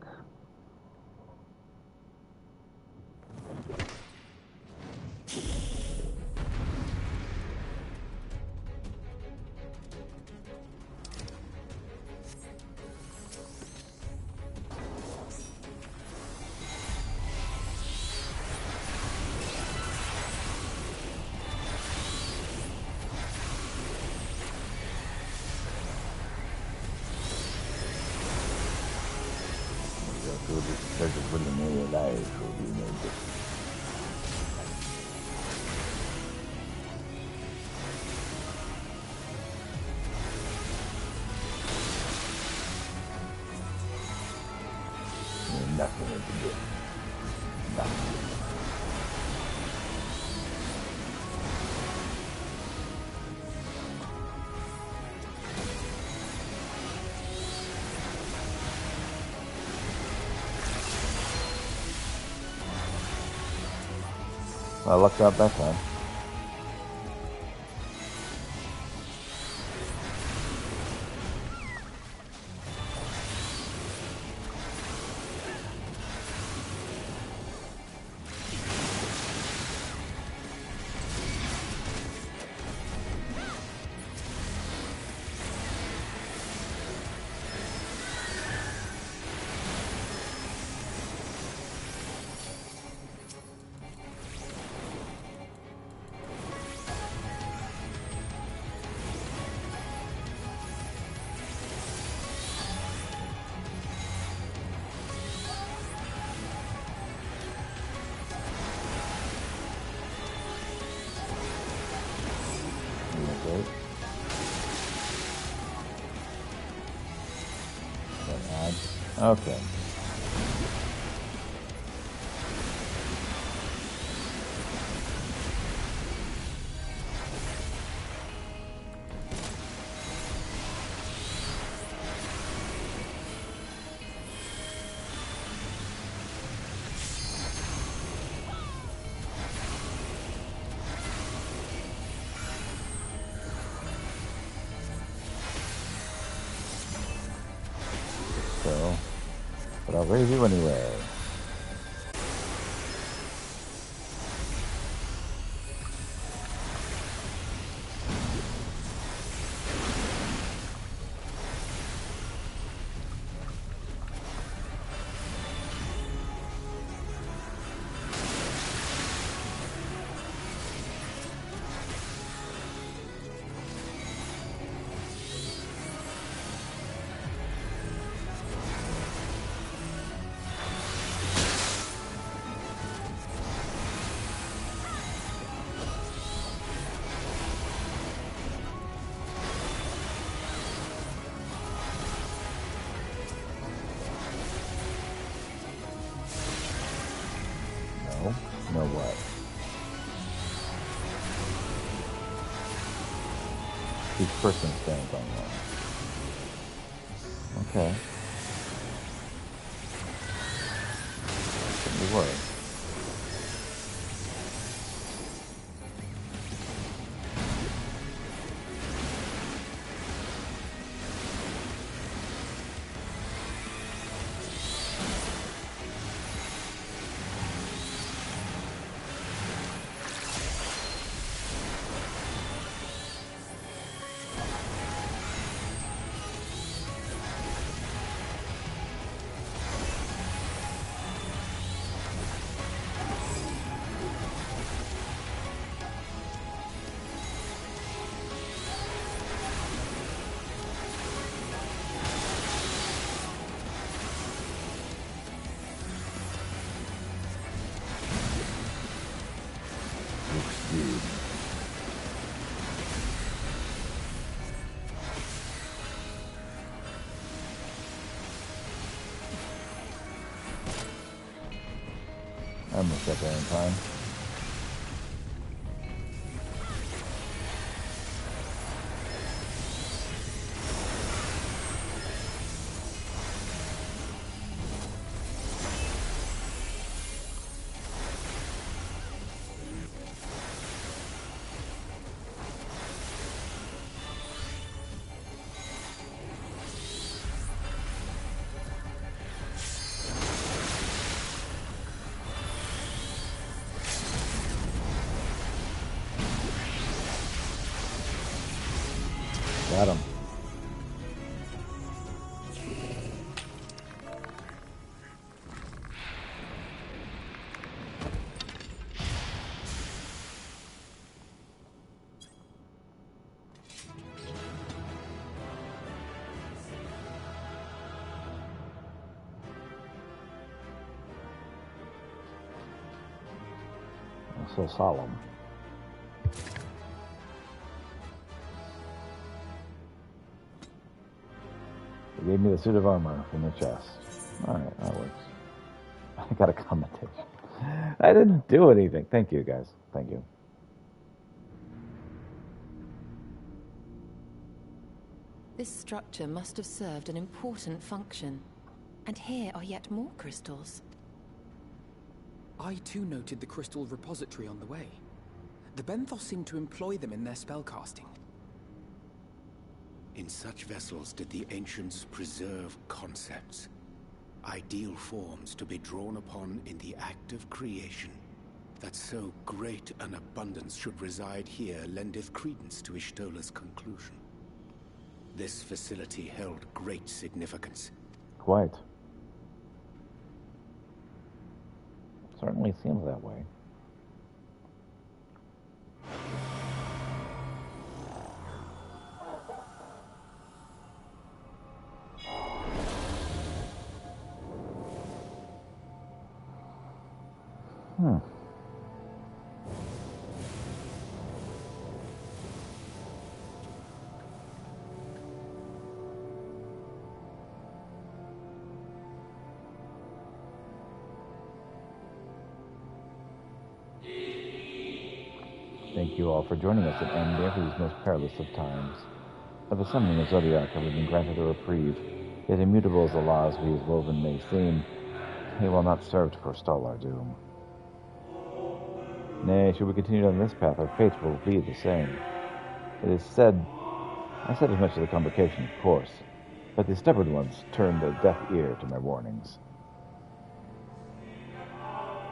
I lucked out that time. Great. That adds. Okay. So, but I'll raise you anyway. No what? Each person stands on one. Okay. Shouldn't worry. I almost got there in time. Got him. So solemn. They gave me the suit of armor from the chest. Alright, that works. I got a commentation. I didn't do anything. Thank you, guys. Thank you. This structure must have served an important function. And here are yet more crystals. I too noted the crystal repository on the way. The Benthos seem to employ them in their spellcasting. In such vessels did the ancients preserve concepts, ideal forms to be drawn upon in the act of creation. That so great an abundance should reside here lendeth credence to Ishtola's conclusion. This facility held great significance. Quite. Certainly seems that way. Thank you all for joining us at end for these most perilous of times. By the summoning of Zodiac have we been granted a reprieve, yet immutable as the laws we have woven may seem, they will not serve to forestall our doom. Nay, should we continue on this path, our fate will be the same. It is said, I said as much to the convocation, of course, but the stubborn ones turned a deaf ear to my warnings.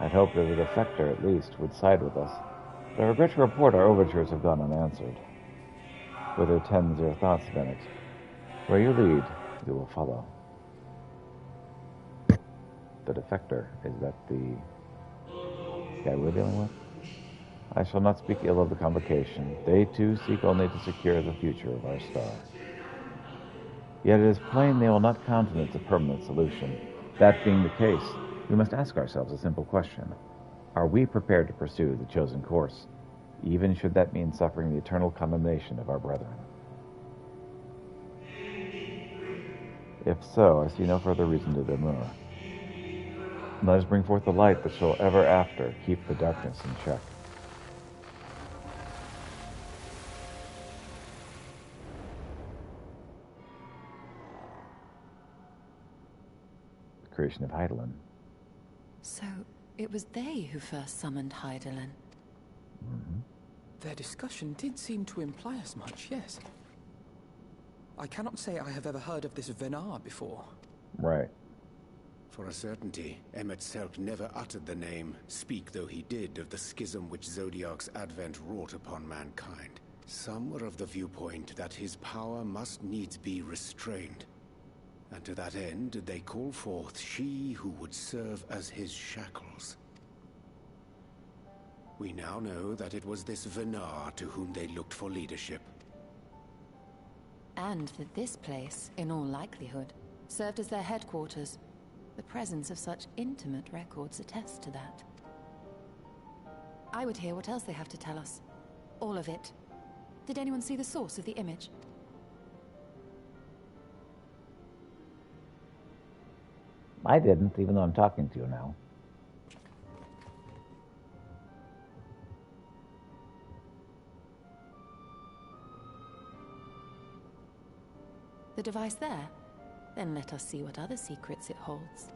I'd hoped that the defector, at least, would side with us, but I regret to report our overtures have gone unanswered. Whither tends your thoughts, Bennett? Where you lead, you will follow. The defector, is that the guy we're dealing with? I shall not speak ill of the convocation. They, too, seek only to secure the future of our star. Yet it is plain they will not countenance a permanent solution. That being the case, we must ask ourselves a simple question. Are we prepared to pursue the chosen course, even should that mean suffering the eternal condemnation of our brethren? If so, I see no further reason to demur. Let us bring forth the light that shall ever after keep the darkness in check. The creation of Heidelin. So, it was they who first summoned Heidelin. Mm-hmm. Their discussion did seem to imply as much, yes. I cannot say I have ever heard of this Venar before. Right. For a certainty, Emmet Selk never uttered the name, speak though he did, of the schism which Zodiac's advent wrought upon mankind. Some were of the viewpoint that his power must needs be restrained. And to that end did they call forth she who would serve as his shackles. We now know that it was this Venar to whom they looked for leadership. And that this place, in all likelihood, served as their headquarters. The presence of such intimate records attests to that. I would hear what else they have to tell us. All of it. Did anyone see the source of the image? I didn't, even though I'm talking to you now. The device there? Then let us see what other secrets it holds.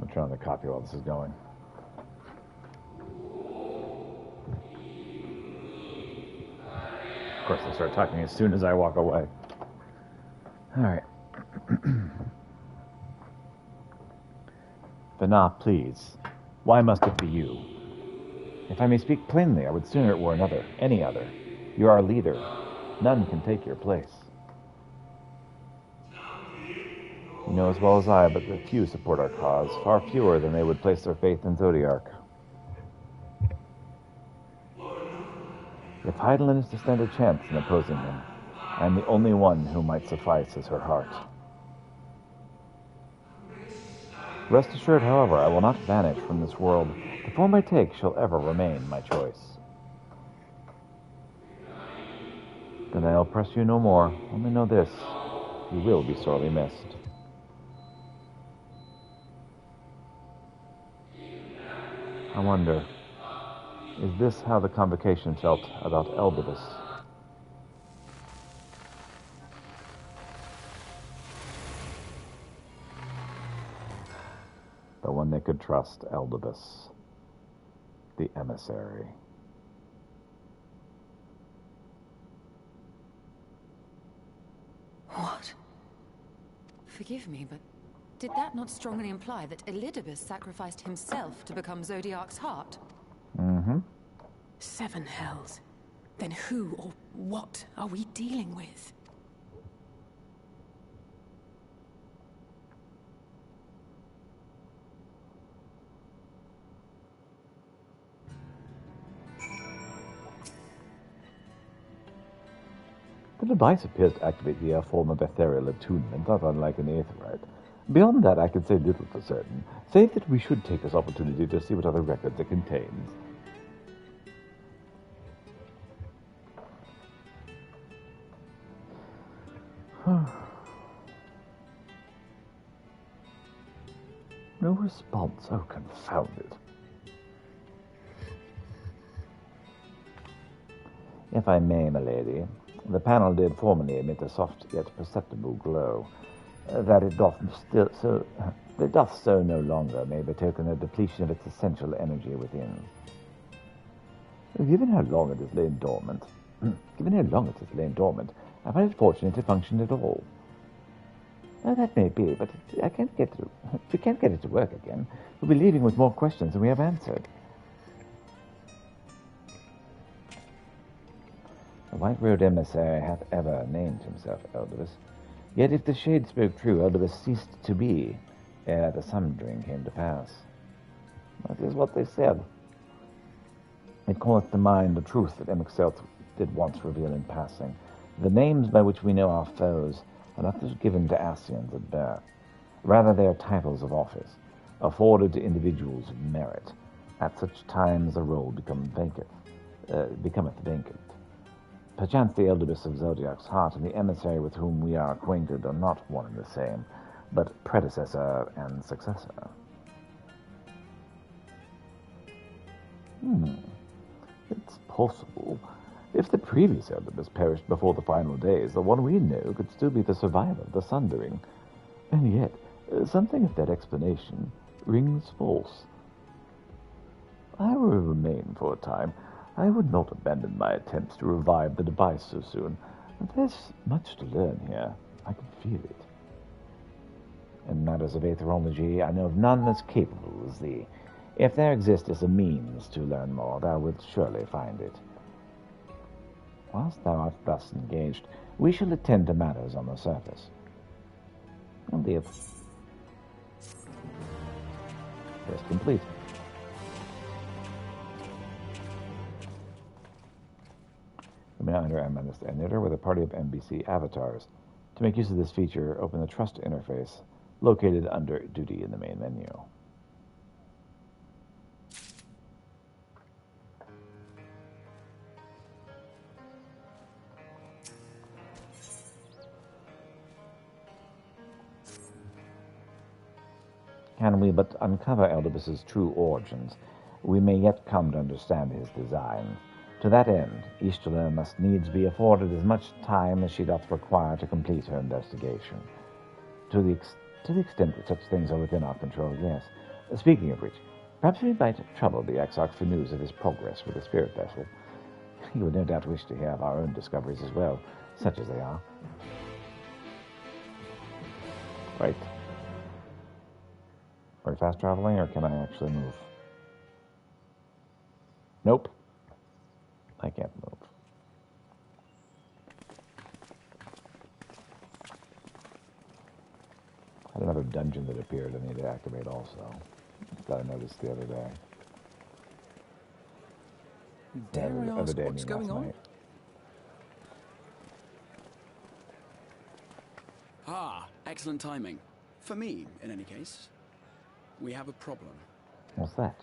I'm trying to copy while this is going. Of course, they start talking as soon as I walk away. All right. Vana, please. Why must it be you? If I may speak plainly, I would sooner it were another, any other. You're our leader. None can take your place. You know as well as I, but the few support our cause, far fewer than they would place their faith in Zodiac. If Heidelin is to stand a chance in opposing him, I am the only one who might suffice as her heart. Rest assured, however, I will not vanish from this world. The form I take shall ever remain my choice. Then I'll press you no more. Only know this. You will be sorely missed. I wonder, is this how the Convocation felt about Eldibus? The one they could trust, Eldibus. The emissary. What? Forgive me, but did that not strongly imply that Elidibus sacrificed himself to become Zodiac's heart? Mm-hmm. 7 hells. Then who or what are we dealing with? The device appears to activate the form of ethereal attunement, not unlike an aetherite. Beyond that, I can say little for certain, save that we should take this opportunity to see what other records it contains. No response. Oh, confound it. If I may, milady, the panel did formerly emit a soft yet perceptible glow. That it doth so no longer may betoken a depletion of its essential energy within. Given how long it has lain dormant, I find it fortunate it functioned at all. Oh, that may be, but if we can't get it to work again, we'll be leaving with more questions than we have answered. The white-robed emissary hath ever named himself Eldibus. Yet if the shade spoke true, Eldibus ceased to be, ere the sundering came to pass. That is what they said. It calleth to mind the truth that XIV did once reveal in passing. The names by which we know our foes are not those given to Ascians at birth. Rather, they are titles of office, afforded to individuals of merit. At such times the role becometh vacant. Perchance the Eldibus of Zodiac's heart and the emissary with whom we are acquainted are not one and the same, but predecessor and successor. It's possible. If the previous Eldibus perished before the final days, the one we know could still be the survivor of the Sundering. And yet, something of that explanation rings false. I will remain for a time. I would not abandon my attempts to revive the device so soon. There's much to learn here. I can feel it. In matters of aetherology, I know of none as capable as thee. If there exists a means to learn more, thou wilt surely find it. Whilst thou art thus engaged, we shall attend to matters on the surface. Albeit, quest complete. You may now enter Amethyst Editor with a party of NBC avatars. To make use of this feature, open the Trust interface, located under Duty in the main menu. Can we but uncover Eldibus's true origins, we may yet come to understand his design. To that end, Istula must needs be afforded as much time as she doth require to complete her investigation. To the extent that such things are within our control, yes. Speaking of which, perhaps we might trouble the Exarch for news of his progress with the spirit vessel. He would no doubt wish to hear of our own discoveries as well, such as they are. Right. Are we fast traveling, or can I actually move? Nope. I can't move. I had another dungeon that appeared I need to activate also. That I noticed the other day. Dare I ask what's going on? Night. Ah, excellent timing. For me, in any case. We have a problem. What's that?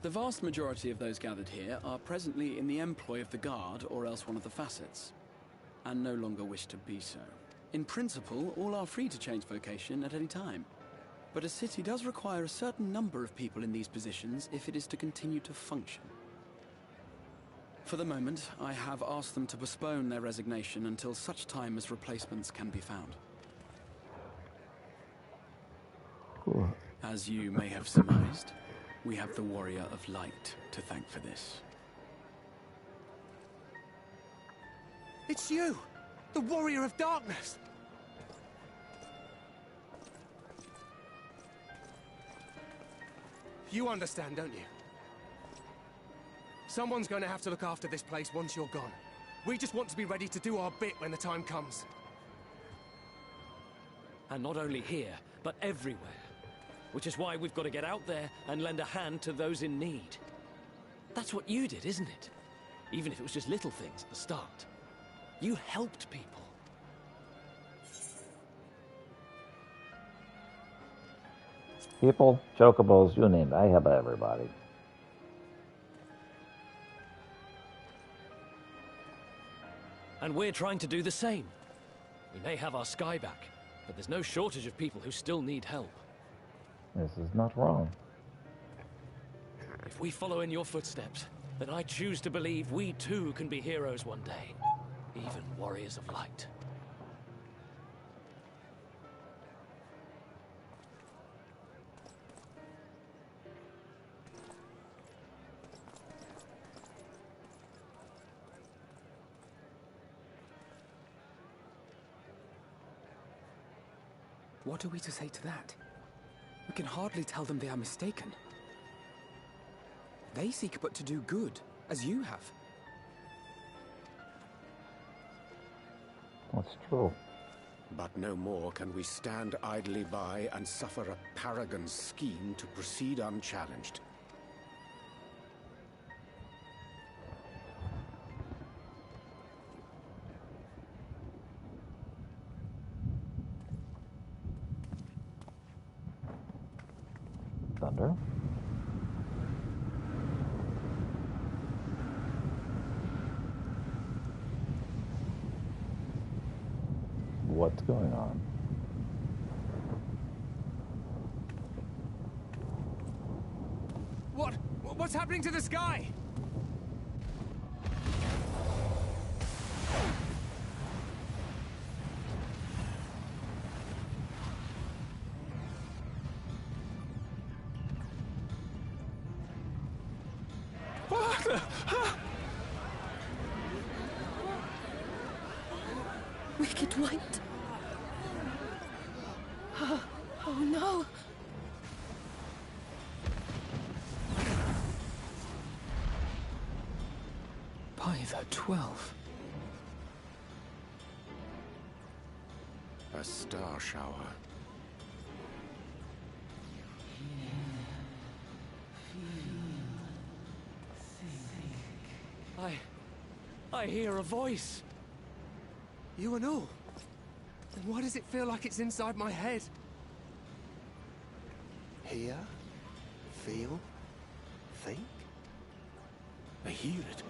The vast majority of those gathered here are presently in the employ of the Guard or else one of the facets, and no longer wish to be so. In principle, all are free to change vocation at any time, but a city does require a certain number of people in these positions if it is to continue to function. For the moment, I have asked them to postpone their resignation until such time as replacements can be found. Cool. As you may have surmised, we have the Warrior of Light to thank for this. It's you! The Warrior of Darkness! You understand, don't you? Someone's going to have to look after this place once you're gone. We just want to be ready to do our bit when the time comes. And not only here, but everywhere. Which is why we've got to get out there and lend a hand to those in need. That's what you did, isn't it? Even if it was just little things at the start. You helped people. People, chocobos, you name it. I help everybody. And we're trying to do the same. We may have our sky back, but there's no shortage of people who still need help. This is not wrong. If we follow in your footsteps, then I choose to believe we too can be heroes one day. Even warriors of light. What are we to say to that? We can hardly tell them they are mistaken. They seek but to do good, as you have. That's true. But no more can we stand idly by and suffer a paragon's scheme to proceed unchallenged. Thunder. What's going on? What's happening to the sky? Wicked Light. Oh no. By the 12. A star shower. I hear a voice. You and all? Then why does it feel like it's inside my head? Hear? Feel? Think? I hear it.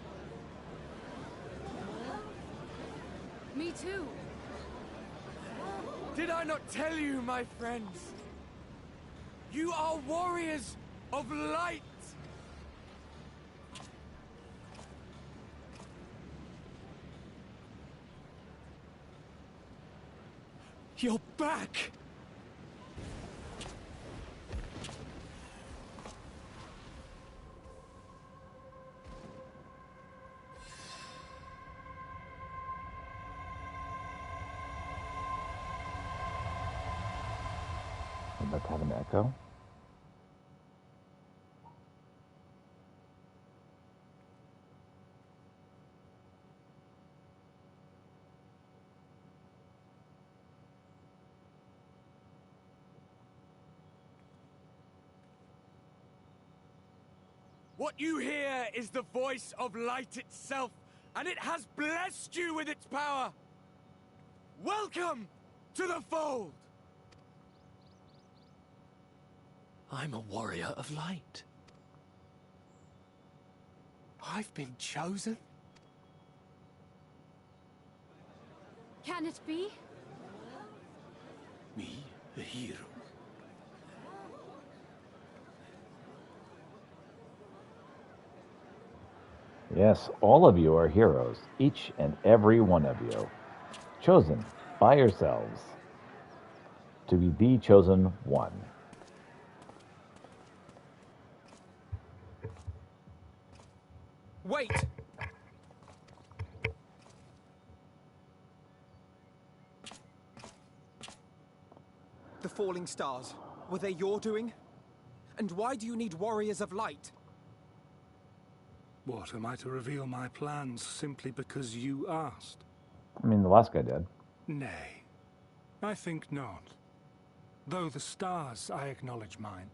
Me too. Did I not tell you, my friends? You are warriors of light! You're back! Would that have an echo? What you hear is the voice of light itself, and it has blessed you with its power. Welcome to the fold! I'm a warrior of light. I've been chosen? Can it be? Me, a hero? Yes, all of you are heroes, each and every one of you, chosen by yourselves to be the chosen one. Wait! The falling stars, were they your doing? And why do you need warriors of light? What, am I to reveal my plans simply because you asked? I mean, the last guy did. Nay, I think not. Though the stars, I acknowledge mine.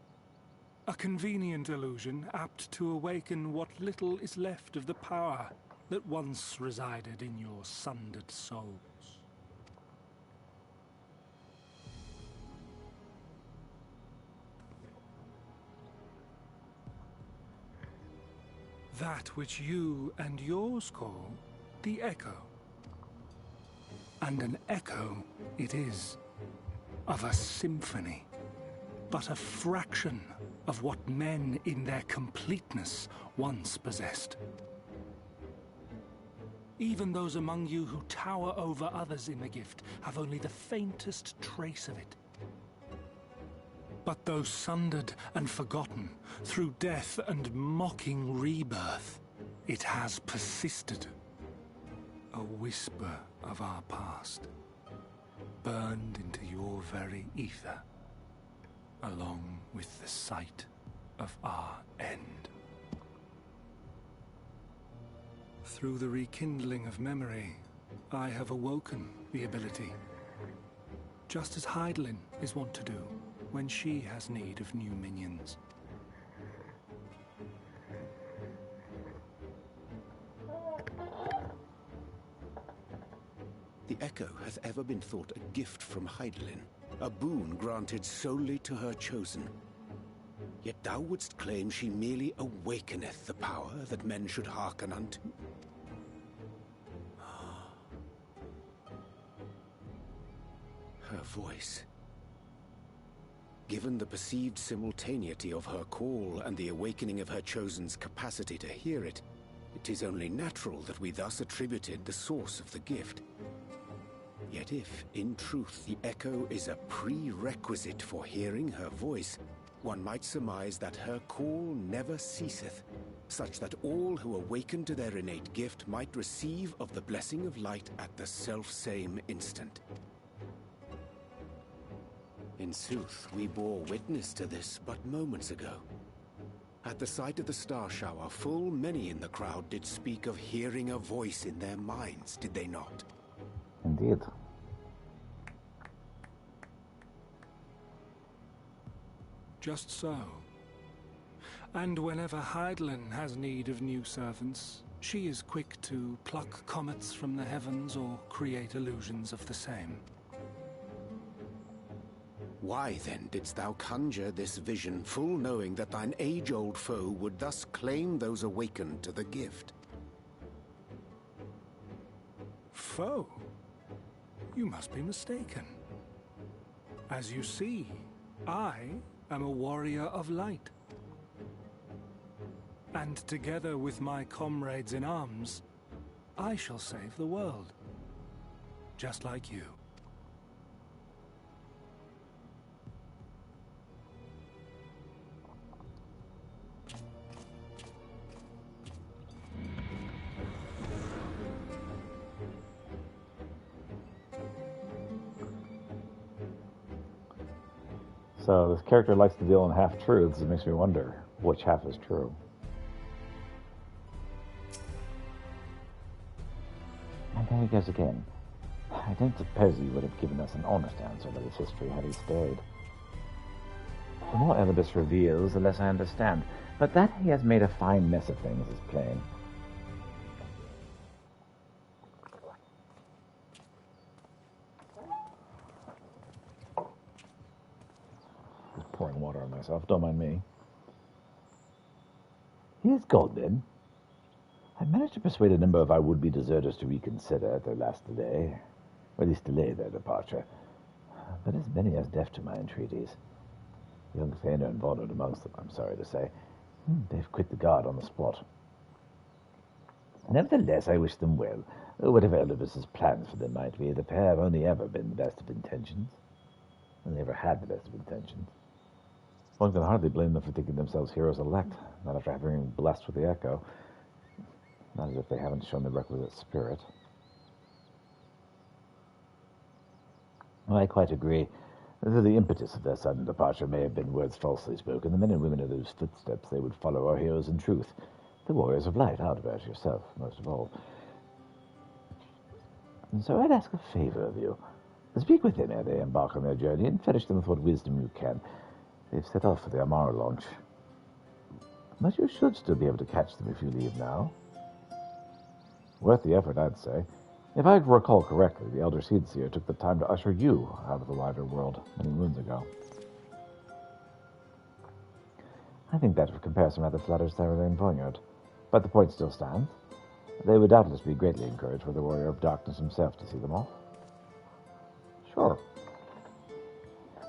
A convenient illusion, apt to awaken what little is left of the power that once resided in your sundered souls. That which you and yours call the echo. And an echo it is, of a symphony, but a fraction of what men in their completeness once possessed. Even those among you who tower over others in the gift have only the faintest trace of it. But though sundered and forgotten through death and mocking rebirth, it has persisted. A whisper of our past, burned into your very ether, along with the sight of our end. Through the rekindling of memory, I have awoken the ability, just as Hydaelyn is wont to do when she has need of new minions. The echo hath ever been thought a gift from Hydaelyn, a boon granted solely to her chosen. Yet thou wouldst claim she merely awakeneth the power that men should hearken unto? Her voice. Given the perceived simultaneity of her call and the awakening of her chosen's capacity to hear it, it is only natural that we thus attributed the source of the gift. Yet if, in truth, the echo is a prerequisite for hearing her voice, one might surmise that her call never ceaseth, such that all who awaken to their innate gift might receive of the blessing of light at the self-same instant. In sooth, we bore witness to this but moments ago. At the sight of the star shower, full many in the crowd did speak of hearing a voice in their minds, did they not? Indeed. Just so. And whenever Hydaelyn has need of new servants, she is quick to pluck comets from the heavens or create illusions of the same. Why then didst thou conjure this vision, full knowing that thine age-old foe would thus claim those awakened to the gift? Foe? You must be mistaken. As you see, I am a warrior of light. And together with my comrades in arms, I shall save the world. Just like you. So this character likes to deal in half-truths. It makes me wonder which half is true. And there he goes again. I don't suppose he would have given us an honest answer about his history had he stayed. The more Elibis reveals, the less I understand. But that he has made a fine mess of things is plain. Just pouring water on myself. Don't mind me. He is gone then? I managed to persuade a number of our would-be deserters to reconsider at their last delay, or at least delay their departure, but as many as deaf to my entreaties. Young Thaner and Vonard amongst them, I'm sorry to say. They've quit the guard on the spot. Nevertheless, I wish them well. Whatever Elidibus's plans for them might be, the pair have only ever been the best of intentions. And they ever had the best of intentions. One can hardly blame them for thinking themselves heroes-elect, not after having been blessed with the Echo. Not as if they haven't shown the requisite spirit. Well, I quite agree. Though the impetus of their sudden departure may have been words falsely spoken, the men and women of whose footsteps they would follow are heroes in truth. The warriors of light, Aldebert yourself, most of all. And so I'd ask a favor of you. Speak with them ere they embark on their journey, and furnish them with what wisdom you can. They've set off for the Amara launch. But you should still be able to catch them if you leave now. Worth the effort, I'd say. If I recall correctly, the Elder Seedseer took the time to usher you out of the wider world many moons ago. I think that, for comparison, rather flatters Tharadane and Vonyard. But the point still stands. They would doubtless be greatly encouraged were the Warrior of Darkness himself to see them off. Sure.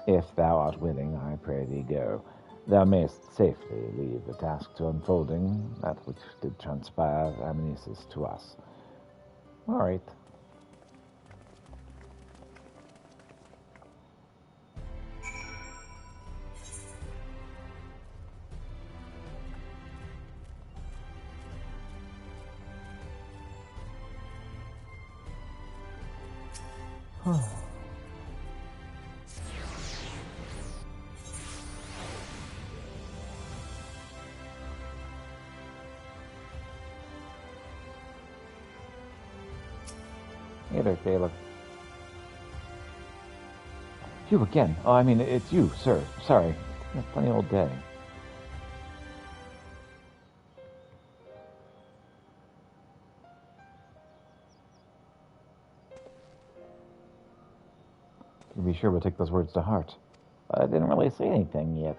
If thou art willing, I pray thee go. Thou mayst safely leave the task to unfolding that which did transpire Amnesis to us. All right. Hey there, Caleb. You again? Oh, I mean, it's you, sir. Sorry. It's a funny old day. You be sure we'll take those words to heart. I didn't really say anything yet.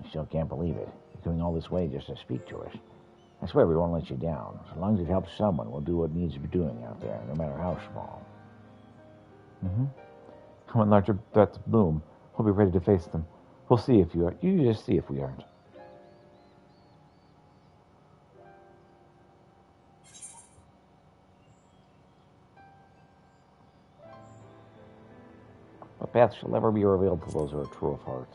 I still can't believe it. You're going all this way just to speak to us. I swear we won't let you down. As long as it helps someone, we'll do what needs to be doing out there, no matter how small. When larger threats loom, we'll be ready to face them. We'll see if you are. You just see if we aren't. What path shall ever be revealed to those who are true of heart?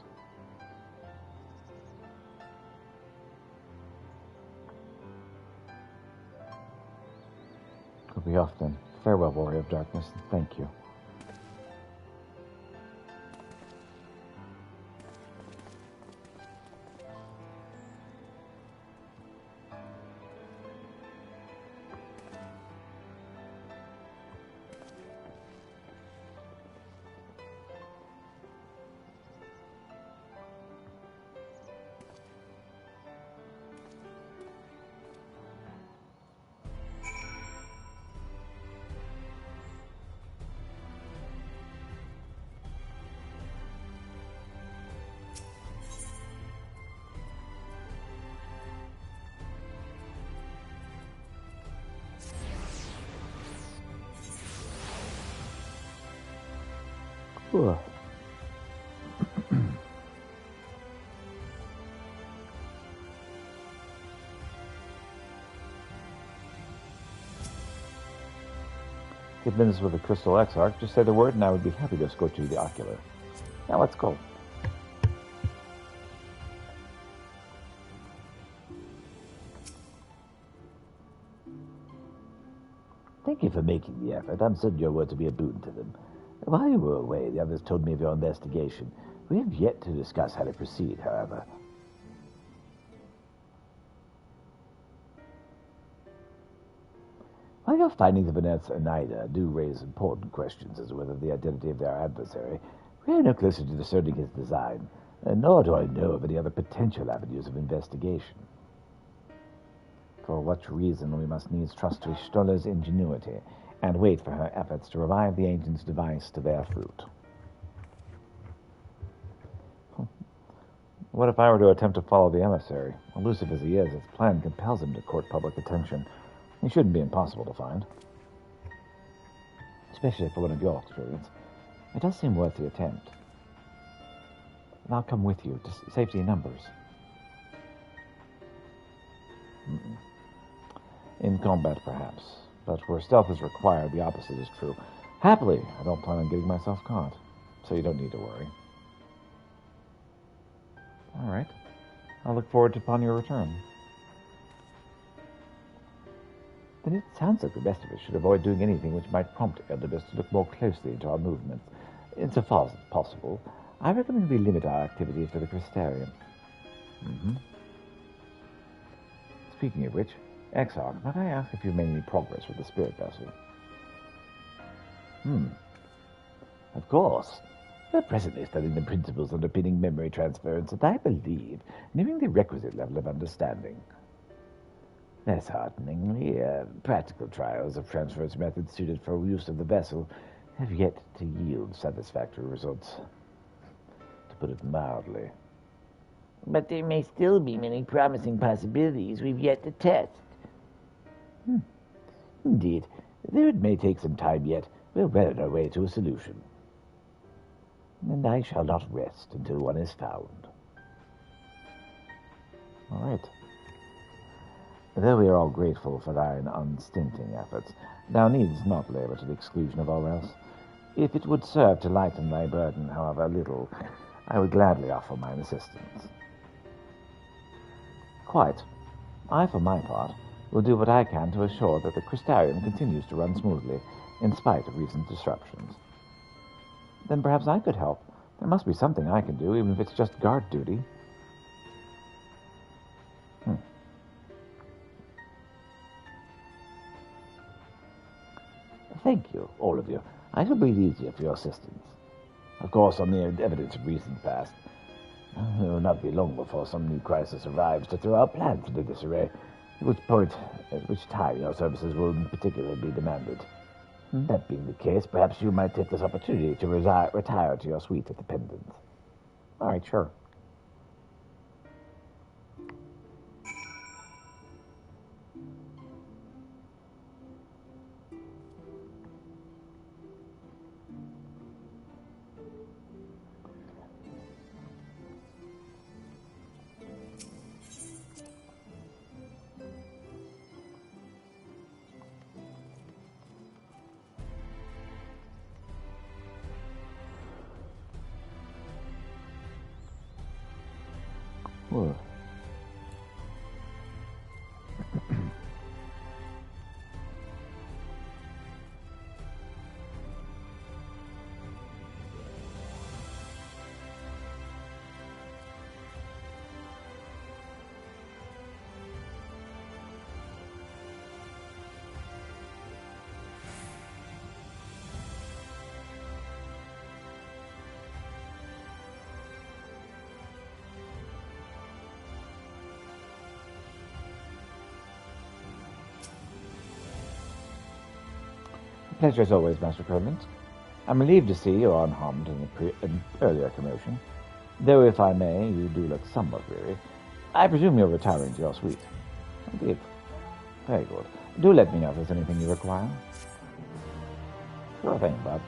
We'll be off then. Farewell, Warrior of Darkness, and thank you. Ugh. Get business with the Crystal Exarch. Just say the word and I would be happy to escort you to the Ocular. Now let's go. Thank you for making the effort. I'm certain your word to be a boon to them. While you were away, the others told me of your investigation. We have yet to discuss how to proceed, however. While your findings of Annette's Oneida do raise important questions as to whether the identity of their adversary, we are no closer to discerning his design, nor do I know of any other potential avenues of investigation. For which reason we must needs trust to Stoller's ingenuity, and wait for her efforts to revive the ancient's device to bear fruit. What if I were to attempt to follow the emissary? Elusive as he is, his plan compels him to court public attention. He shouldn't be impossible to find. Especially for one of your experience. It does seem worth the attempt. And I'll come with you, to safety in numbers. In combat, perhaps. But where stealth is required, the opposite is true. Happily, I don't plan on getting myself caught. So you don't need to worry. All right. I'll look forward upon your return. Then it sounds like the rest of us should avoid doing anything which might prompt Eldebus to look more closely into our movements. Insofar as it's possible, I recommend we limit our activities to the Crystarium. Speaking of which, XIV, might I ask if you've made any progress with the spirit vessel? Of course. We're presently studying the principles underpinning memory transference, and I believe nearing the requisite level of understanding. Less hearteningly, practical trials of transference methods suited for use of the vessel have yet to yield satisfactory results, to put it mildly. But there may still be many promising possibilities we've yet to test. Indeed, though it may take some time yet, we're well on our way to a solution. And I shall not rest until one is found. All right. Though we are all grateful for thine unstinting efforts, thou needst not labor to the exclusion of all else. If it would serve to lighten thy burden, however little, I would gladly offer mine assistance. Quite. I, for my part, will do what I can to assure that the Crystarium continues to run smoothly, in spite of recent disruptions. Then perhaps I could help. There must be something I can do, even if it's just guard duty. Thank you, all of you. I shall breathe easier for your assistance. Of course, on the evidence of recent past, it will not be long before some new crisis arrives to throw our plans into disarray, at which time your services will in particular be demanded. That being the case, perhaps you might take this opportunity to retire to your suite at the Pendant. All right, sure. Whoa. Pleasure as always, Master Clement. I'm relieved to see you're unharmed in an earlier commotion. Though, if I may, you do look somewhat weary. I presume you're retiring to your suite. Indeed. Very good. Do let me know if there's anything you require. Sure thing, bud.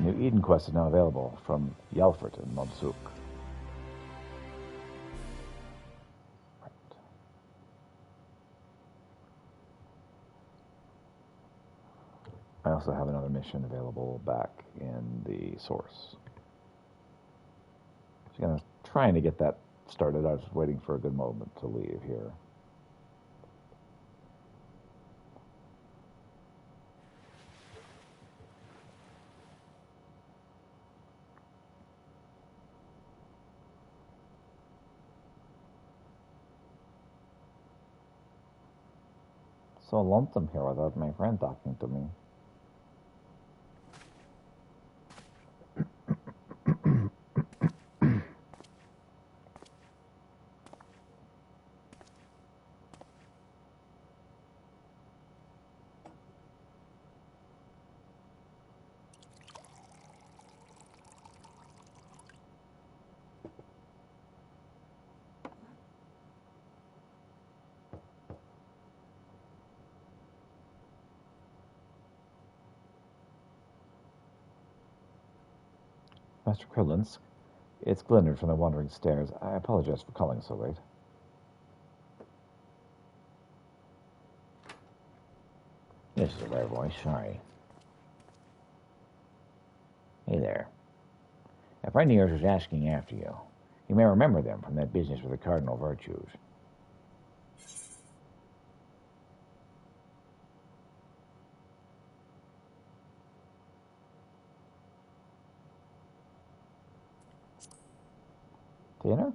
New Eden quest is now available from Yelfert and Modsuk. I also have another mission available back in the source. So trying to get that started. I was waiting for a good moment to leave here. So lonesome here without my friend talking to me. Master Krillins. It's Glinard from the Wandering Stairs. I apologize for calling so late. This is a rare voice, sorry. Hey there. A friend of yours was asking after you. You may remember them from that business with the cardinal virtues. Dinner?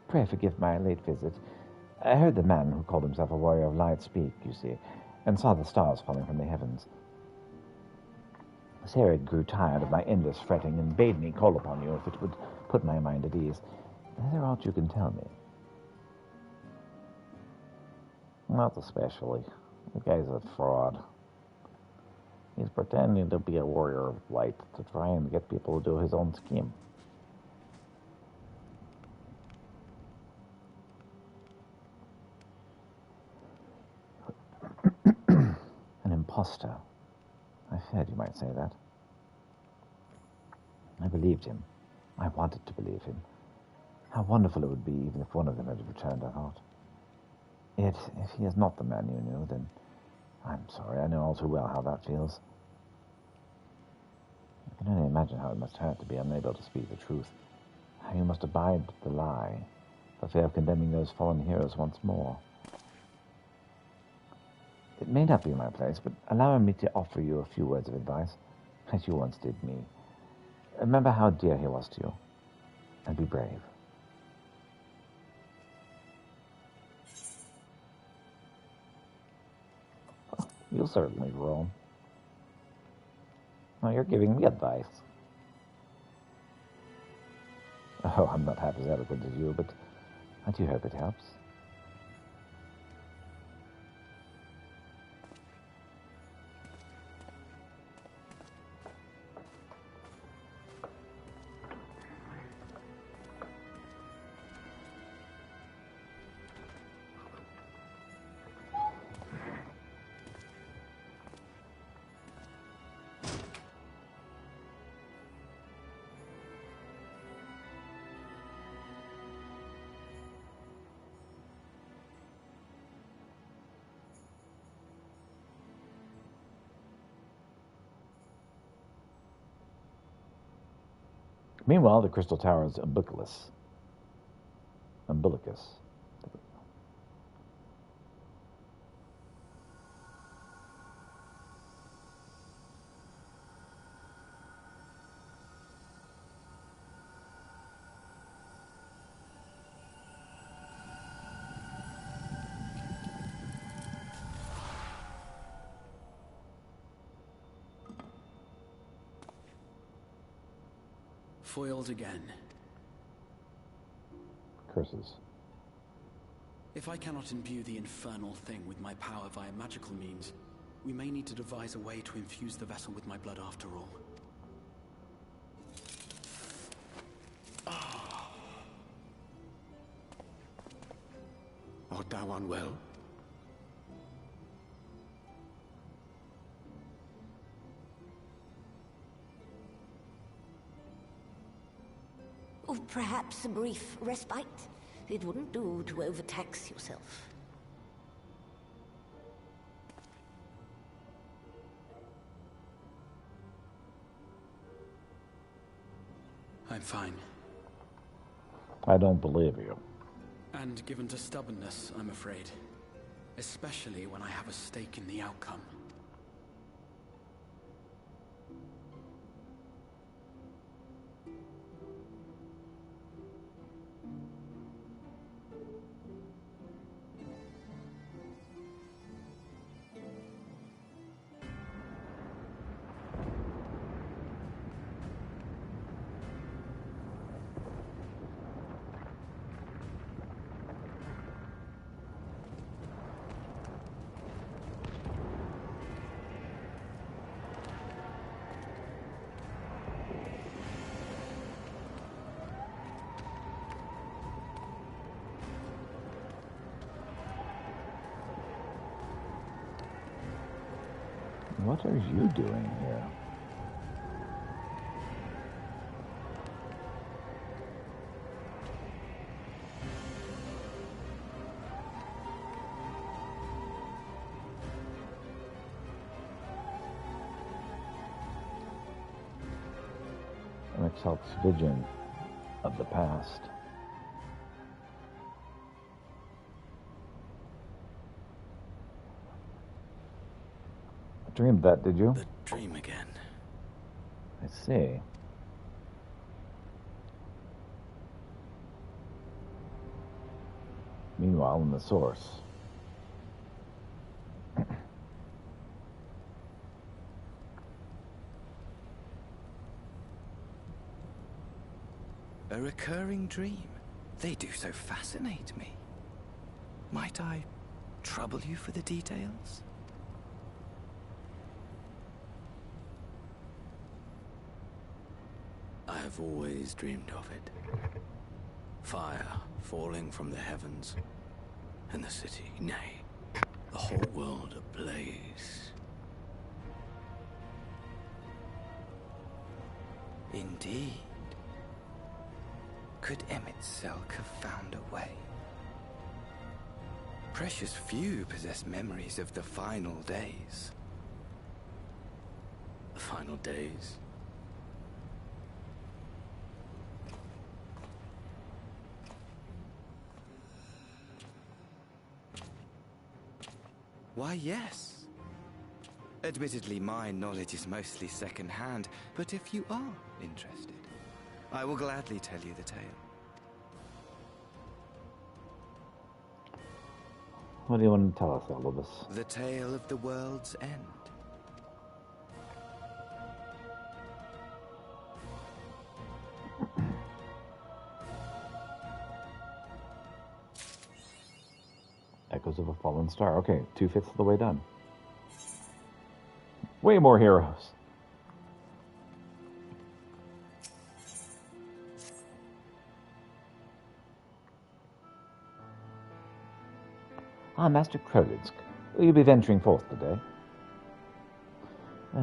Pray forgive my late visit. I heard the man who called himself a warrior of light speak, you see, and saw the stars falling from the heavens. Sarah grew tired of my endless fretting and bade me call upon you if it would put my mind at ease. Is there aught you can tell me? Not especially. The guy's a fraud. He's pretending to be a warrior of light to try and get people to do his own scheme. An imposter. I feared you might say that. I believed him. I wanted to believe him. How wonderful it would be even if one of them had returned, I thought. Yet, if he is not the man you knew, then I'm sorry. I know all too well how that feels. I can only imagine how it must hurt to be unable to speak the truth. How you must abide the lie, for fear of condemning those fallen heroes once more. It may not be my place, but allow me to offer you a few words of advice, as you once did me. Remember how dear he was to you, and be brave. You'll certainly roam. Well, you're giving me advice. Oh, I'm not half as eloquent as you, but I do hope it helps. Meanwhile, the Crystal Tower's umbilicus. Foiled again. Curses. If I cannot imbue the infernal thing with my power via magical means, we may need to devise a way to infuse the vessel with my blood after all. Art thou unwell? Or perhaps a brief respite? It wouldn't do to overtax yourself. I'm fine. I don't believe you. And given to stubbornness, I'm afraid. Especially when I have a stake in the outcome. What are you doing here? An exalts vision of the past. Dreamed that, did you? The dream again. I see. Meanwhile, in the source. A recurring dream. They do so fascinate me. Might I trouble you for the details? I have always dreamed of it. Fire falling from the heavens, and the city, nay, the whole world ablaze. Indeed. Could Emmett Selk have found a way? Precious few possess memories of the final days. The final days? Why, yes. Admittedly, my knowledge is mostly second-hand, but if you are interested, I will gladly tell you the tale. What do you want to tell us, Elvis? The tale of the world's end. Echoes of a Fallen Star. Okay, 2/5 of the way done. Way more heroes. Ah, Master Krolitsk, will you be venturing forth today?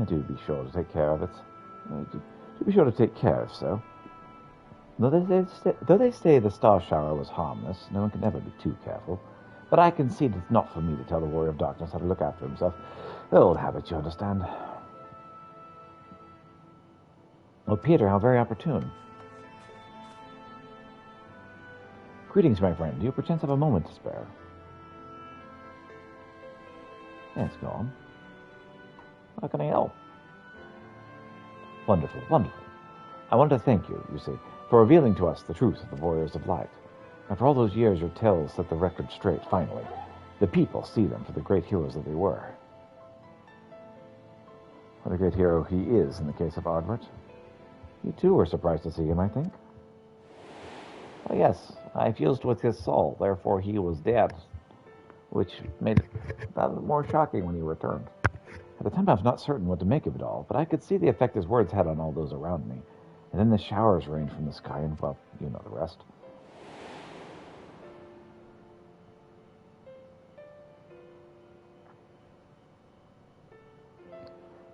Do be sure to take care of it. Do be sure to take care if so. Though they say the star shower was harmless, no one can ever be too careful. But I concede it's not for me to tell the Warrior of Darkness how to look after himself. Old habit, you understand. Oh, Peter, how very opportune. Greetings, my friend. Do you perchance have a moment to spare? Yes, go on. How can I help? Wonderful, wonderful. I want to thank you, you see, for revealing to us the truth of the Warriors of Light. After all those years, your tales set the record straight, finally. The people see them for the great heroes that they were. What a great hero he is in the case of Ardwert. You too were surprised to see him, I think. Oh, yes, I fused with his soul, therefore he was dead, which made it that more shocking when he returned. At the time, I was not certain what to make of it all, but I could see the effect his words had on all those around me. And then the showers rained from the sky, and, well, you know the rest.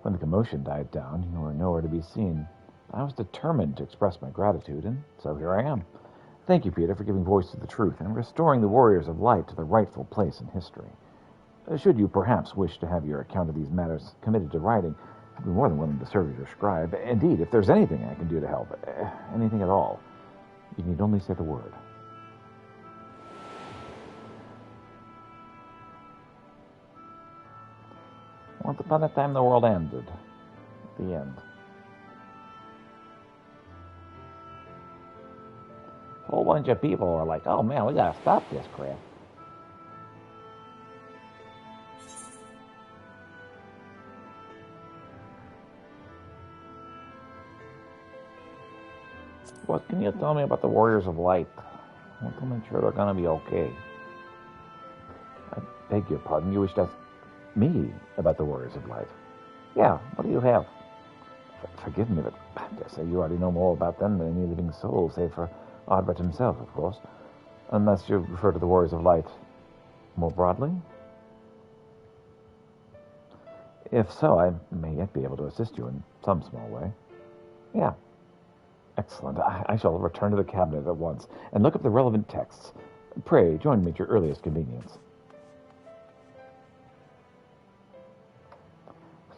When the commotion died down, you were nowhere to be seen. I was determined to express my gratitude, and so here I am. Thank you, Peter, for giving voice to the truth and restoring the Warriors of Light to their rightful place in history. Should you perhaps wish to have your account of these matters committed to writing, I'd be more than willing to serve as your scribe. Indeed, if there's anything I can do to help, anything at all, you need only say the word. Once upon a time, the world ended. The end. A whole bunch of people were like, oh man, we gotta stop this crap. What can you tell me about the Warriors of Light? I want to make sure they're gonna be okay. I beg your pardon, you wish to ask me about the Warriors of Light? Yeah, what do you have? Forgive me, but I dare say you already know more about them than any living soul, save for Ardwert himself, of course. Unless you refer to the Warriors of Light more broadly? If so, I may yet be able to assist you in some small way. Yeah. Excellent. I shall return to the cabinet at once and look up the relevant texts. Pray, join me at your earliest convenience.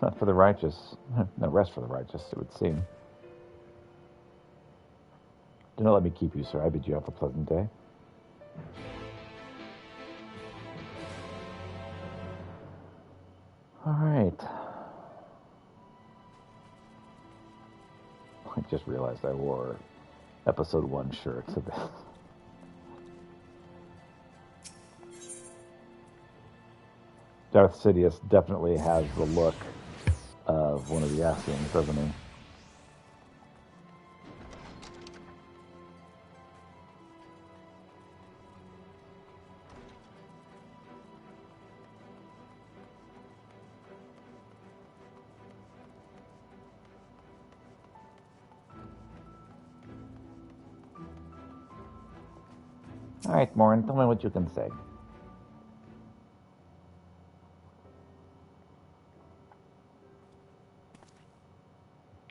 Not for the righteous. No rest for the righteous, it would seem. Do not let me keep you, sir. I bid you have a pleasant day. All right. I just realized I wore episode 1 shirt to this. Darth Sidious definitely has the look of one of the Ascians, doesn't he? All right, Morin, tell me what you can say.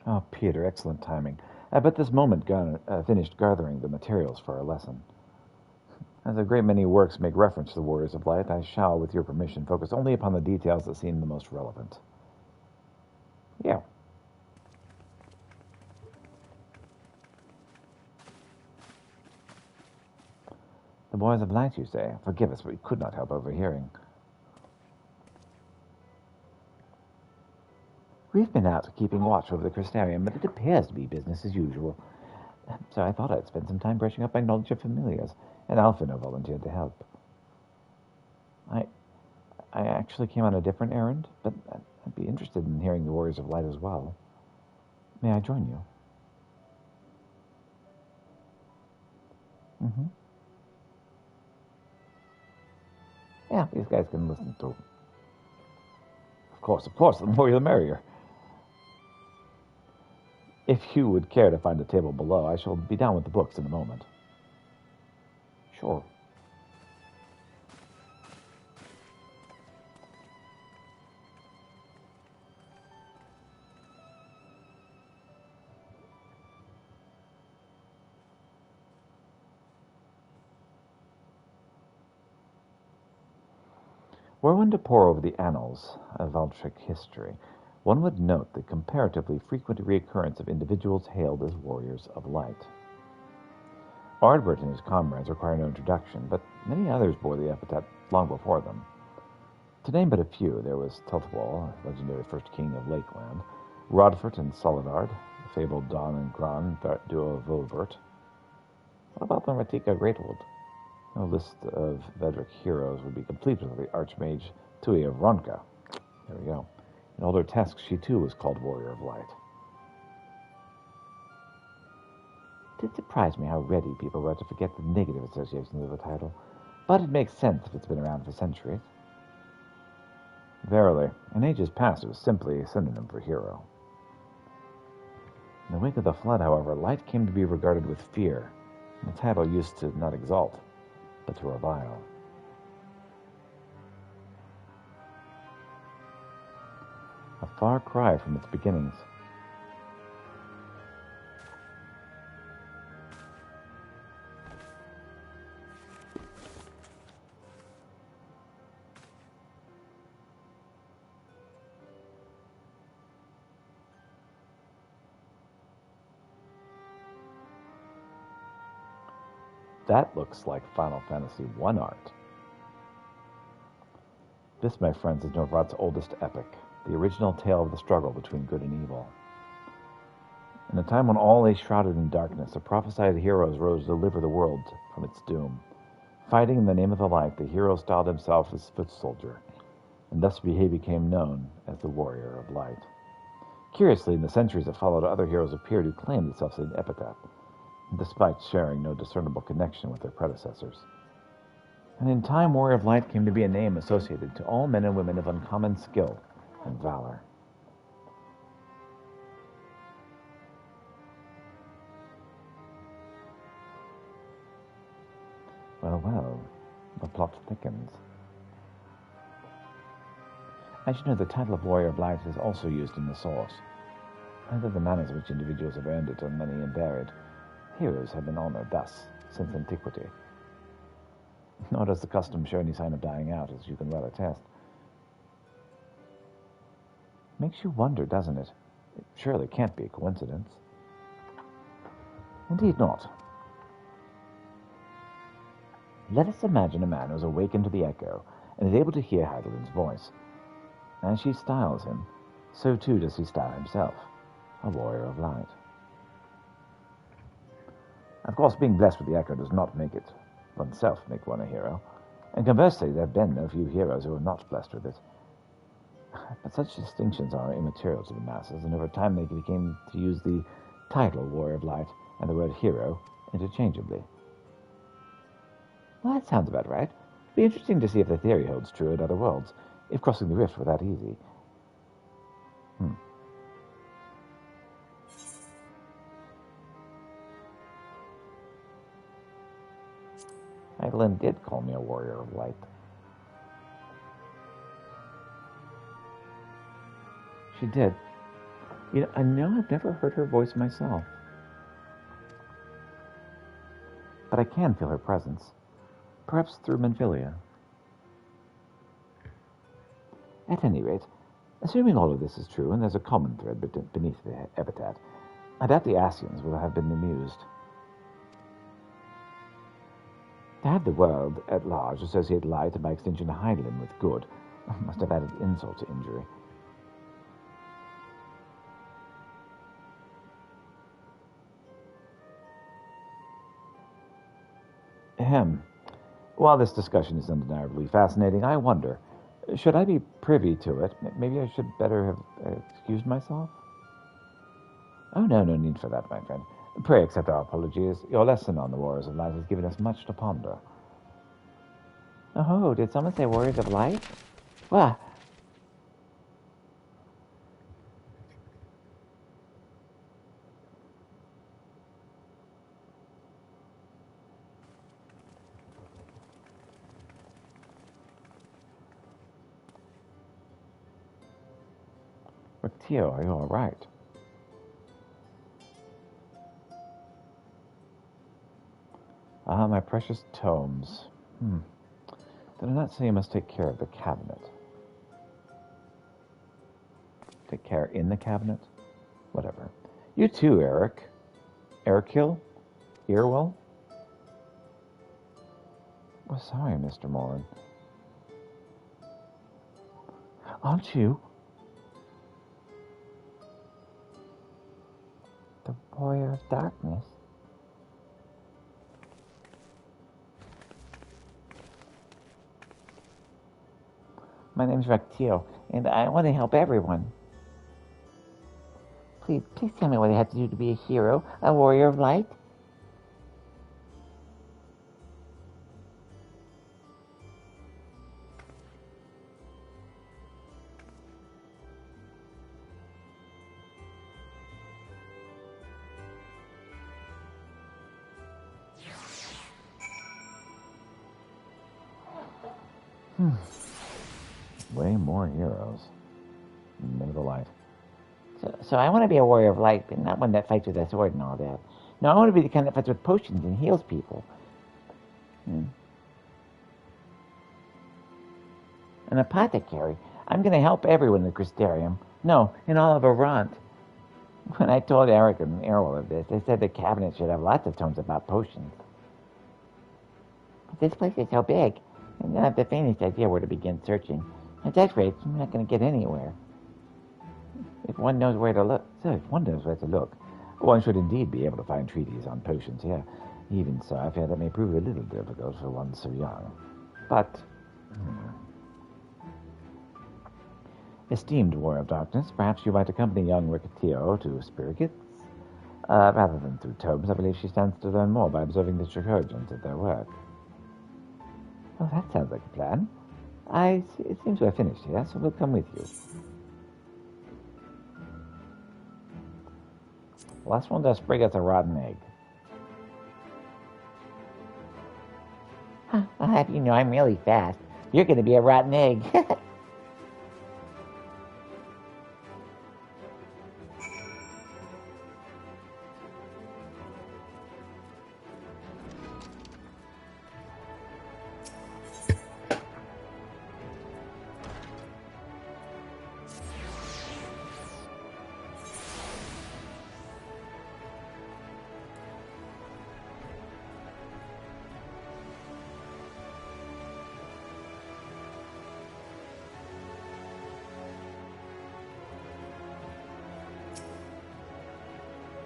Oh, Peter, excellent timing. I've at this moment finished gathering the materials for our lesson. As a great many works make reference to the Warriors of Light, I shall, with your permission, focus only upon the details that seem the most relevant. Yeah. The Boys of Light, you say? Forgive us, but we could not help overhearing. We've been out keeping watch over the Crystarium, but it appears to be business as usual. So I thought I'd spend some time brushing up my knowledge of familiars, and Alphino volunteered to help. I actually came on a different errand, but I'd be interested in hearing the Warriors of Light as well. May I join you? Mm-hmm. Yeah, these guys can listen to. Of course, the more the merrier. If you would care to find a table below, I shall be down with the books in a moment. Sure. Were one to pore over the annals of Valtric history, one would note the comparatively frequent reoccurrence of individuals hailed as warriors of light. Ardbert and his comrades require no introduction, but many others bore the epithet long before them. To name but a few, there was Teltwall, legendary first king of Lakeland, Rodfort and Soledard, the fabled Don and Gran, duo of Volbert. What about the Ratika Greatwood? A list of Vedric heroes would be complete with the Archmage Tui of Ronka. There we go. In older texts, she too was called Warrior of Light. It did surprise me how ready people were to forget the negative associations of the title, but it makes sense if it's been around for centuries. Verily, in ages past it was simply a synonym for hero. In the wake of the flood, however, light came to be regarded with fear, and the title used to not exalt, but to revile. A far cry from its beginnings. That looks like Final Fantasy I art. This, my friends, is Norvrat's oldest epic, the original tale of the struggle between good and evil. In a time when all lay shrouded in darkness, the prophesied heroes rose to deliver the world from its doom. Fighting in the name of the light, the hero styled himself as foot soldier, and thus he became known as the Warrior of Light. Curiously, in the centuries that followed, other heroes appeared who claimed the self-same epithet, despite sharing no discernible connection with their predecessors. And in time, Warrior of Light came to be a name associated to all men and women of uncommon skill and valor. Well, the plot thickens. As you know, the title of Warrior of Light is also used in the source. Either the manners in which individuals have earned it are many and varied. Heroes have been honored thus since antiquity. Nor does the custom show any sign of dying out, as you can well attest. Makes you wonder, doesn't it? It surely can't be a coincidence. Indeed not. Let us imagine a man who has awakened to the echo and is able to hear Heidelberg's voice. As she styles him, so too does he style himself, a warrior of light. Of course, being blessed with the echo does not make it oneself make one a hero, and conversely, there have been no few heroes who are not blessed with it. But such distinctions are immaterial to the masses, and over time they became to use the title Warrior of Light and the word hero interchangeably. Well, that sounds about right. It'd be interesting to see if the theory holds true in other worlds, if crossing the rift were that easy. Evelyn did call me a warrior of light. She did. You know, I know I've never heard her voice myself. But I can feel her presence. Perhaps through Menphilia. At any rate, assuming all of this is true, and there's a common thread beneath the epithet, I doubt the Asians will have been amused. To have the world at large associate light and by extension Heidelin with good must have added insult to injury. Ahem. While this discussion is undeniably fascinating, I wonder, should I be privy to it? Maybe I should better have excused myself? Oh, no need for that, my friend. Pray accept our apologies. Your lesson on the Warriors of Light has given us much to ponder. Oh, did someone say Warriors of Light? What? Tio, are you all right? Ah, my precious tomes. Did I not say you must take care of the cabinet? Take care in the cabinet? Whatever. You too, Eric. Ericil? Earwell? Oh, sorry, Mr. Morin. Aren't you? The Warrior of Darkness? My name's Rectio, and I want to help everyone. Please tell me what I have to do to be a hero, a warrior of light. Way more heroes. Men of the light. So I want to be a warrior of light, but not one that fights with a sword and all that. No, I want to be the kind that fights with potions and heals people. An apothecary. I'm going to help everyone in the Crystarium. No, in all of Arant. When I told Eric and Errol of this, they said the cabinet should have lots of tomes about potions. But this place is so big, and I don't have the faintest idea where to begin searching. At that rate, I'm not going to get anywhere. If one knows where to look, one should indeed be able to find treatises on potions here. Even so, I fear that may prove a little difficult for one so young. But, esteemed Warrior of Darkness, perhaps you might accompany young Ricatio to Spirigits? Rather than through tomes, I believe she stands to learn more by observing the Chirurgeons at their work. Well, that sounds like a plan. It seems we're finished here, so we'll come with you. Last one does sprig us a rotten egg. I'll have you know I'm really fast. You're going to be a rotten egg.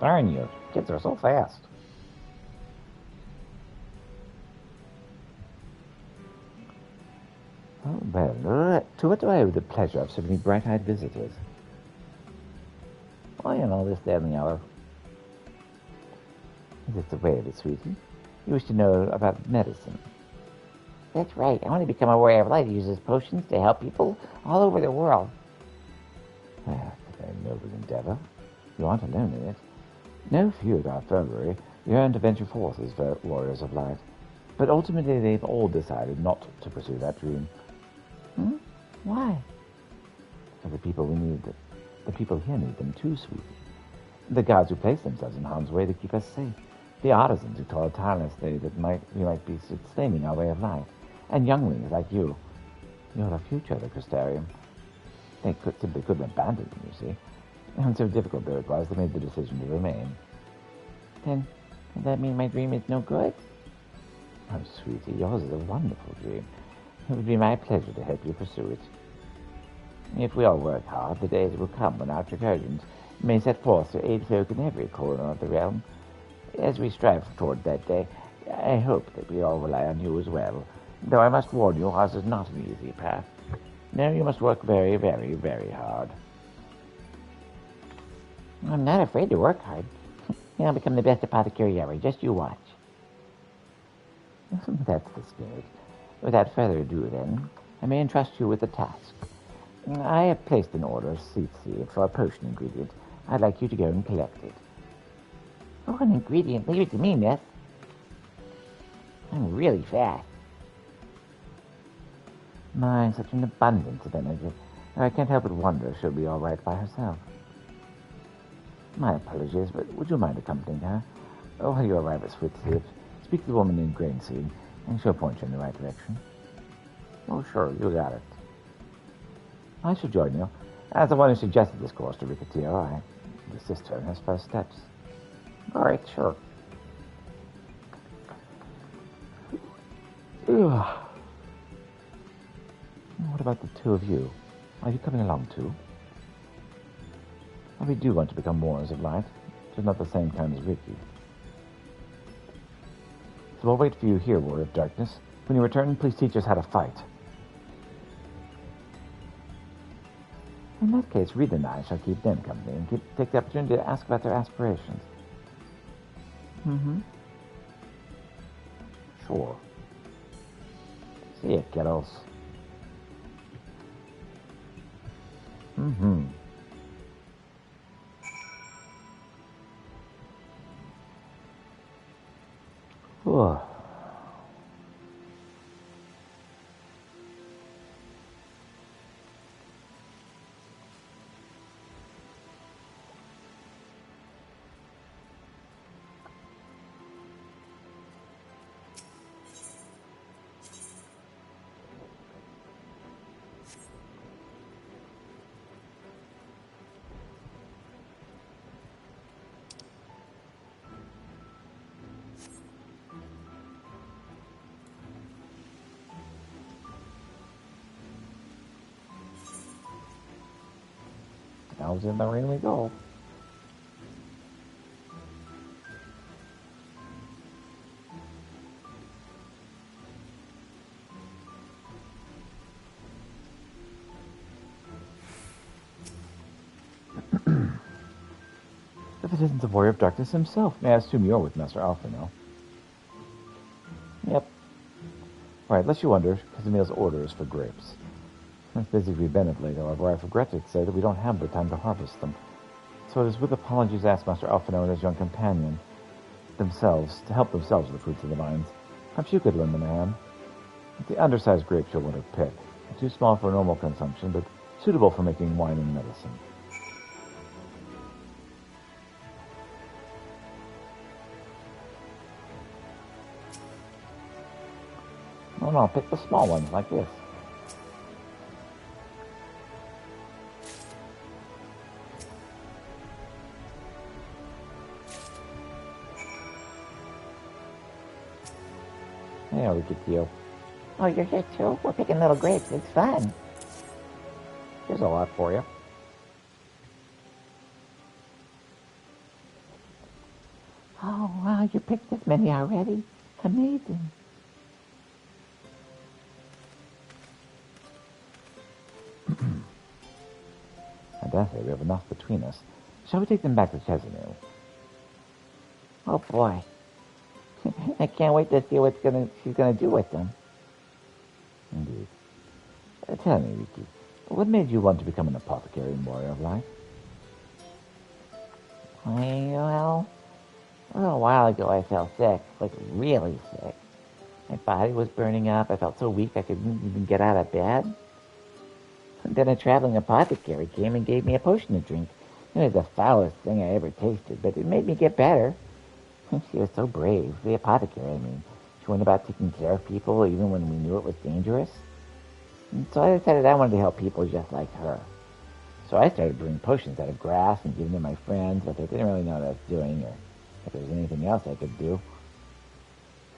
Darn you. Kids are so fast. Oh, well, to what do I owe the pleasure of so many bright-eyed visitors? Why in all this day and the hour? Is it the way of it, sweetie? You wish to know about medicine. That's right. I want to become aware of light uses potions to help people all over the world. Ah, it's a very noble endeavor. You aren't alone in it. No few at our infirmary yearn to venture forth as warriors of light. But ultimately they've all decided not to pursue that dream. Why? For the people we need, the people here need them too, sweetie. The gods who place themselves in harm's way to keep us safe. The artisans who toil tirelessly that we might be sustaining our way of life. And younglings like you. You're the future of the Crystarium. They simply couldn't abandon them, you see. And so difficult though it was, they made the decision to remain. Then, does that mean my dream is no good? Oh, sweetie, yours is a wonderful dream. It would be my pleasure to help you pursue it. If we all work hard, the days will come when our recursions may set forth to aid folk in every corner of the realm. As we strive toward that day, I hope that we all rely on you as well. Though I must warn you, ours is not an easy path. No, you must work very, very, very hard. I'm not afraid to work hard. I'll become the best apothecary ever. Just you watch. That's the spirit. Without further ado, then, I may entrust you with a task. I have placed an order, seed for a potion ingredient. I'd like you to go and collect it. Oh, an ingredient. Leave it to me, miss. I'm really fast. My, such an abundance of energy. I can't help but wonder if she'll be all right by herself. My apologies, but would you mind accompanying her? While you arrive at Switzerland, speak to the woman in Grainseed, and she'll point you in the right direction. Oh, sure, you got it. I shall join you. As the one who suggested this course to Ricketeer, I assist her in his first steps. All right, sure. What about the two of you? Are you coming along too? We do want to become warriors of light, just not the same kind as Ricky. So we'll wait for you here, Warrior of Darkness. When you return, please teach us how to fight. In that case, Rita and I shall keep them company and take the opportunity to ask about their aspirations. Sure. See it, kiddos. Whew. Now's in the ring we go. If it isn't the Warrior of Darkness himself, may I assume you're with Master Alpha now? Yep. Right, lest you wonder, Casimir's order is for grapes. As busy we've been of late, however, I regret to say that we don't have the time to harvest them. So it is with apologies asked Master Alphino and his young companion themselves to help themselves with the fruits of the vines. Perhaps you could lend them a hand. The undersized grapes you'll want to pick. Too small for normal consumption, but suitable for making wine and medicine. Oh no, pick the small ones like this. There we get you. Oh, you're here too? We're picking little grapes. It's fun. Here's a lot for you. Oh, wow, you picked this many already? Amazing. I dare say we have enough between us. Shall we take them back to Chesney? Oh, boy. I can't wait to see what she's gonna do with them. Indeed. Tell me, Riki, what made you want to become an apothecary and warrior of life? Well, a little while ago I fell sick, like really sick. My body was burning up. I felt so weak I couldn't even get out of bed. And then a traveling apothecary came and gave me a potion to drink. It was the foulest thing I ever tasted, but it made me get better. She was so brave, the apothecary, I mean. She went about taking care of people even when we knew it was dangerous. And so I decided I wanted to help people just like her. So I started brewing potions out of grass and giving them to my friends, but they didn't really know what I was doing or if there was anything else I could do.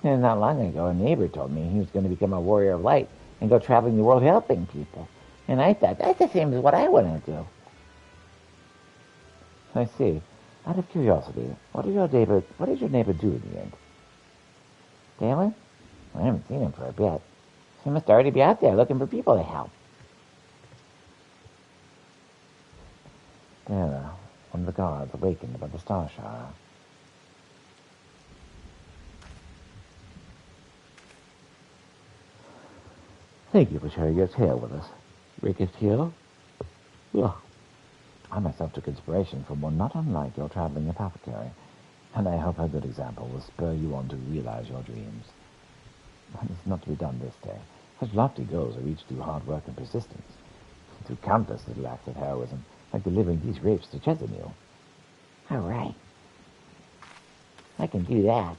And not long ago, a neighbor told me he was going to become a warrior of light and go traveling the world helping people. And I thought, that's the same as what I want to do. I see. Out of curiosity, what did your neighbor do in the end? Dalen? I haven't seen him for a bit. He must already be out there looking for people to help. There, one of the guards awakened by the star shower. Thank you for sharing your tale with us. Rick's tale? Well, I myself took inspiration from one not unlike your traveling apothecary, and I hope a good example will spur you on to realize your dreams. But it's not to be done this day. Such lofty goals are reached through hard work and persistence, through countless little acts of heroism, like delivering these grapes to Chesanil. All right. I can do that.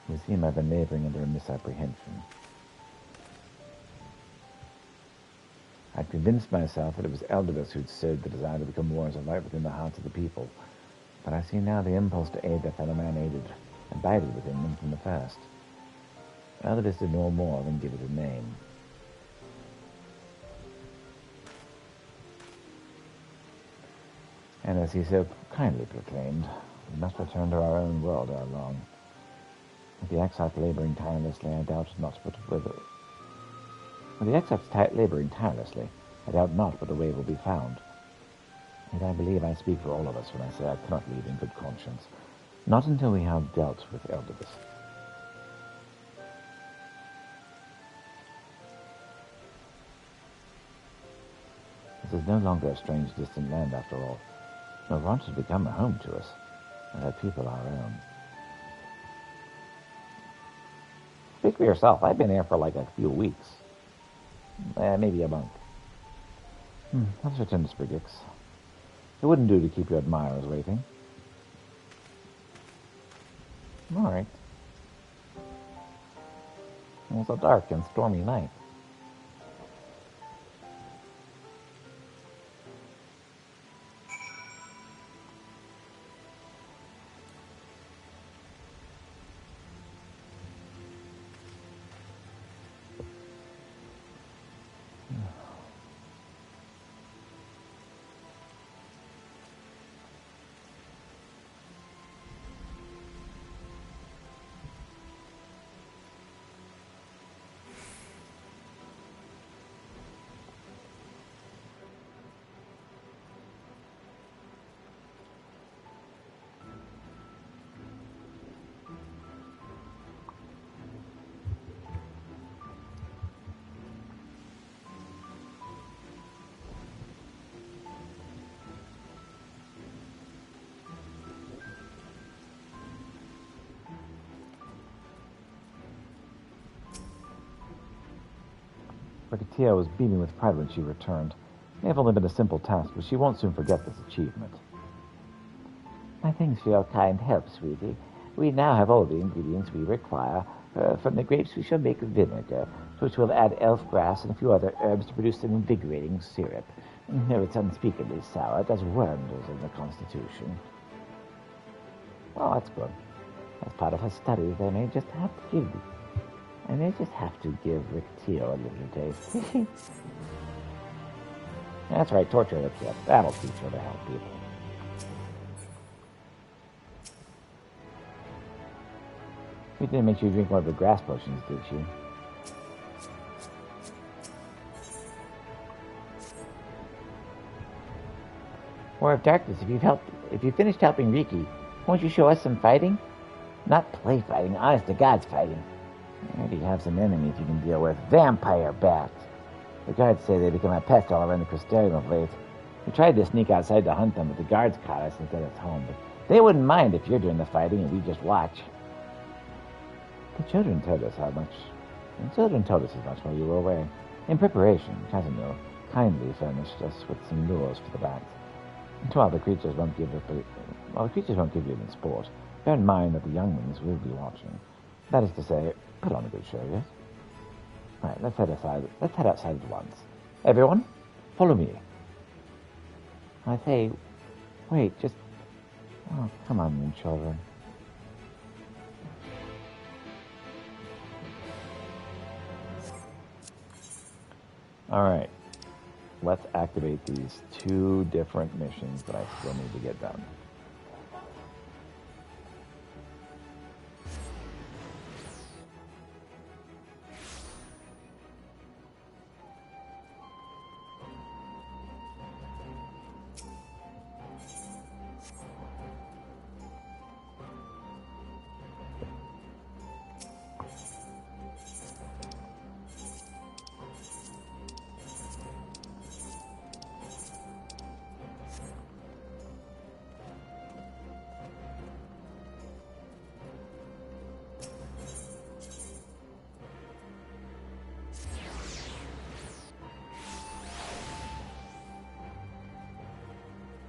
You seem I've been laboring under a misapprehension. I'd convinced myself that it was Eldibus who'd sowed the desire to become warriors of light within the hearts of the people. But I see now the impulse to aid their fellow man abided within them from the first. Eldibus did no more than give it a name. And as he so kindly proclaimed, we must return to our own world ere long. With the XIV laboring tirelessly, I doubt not but a way will be found. Yet I believe I speak for all of us when I say I cannot leave in good conscience, not until we have dealt with Eldibus. This is no longer a strange, distant land, after all. Novrant has become a home to us, and our people our own. Speak for yourself. I've been here for like a few weeks. Maybe a month. Let's return to Sprigix. It wouldn't do to keep your admirers waiting. All right. It was a dark and stormy night. Ricatia was beaming with pride when she returned. It may have only been a simple task, but she won't soon forget this achievement. My thanks for your kind help, sweetie. We now have all the ingredients we require. From the grapes we shall make vinegar, to which we'll add elf grass and a few other herbs to produce an invigorating syrup. Though it's unspeakably sour, it does wonders in the constitution. Oh, that's good. As part of her studies, I may just have to give Rick Teo a little taste. That's right, torture the kid. That'll teach her to help people. We didn't make you drink one of the grass potions, did she? War of Darkness, if you finished helping Riki, won't you show us some fighting? Not play fighting, honest to God's fighting. I already have some enemies you can deal with. Vampire bats. The guards say they become a pest all around the Crystarium of late. We tried to sneak outside to hunt them, but the guards caught us and sent us home. But they wouldn't mind if you're doing the fighting and we just watch. The children told us as much while you were away. In preparation, Casimir kindly furnished us with some lures for the bats. And while the creatures won't give you any sport, bear in mind that the younglings will be watching. That is to say, put on a good show, yes? Right, let's head outside at once. Everyone, follow me. I say, wait, just... Oh, come on, you children. Alright. Let's activate these 2 different missions that I still need to get done.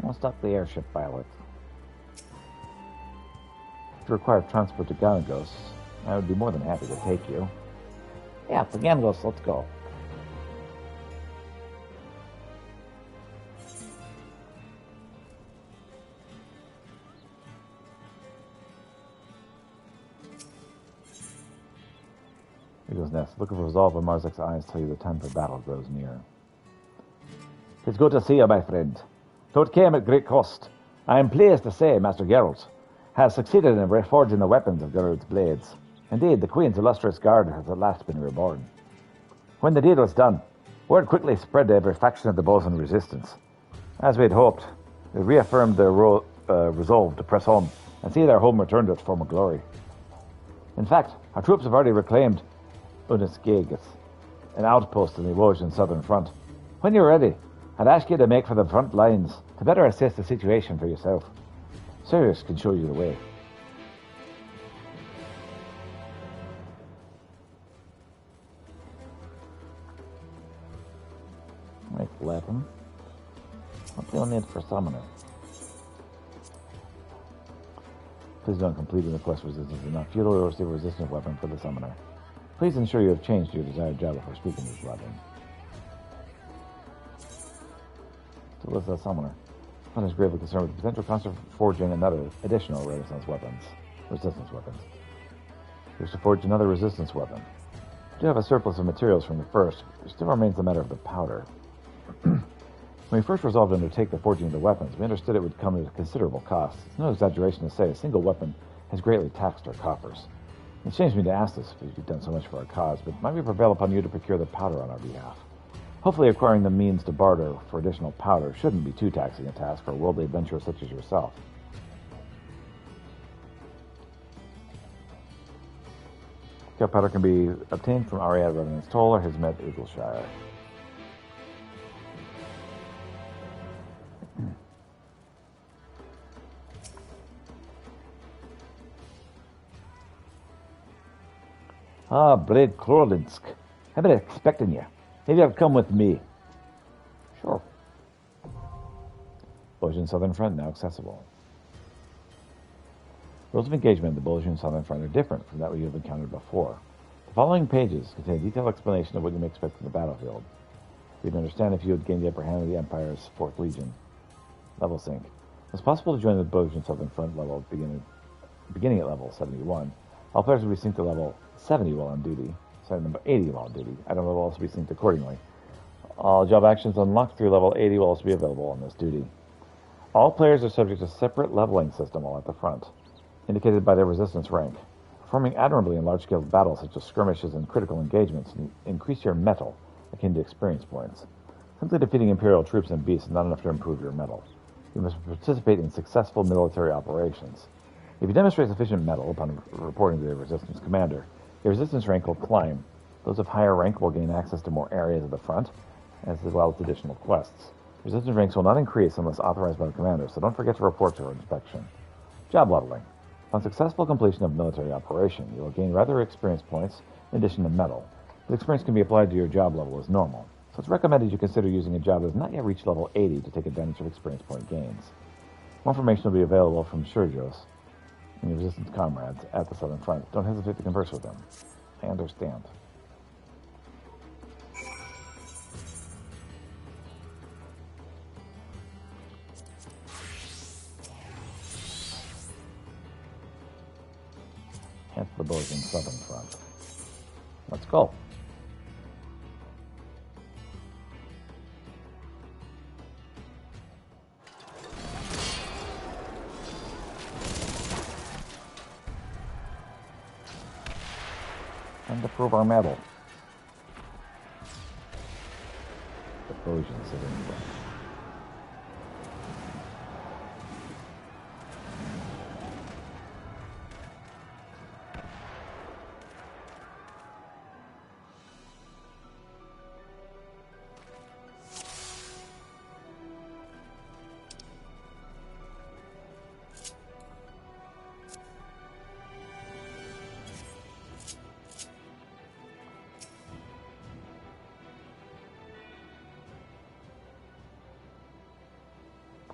I'll stop the airship, Violet. If you require transport to Galagos, I would be more than happy to take you. Yeah, to Galagos, let's go. Eagle's Nest. Look of resolve in Marzek's eyes tell you the time for battle grows near. It's good to see you, my friend. Though it came at great cost, I am pleased to say Master Geralt has succeeded in reforging the weapons of Geralt's blades. Indeed, the Queen's illustrious guard has at last been reborn. When the deed was done, word quickly spread to every faction of the Bosun resistance. As we had hoped, they reaffirmed their resolve to press on and see their home return to its former glory. In fact, our troops have already reclaimed Unisgegas, an outpost in the Wojin southern front. When you're ready, I'd ask you to make for the front lines to better assess the situation for yourself. Sirius can show you the way. Right, weapon. What's the need for summoner? Please don't complete the quest resistance enough. You will receive a resistant weapon for the summoner. Please ensure you have changed your desired job before speaking this weapon. So what's the summoner? One is gravely concerned with the potential cost of forging another additional resistance weapons. Wish to forge another resistance weapon. You do have a surplus of materials from the first. There still remains the matter of the powder. When we first resolved to undertake the forging of the weapons, we understood it would come at a considerable cost. It's no exaggeration to say a single weapon has greatly taxed our coffers. It shames me to ask this, because you've done so much for our cause, but it might be prevail upon you to procure the powder on our behalf. Hopefully acquiring the means to barter for additional powder shouldn't be too taxing a task for a worldly adventurer such as yourself. Powder can be obtained from Ariad Revenant's Toll or Hizmet Eagleshire. Ah, Blade Klolinsk. I've been expecting you. Maybe you'll come with me. Sure. Bojin Southern Front now accessible. Rules of engagement at the Bojin Southern Front are different from that we have encountered before. The following pages contain a detailed explanation of what you may expect from the battlefield. You'd understand if you had gained the upper hand of the Empire's 4th Legion. Level sync. It's possible to join the Bojin Southern Front level beginning at level 71. All players will be synced to level 70 while on duty. Number 80 while on duty. Item level will also be synced accordingly. All job actions unlocked through level 80 will also be available on this duty. All players are subject to a separate leveling system while at the front, indicated by their resistance rank. Performing admirably in large-scale battles such as skirmishes and critical engagements increase your mettle, akin to experience points. Simply defeating Imperial troops and beasts is not enough to improve your mettle. You must participate in successful military operations. If you demonstrate sufficient mettle upon reporting to the Resistance Commander, your Resistance rank will climb. Those of higher rank will gain access to more areas of the front, as well as additional quests. Resistance ranks will not increase unless authorized by the Commander, so don't forget to report to her inspection. Job leveling. Upon successful completion of military operation, you will gain rather experience points in addition to mettle. This experience can be applied to your job level as normal, so it's recommended you consider using a job that has not yet reached level 80 to take advantage of experience point gains. More information will be available from Sergios and your Resistance comrades at the Southern Front. Don't hesitate to converse with them. I understand. Hence the Belgian Southern Front. Let's go. And to prove our medal. The Belgian Southern Front.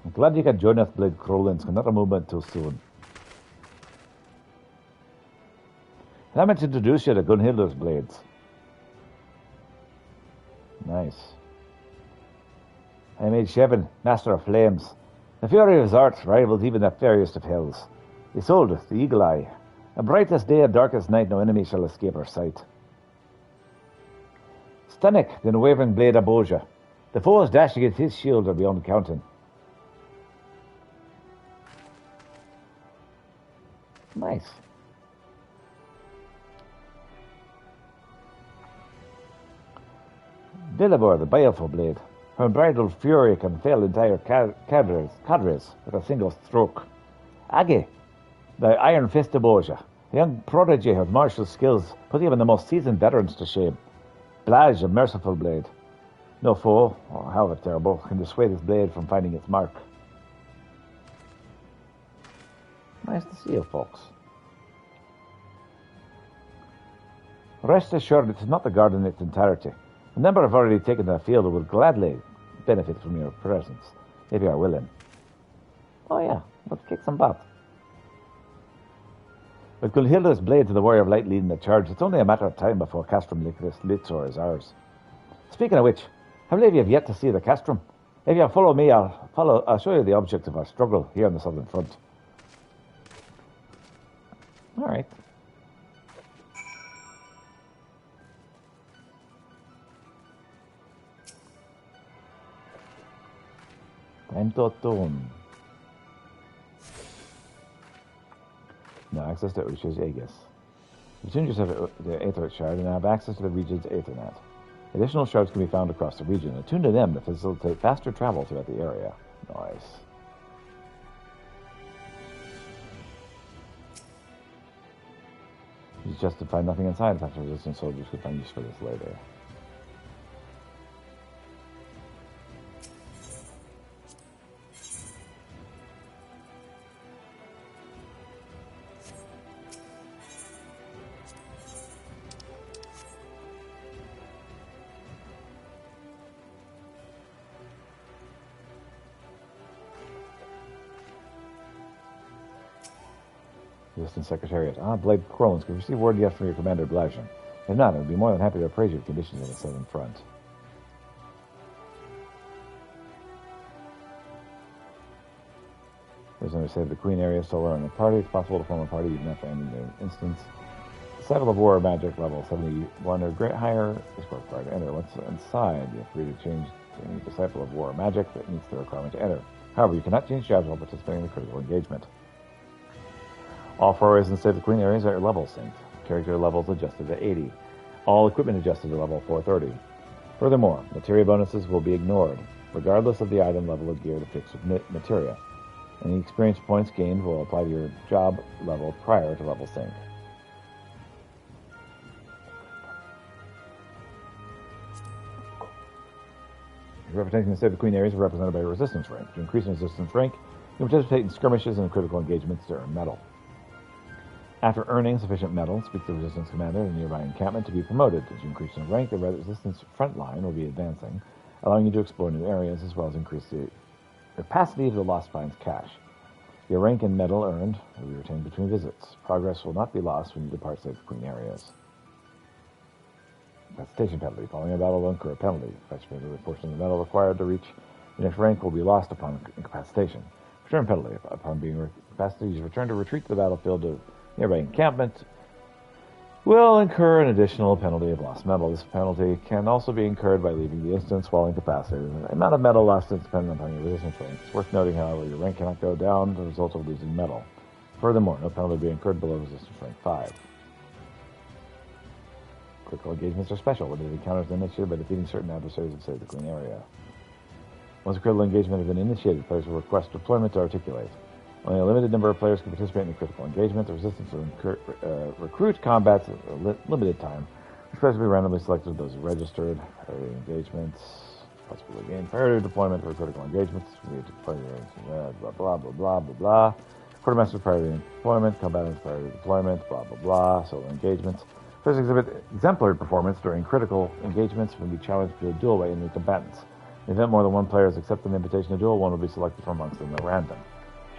I'm glad you could join us, Blade Crowlands. Not a movement too soon. Allow me to introduce you to Gunhilder's blades. Nice. I am Age 7, Master of Flames. The fury of his art rivals even the fairest of hells. Isolde, the Eagle Eye. A brightest day and darkest night, no enemy shall escape our sight. Stannick, the unwavering blade of Boja. The foes dash against his shield are beyond counting. Nice. Dillabor, the baleful blade. Her unbridled fury can fell entire cadres with a single stroke. Agi, the iron fist of Boja. A young prodigy of martial skills, put even the most seasoned veterans to shame. Blage, a merciful blade. No foe, or however terrible, can dissuade his blade from finding its mark. Nice to see you, folks. Rest assured, it is not the guard in its entirety. A number have already taken to the field and will gladly benefit from your presence, if you are willing. Oh yeah, let's kick some butt. With Gulhilda's blade to the Warrior of Light leading the charge, it's only a matter of time before Castrum Litzor is ours. Speaking of which, I believe you have yet to see the Castrum. If you follow me, I'll show you the object of our struggle here on the Southern Front. All right. Time to attune. No access to Ush's Aegis. You tune yourself to the Aetherite Shard and have access to the region's Aethernet. Additional shards can be found across the region. Attune to them to facilitate faster travel throughout the area. Nice. It's just to find nothing inside. Perhaps resistant soldiers could find use for this later. Resistance Secretariat. Blade Crowlands, can you receive word yet from your commander, Blajan? If not, I would be more than happy to appraise your conditions on the Southern Front. There's another save the Queen area, Solar, and the party. It's possible to form a party even after ending the instance. Disciple of War Magic level 71 or higher is required to enter. Once inside, you're free to change to any Disciple of War Magic that meets the requirement to enter. However, you cannot change jobs while participating in the critical engagement. All 4 areas in Save the Queen areas are level synced. Character levels adjusted to 80. All equipment adjusted to level 430. Furthermore, materia bonuses will be ignored, regardless of the item level of gear to fix with materia. Any experience points gained will apply to your job level prior to level sync. Representing the Save the Queen areas are represented by a resistance rank. To increase in resistance rank, you can participate in skirmishes and critical engagements to earn metal. After earning sufficient metal, speak to the resistance commander in a nearby encampment to be promoted. As you increase in rank, the resistance front line will be advancing, allowing you to explore new areas as well as increase the capacity of the Lost Finds cache. Your rank and metal earned will be retained between visits. Progress will not be lost when you depart Save the Queen areas. Incapacitation penalty. Following a battle will incur a penalty. Participating with a portion of the metal required to reach your next rank will be lost upon incapacitation. Return penalty. Upon being incapacitated, you return to retreat to the battlefield to nearby encampment will incur an additional penalty of lost metal. This penalty can also be incurred by leaving the instance while incapacitated. The amount of metal lost is dependent upon your resistance rank. It's worth noting, however, your rank cannot go down as a result of losing metal. Furthermore, no penalty will be incurred below resistance rank 5. Critical engagements are special. Limited encounters are initiated by defeating certain adversaries of Save the Queen area. Once a critical engagement has been initiated, players will request deployment to articulate. Only a limited number of players can participate in the critical engagement. The resistance will recruit combats at a limited time, which players will be randomly selected of those who registered. Priority engagements, possibly gain priority deployment for critical engagements. Blah, blah, blah, blah, blah, blah. Quartermaster priority deployment, combatants priority deployment, blah, blah, blah. Solo engagements. Players exhibit exemplary performance during critical engagements when be challenged to a duel by enemy combatants. In the event more than one player has accepted an invitation to duel, one will be selected from amongst them at random.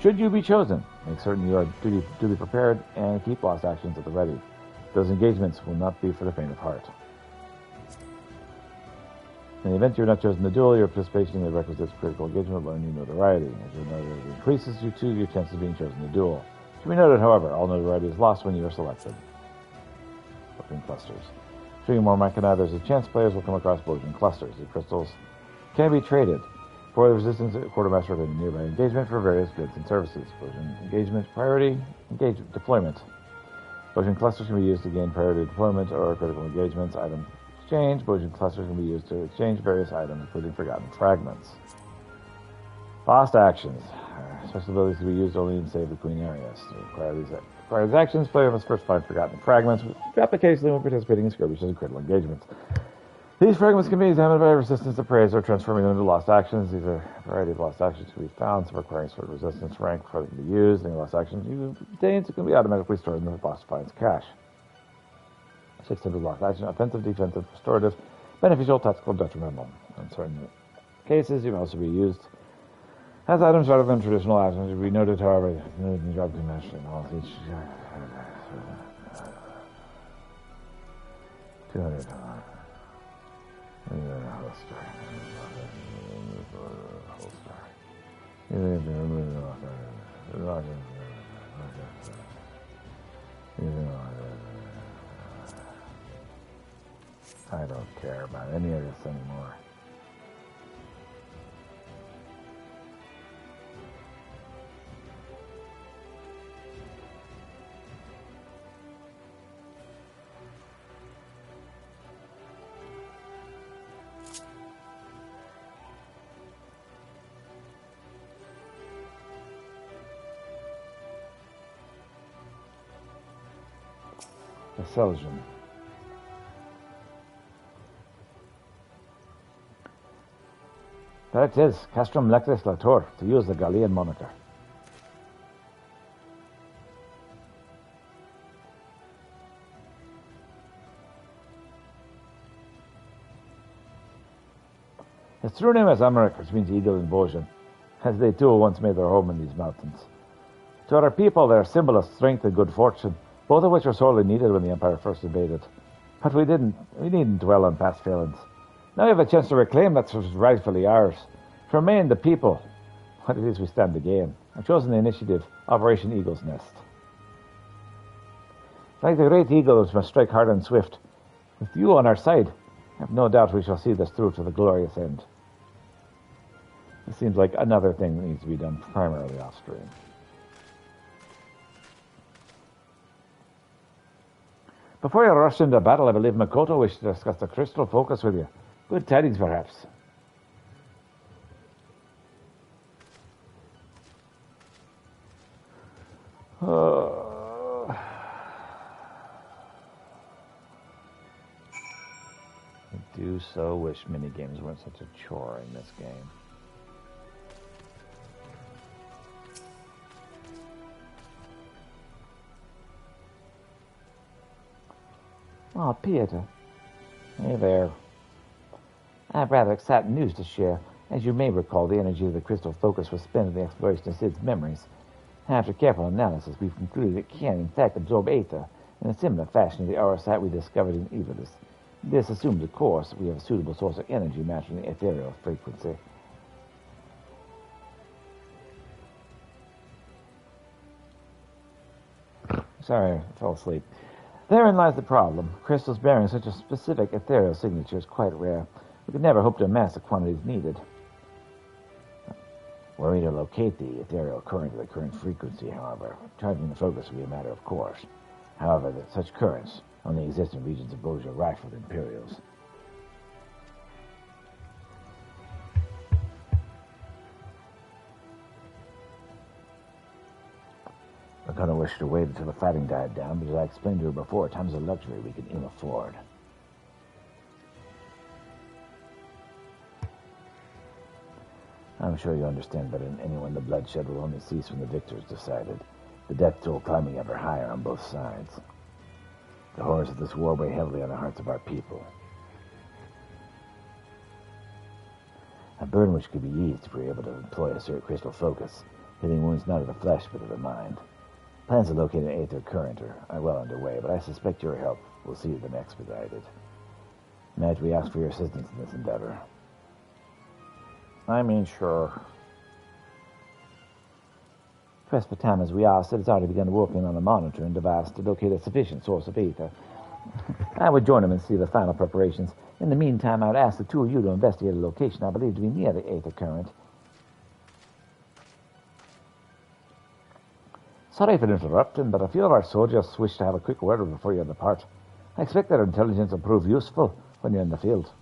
Should you be chosen, make certain you are duly prepared and keep lost actions at the ready. Those engagements will not be for the faint of heart. In the event you are not chosen to duel, your participation in the requisite critical engagement will earn you notoriety. As your notoriety increases, you too your chances of being chosen to duel. It should be noted, however, all notoriety is lost when you are selected. Bojang clusters. Shooting more Machina, there's a chance players will come across Bojang clusters. The crystals can be traded for the resistance quartermaster of a nearby engagement for various goods and services. Bojang engagement priority deployment. Bojang clusters can be used to gain priority deployment or critical engagements. Item exchange. Bojang clusters can be used to exchange various items, including forgotten fragments. Lost actions. Special abilities can be used only in Save the Queen areas. To acquire these actions, player must first find forgotten fragments, which drop occasionally when participating in skirmishes and critical engagements. These fragments can be examined by resistance appraisers or transforming them into lost actions. These are a variety of lost actions can be found, some requiring certain resistance rank before they can be used. Any lost actions you obtain can be automatically stored in the Lost Finds cache. 600 lost actions: offensive, defensive, restorative, beneficial, tactical, detrimental. In certain cases, you may also be used as items rather than traditional actions. It should be noted, however, the job can match in all each 200. I don't care about any of this anymore. Seljan. There it is, Castrum Lectis Latour, to use the Gallian moniker. His true name is Amrik, which means eagle in Bojan, as they too once made their home in these mountains. To our people, they are a symbol of strength and good fortune, both of which were sorely needed when the Empire first invaded. But we needn't dwell on past failings. Now we have a chance to reclaim that which is rightfully ours. To remain the people, what it is we stand to gain. I've chosen the initiative, Operation Eagle's Nest. Like the great eagles must strike hard and swift. With you on our side, I have no doubt we shall see this through to the glorious end. This seems like another thing that needs to be done primarily off-screen. Before you rush into battle, I believe Makoto wished to discuss the crystal focus with you. Good tidings, perhaps. I do so wish minigames weren't such a chore in this game. Oh, Peter. Hey there. I have rather exciting news to share. As you may recall, the energy of the crystal focus was spent in the exploration of Sid's memories. After careful analysis, we've concluded it can, in fact, absorb aether in a similar fashion to the aura site we discovered in Evilus. This assumes, of course, we have a suitable source of energy matching the ethereal frequency. Sorry, I fell asleep. Therein lies the problem. Crystals bearing such a specific ethereal signature is quite rare. We could never hope to amass the quantities needed. Were we to locate the ethereal current at the current frequency, however, charging the focus would be a matter of course. However, that such currents only exist in regions of Boja rife with Imperials. Makona wished to wait until the fighting died down, but as I explained to her before, time's a luxury we can ill afford. I'm sure you understand better than anyone the bloodshed will only cease when the victor is decided, the death toll climbing ever higher on both sides. The horrors of this war weigh heavily on the hearts of our people. A burden which could be eased if we were able to employ a certain crystal focus, healing wounds not of the flesh but of the mind. Plans to locate an aether current are well underway, but I suspect your help will see them expedited. Imagine we ask for your assistance in this endeavor. I mean, sure. Pressed for time as we are, Sid has already begun working on a monitoring device to locate a sufficient source of ether. I would join him and see the final preparations. In the meantime, I would ask the two of you to investigate a location I believe to be near the aether current. Sorry for interrupting, but a few of our soldiers wish to have a quick word before you depart. I expect their intelligence will prove useful when you're in the field.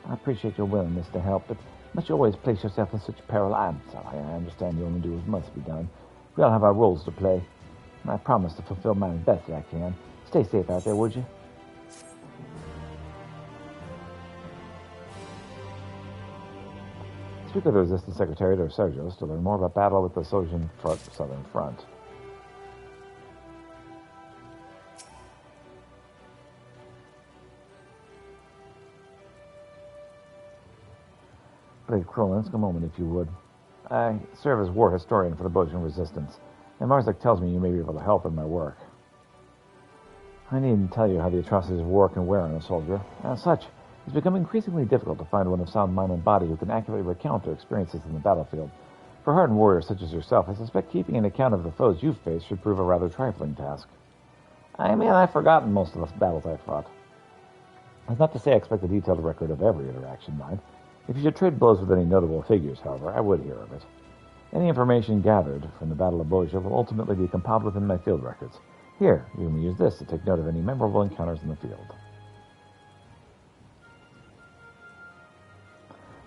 I appreciate your willingness to help, but must you always place yourself in such peril? I'm sorry. I understand you only do what must be done. We all have our roles to play. And I promise to fulfill mine best that I can. Stay safe out there, would you? Speak with the Resistance Secretary to Sergios to learn more about battle with the Southern Front. Brave Krolin, a moment if you would. I serve as war historian for the Bojan Resistance, and Marzek tells me you may be able to help in my work. I needn't tell you how the atrocities of war can wear on a soldier. As such, it's become increasingly difficult to find one of sound mind and body who can accurately recount their experiences in the battlefield. For hardened warriors such as yourself, I suspect keeping an account of the foes you've faced should prove a rather trifling task. I mean, I've forgotten most of the battles I've fought. That's not to say I expect a detailed record of every interaction, mind. If you should trade blows with any notable figures, however, I would hear of it. Any information gathered from the Battle of Boja will ultimately be compiled within my field records. Here, you may use this to take note of any memorable encounters in the field.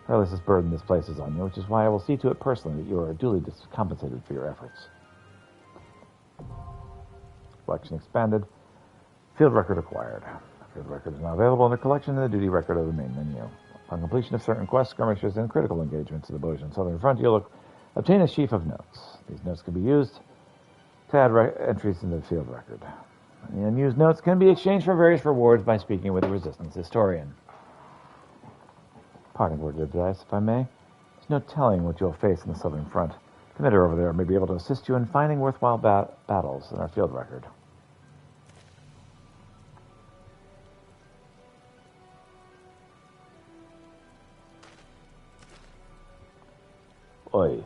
Regardless of burden this places on you, which is why I will see to it personally that you are duly compensated for your efforts. Collection expanded. Field record acquired. Field record is now available in the collection and the duty record of the main menu. On completion of certain quests, skirmishes, and critical engagements of the Bojan Southern Front, you'll obtain a sheaf of notes. These notes can be used to add entries into the field record. The unused notes can be exchanged for various rewards by speaking with a Resistance historian. Parting word of advice, if I may. There's no telling what you'll face in the Southern Front. The commander over there may be able to assist you in finding worthwhile battles in our field record. Oi.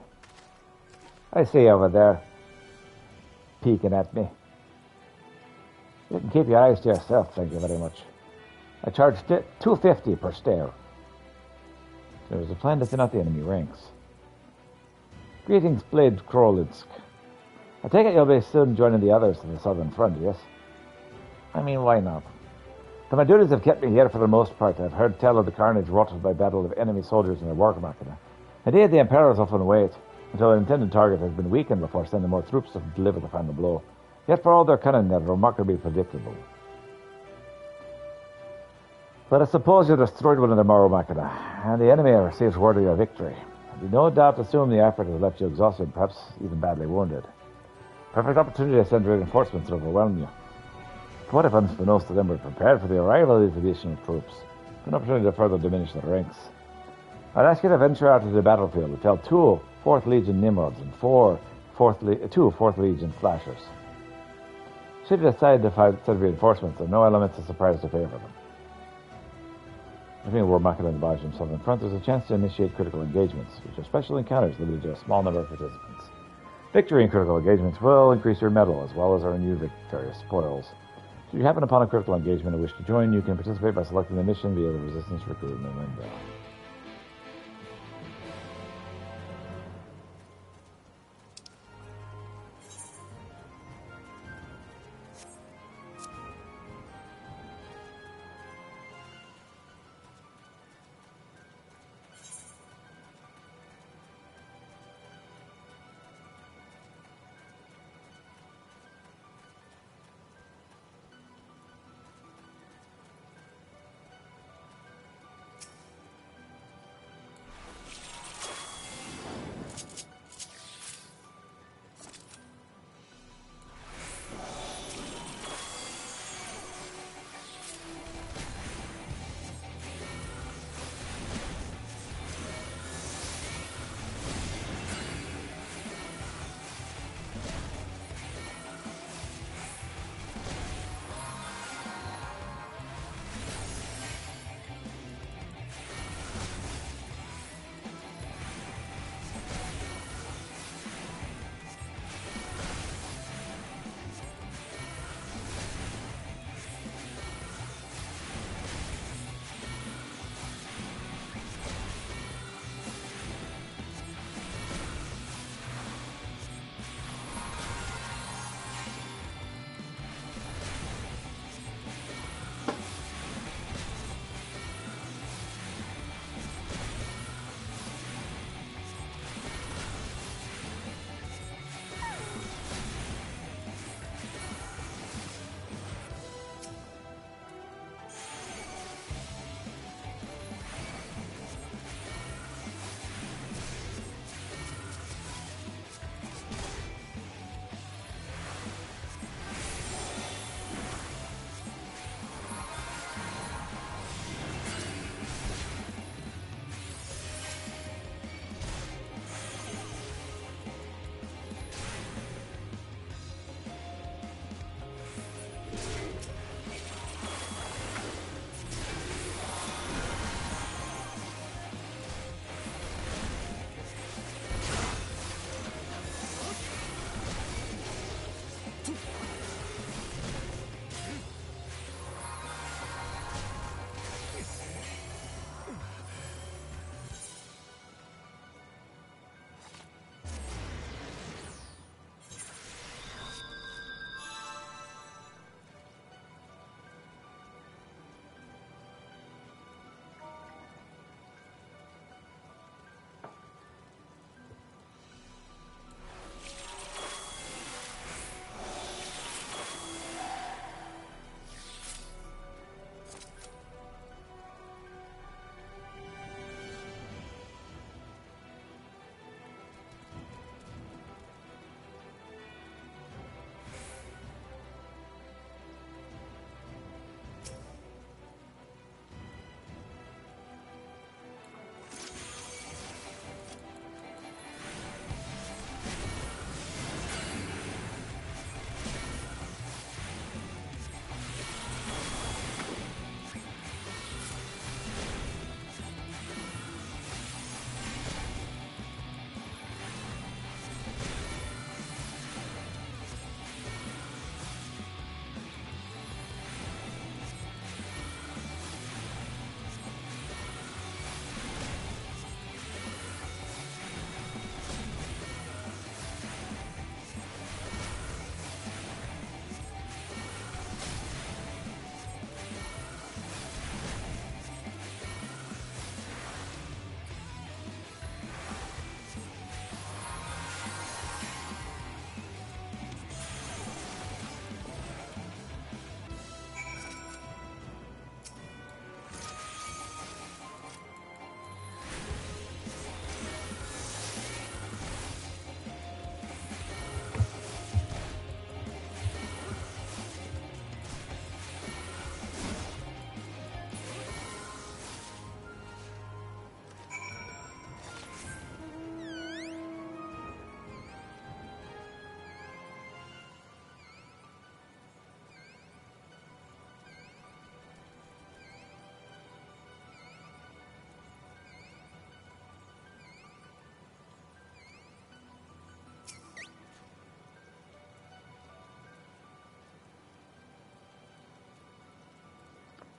I see you over there, peeking at me. You can keep your eyes to yourself, thank you very much. I charge $2.50 per stare. There was a plan to thin out the enemy ranks. Greetings, Blade Krolinsk. I take it you'll be soon joining the others to the southern front, yes? I mean, why not? Though my duties have kept me here for the most part, I've heard tell of the carnage wrought by battle of enemy soldiers in the war machina. Indeed, the Emperors often wait until their intended target has been weakened before sending more troops to deliver the final blow. Yet for all their cunning, they're remarkably predictable. But I suppose you destroyed one of the Morrow Machina, and the enemy receives word of your victory. You no doubt assume the effort has left you exhausted, perhaps even badly wounded. Perfect opportunity to send reinforcements to overwhelm you. What if unbeknownst to them were prepared for the arrival of these additional troops? An opportunity to further diminish their ranks. I'd ask you to venture out to the battlefield and tell 2 4th Legion Nimrods and 2 4th Legion Slashers. Should you decide to send reinforcements, there are no elements of surprise to favor them. If any war machina barge themselves in front, there's a chance to initiate critical engagements, which are special encounters limited to a small number of participants. Victory in critical engagements will increase your medal, as well as earn you various spoils. Should you happen upon a critical engagement and wish to join, you can participate by selecting the mission via the Resistance recruitment window.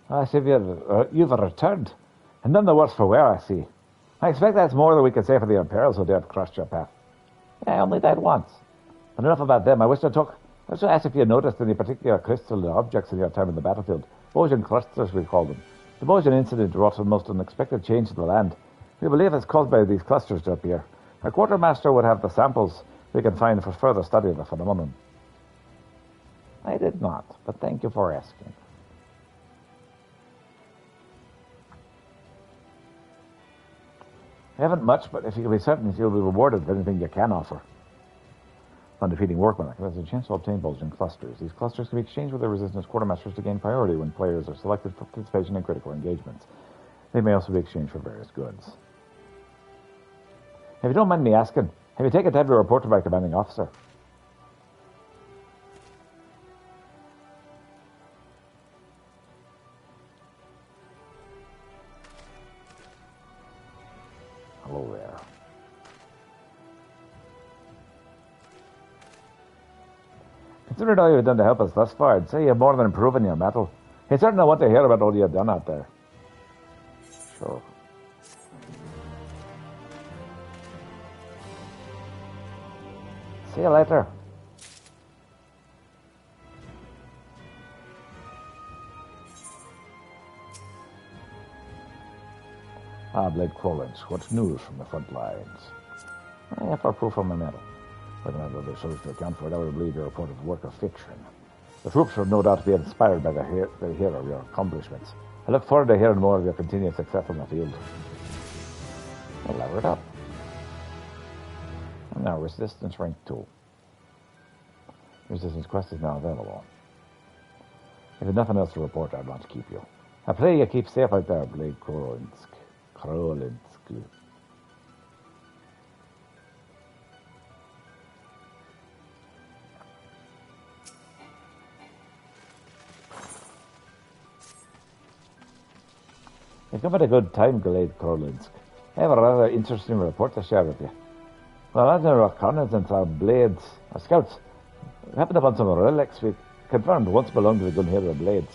I see you've returned. And none the worse for wear, I see. I expect that's more than we can say for the Imperials who dare have crossed your path. I only died once. But enough about them. I wish to ask if you noticed any particular crystal objects in your time in the battlefield. Bojan clusters, we call them. The Bojan incident wrought a most unexpected change to the land. We believe it's caused by these clusters to appear. Our quartermaster would have the samples we can find for further study of the phenomenon. I did not, but thank you for asking. I haven't much, but if you can be certain you'll be rewarded for anything you can offer. On defeating workmen, there's a chance to obtain Bojan clusters. These clusters can be exchanged with the Resistance quartermasters to gain priority when players are selected for participation in critical engagements. They may also be exchanged for various goods. If you don't mind me asking, have you taken time to report to my commanding officer? Hello there. Considering all you've done to help us thus far, I'd say you're more than improving your mettle. You certainly want to hear about all you've done out there. Sure. See you later. Blade Crowlands, what's news from the front lines? I have our proof on my medal. But I don't have other sources to account for it. I would believe your report is a work of fiction. The troops will no doubt be inspired by the hero of your accomplishments. I look forward to hearing more of your continued success on the field. I'll lever it up. And now Resistance Rank 2. Resistance Quest is now available. If there's nothing else to report, I'd want to keep you. I pray you keep safe out there, Blade Krolinsk. You've come at a good time, Glade Krolinsk. I have a rather interesting report to share with you. Well, as our reconnaissance, our blades, our scouts, happened upon some relics we confirmed once belonged to the Gunhildr Blades.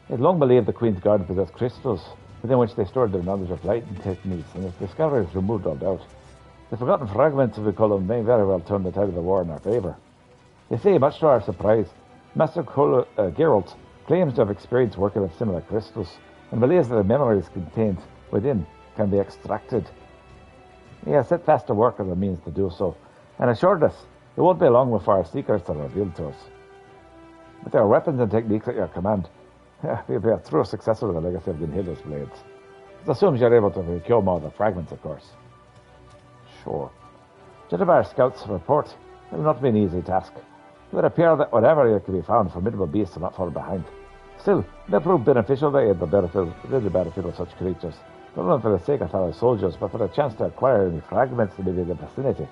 It's long believed the Queen's Guard possessed crystals within which they stored their knowledge of lighting techniques, and its discovery has removed all doubt. The forgotten fragments, as we call them, may very well turn the tide of the war in our favour. They say, much to our surprise, Master Geralt claims to have experienced working with similar crystals, and believes that the memories contained within can be extracted. He has set fast to work as a means to do so, and assured us it won't be long before our secrets are revealed to us. With our weapons and techniques at your command, we'll be a true successor to the legacy of Gunhildr's blades. It assumes you're able to recure more of the fragments, of course. Sure. Judging by our scouts' report, it will not be an easy task. It would appear that wherever it can be found, formidable beasts are not far behind. Still, it may prove beneficial to aid the battlefield of such creatures, not only for the sake of fellow soldiers, but for the chance to acquire any fragments that may be in the vicinity.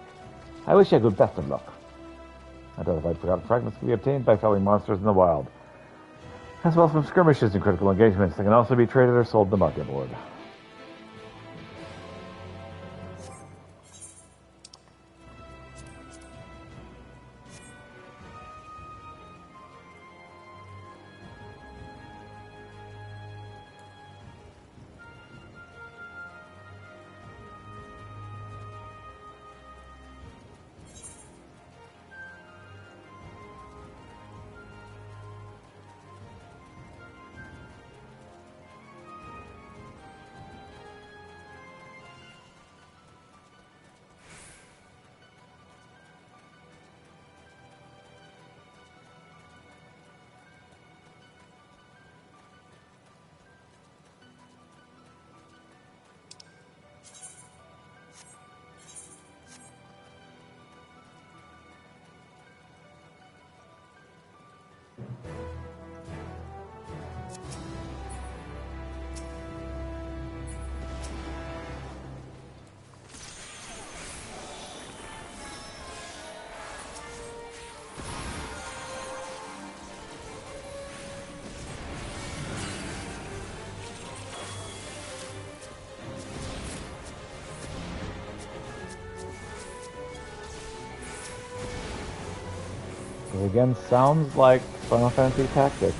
I wish you good best of luck. Identified forgotten fragments can be obtained by felling monsters in the wild, as well as from skirmishes and critical engagements. They can also be traded or sold in the market board. It again sounds like Final Fantasy Tactics.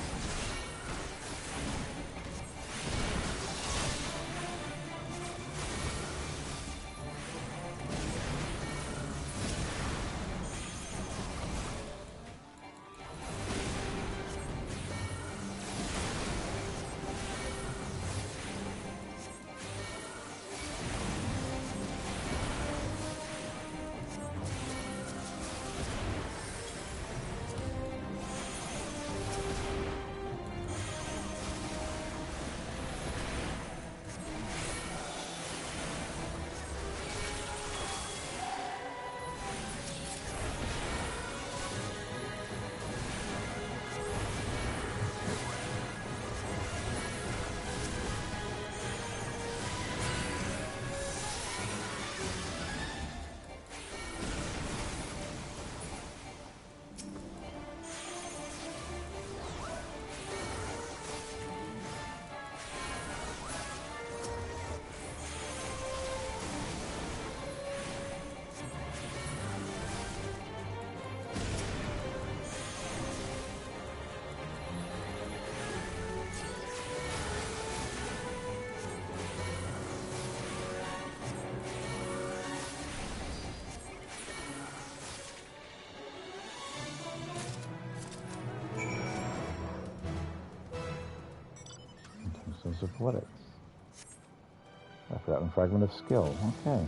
Office of Politics. A forgotten fragment of skill. Okay.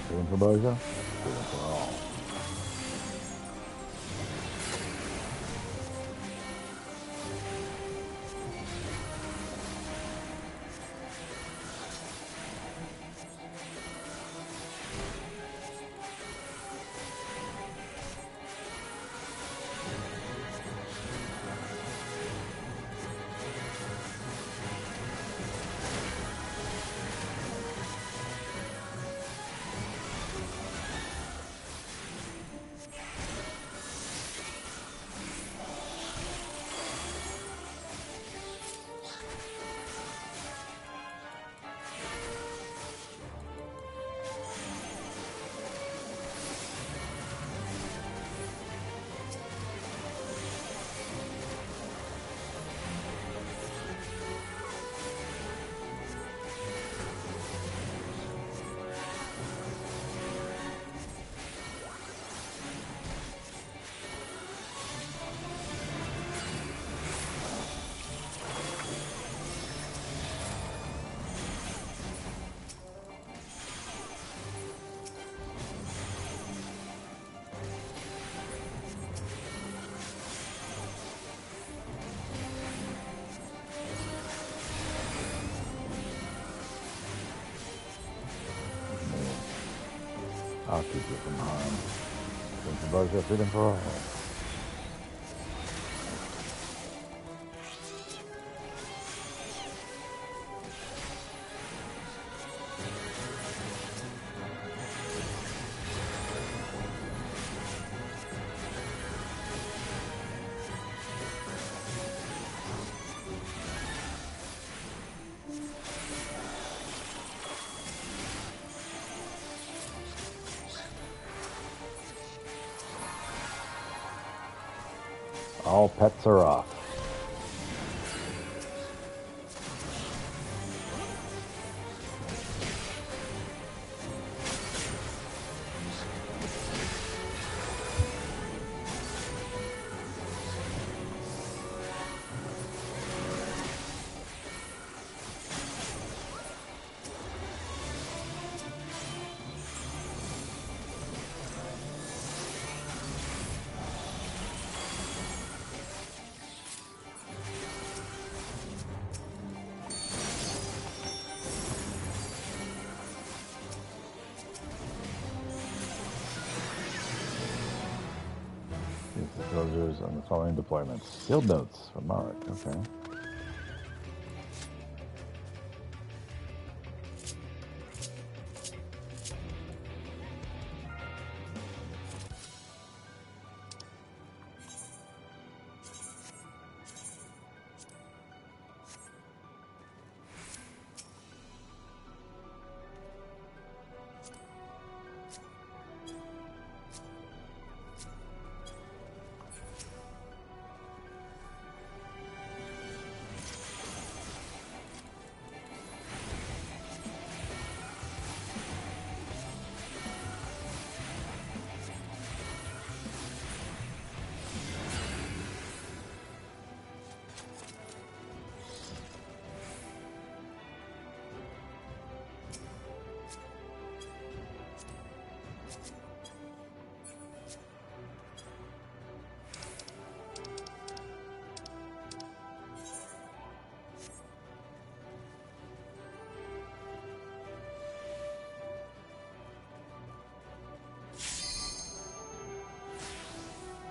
Freedom for Bozo? Freedom for all. I'll keep you from harm. Freedom for Bozo, freedom for all. All pets are off. Disclosures on the following deployments. Field notes from Mark. Okay.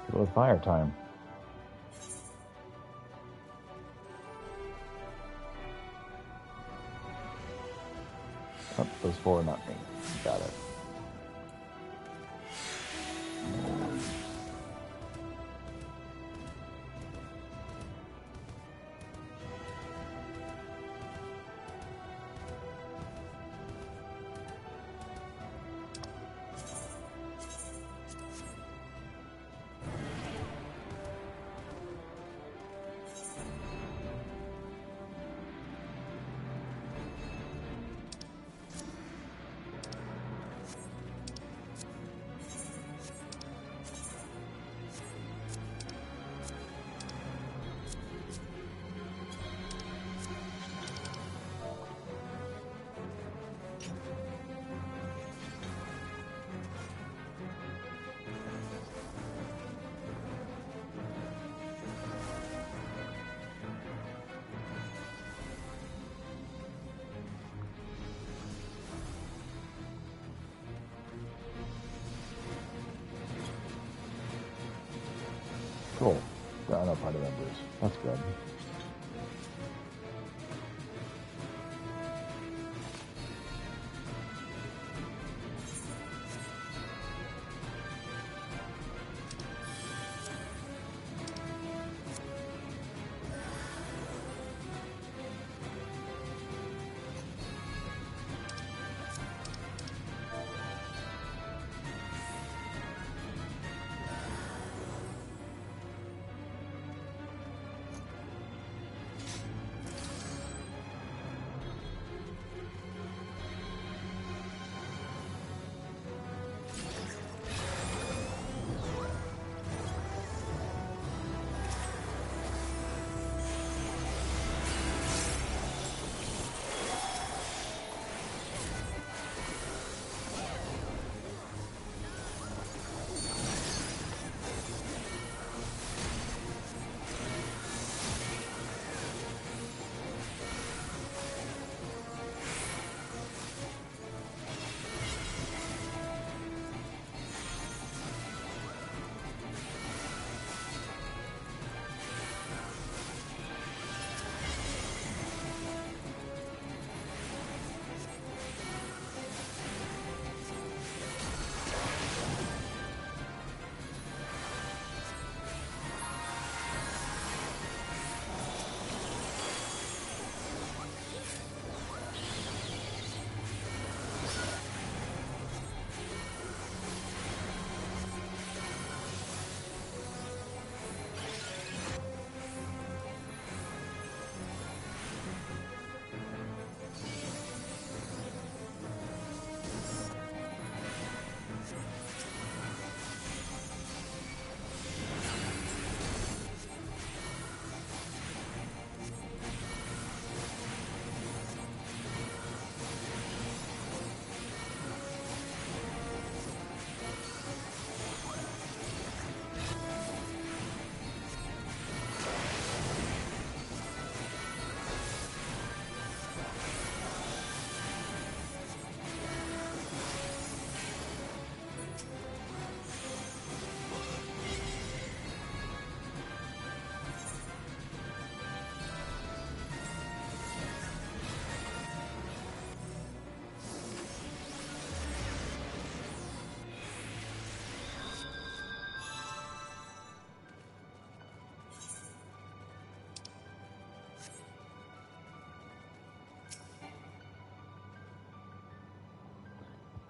It was fire time. Oh, those four are not me. Got it. Cool. There are no party members. That's good.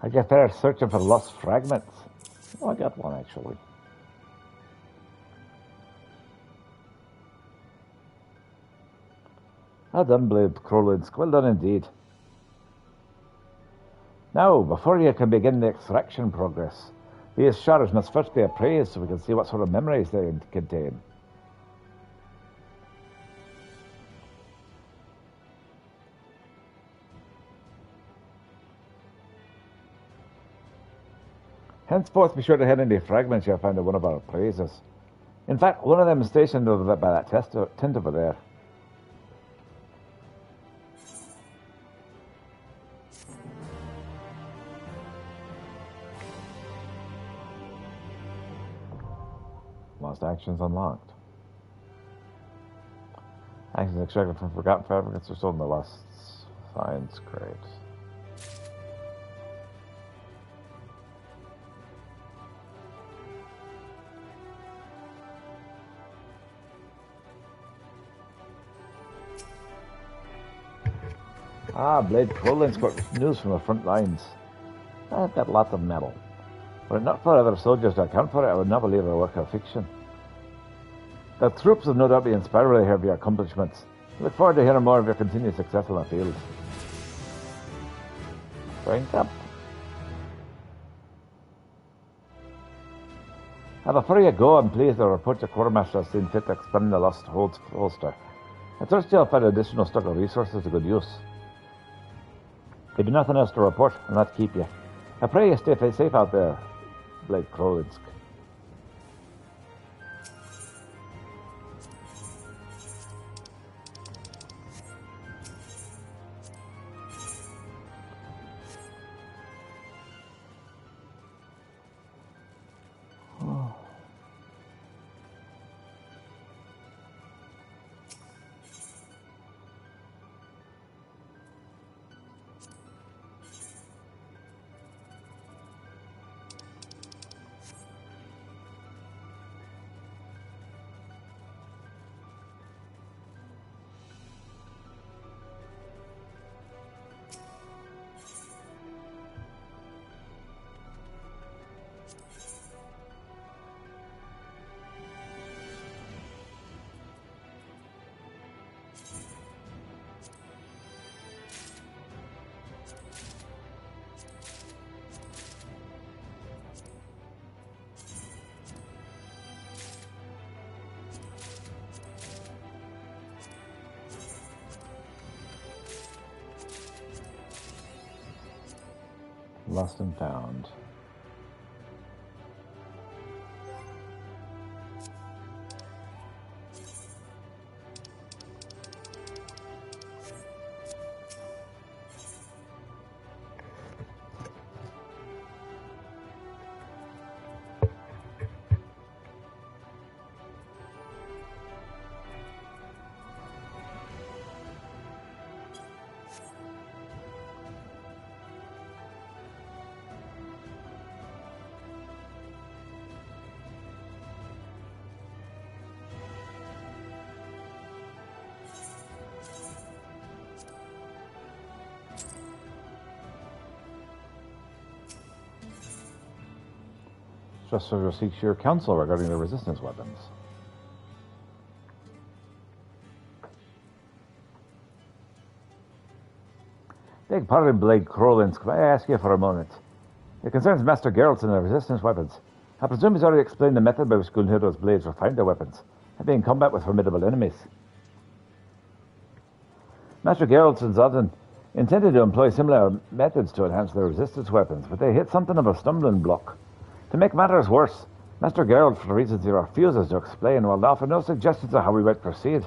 I guess they're searching for lost fragments. Oh, I got one, actually. Well done, Blade Crowlands. Well done indeed. Now, before you can begin the extraction progress, these shards must first be appraised so we can see what sort of memories they contain. Henceforth, be sure to hit any fragments you'll find at one of our appraisers. In fact, one of them is stationed over by that tent over there. Lost actions unlocked. Actions extracted from forgotten fabricates are sold in the Lost Science crate. Ah, Blade Colin's got news from the front lines. I've got lots of metal. Were it not for other soldiers to account for it, I would not believe a work of fiction. The troops have no doubt been inspired by your accomplishments. I look forward to hearing more of your continued success in the field. Drink up. Before you go, I'm pleased to report your quartermaster has seen fit to expand the lost holster. I trust you'll find additional stock of resources to good use. If you've nothing else to report, I'll not keep you. I pray you stay safe out there, Blade Krolinsk. Lost and found. Strasser seeks your counsel regarding the resistance weapons. Beg pardon, Blade Krolinsk, may I ask you for a moment? It concerns Master Geralt and the resistance weapons. I presume he's already explained the method by which Gunhildr's blades refined their weapons, and be in combat with formidable enemies. Master Geralt and Zodin intended to employ similar methods to enhance their resistance weapons, but they hit something of a stumbling block. To make matters worse, Master Geralt, for reasons he refuses to explain, will offer no suggestions of how we might proceed.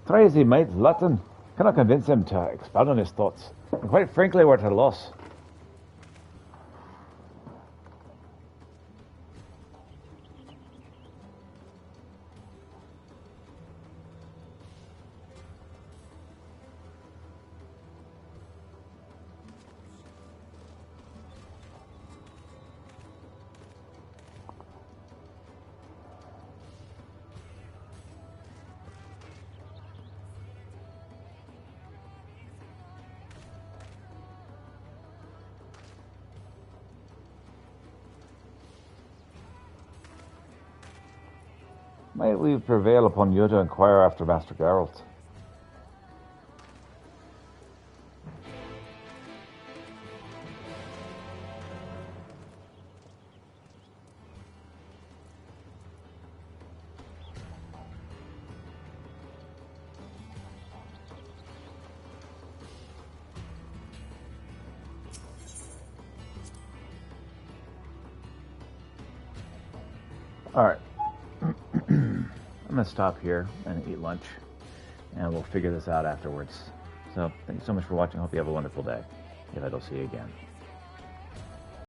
Try as he might, Lutton cannot convince him to expound on his thoughts, and quite frankly, we're at a loss. Might we prevail upon you to inquire after Master Geralt? All right. I'm going to stop here and eat lunch, and we'll figure this out afterwards. So, thank you so much for watching. Hope you have a wonderful day, if I don't see you again.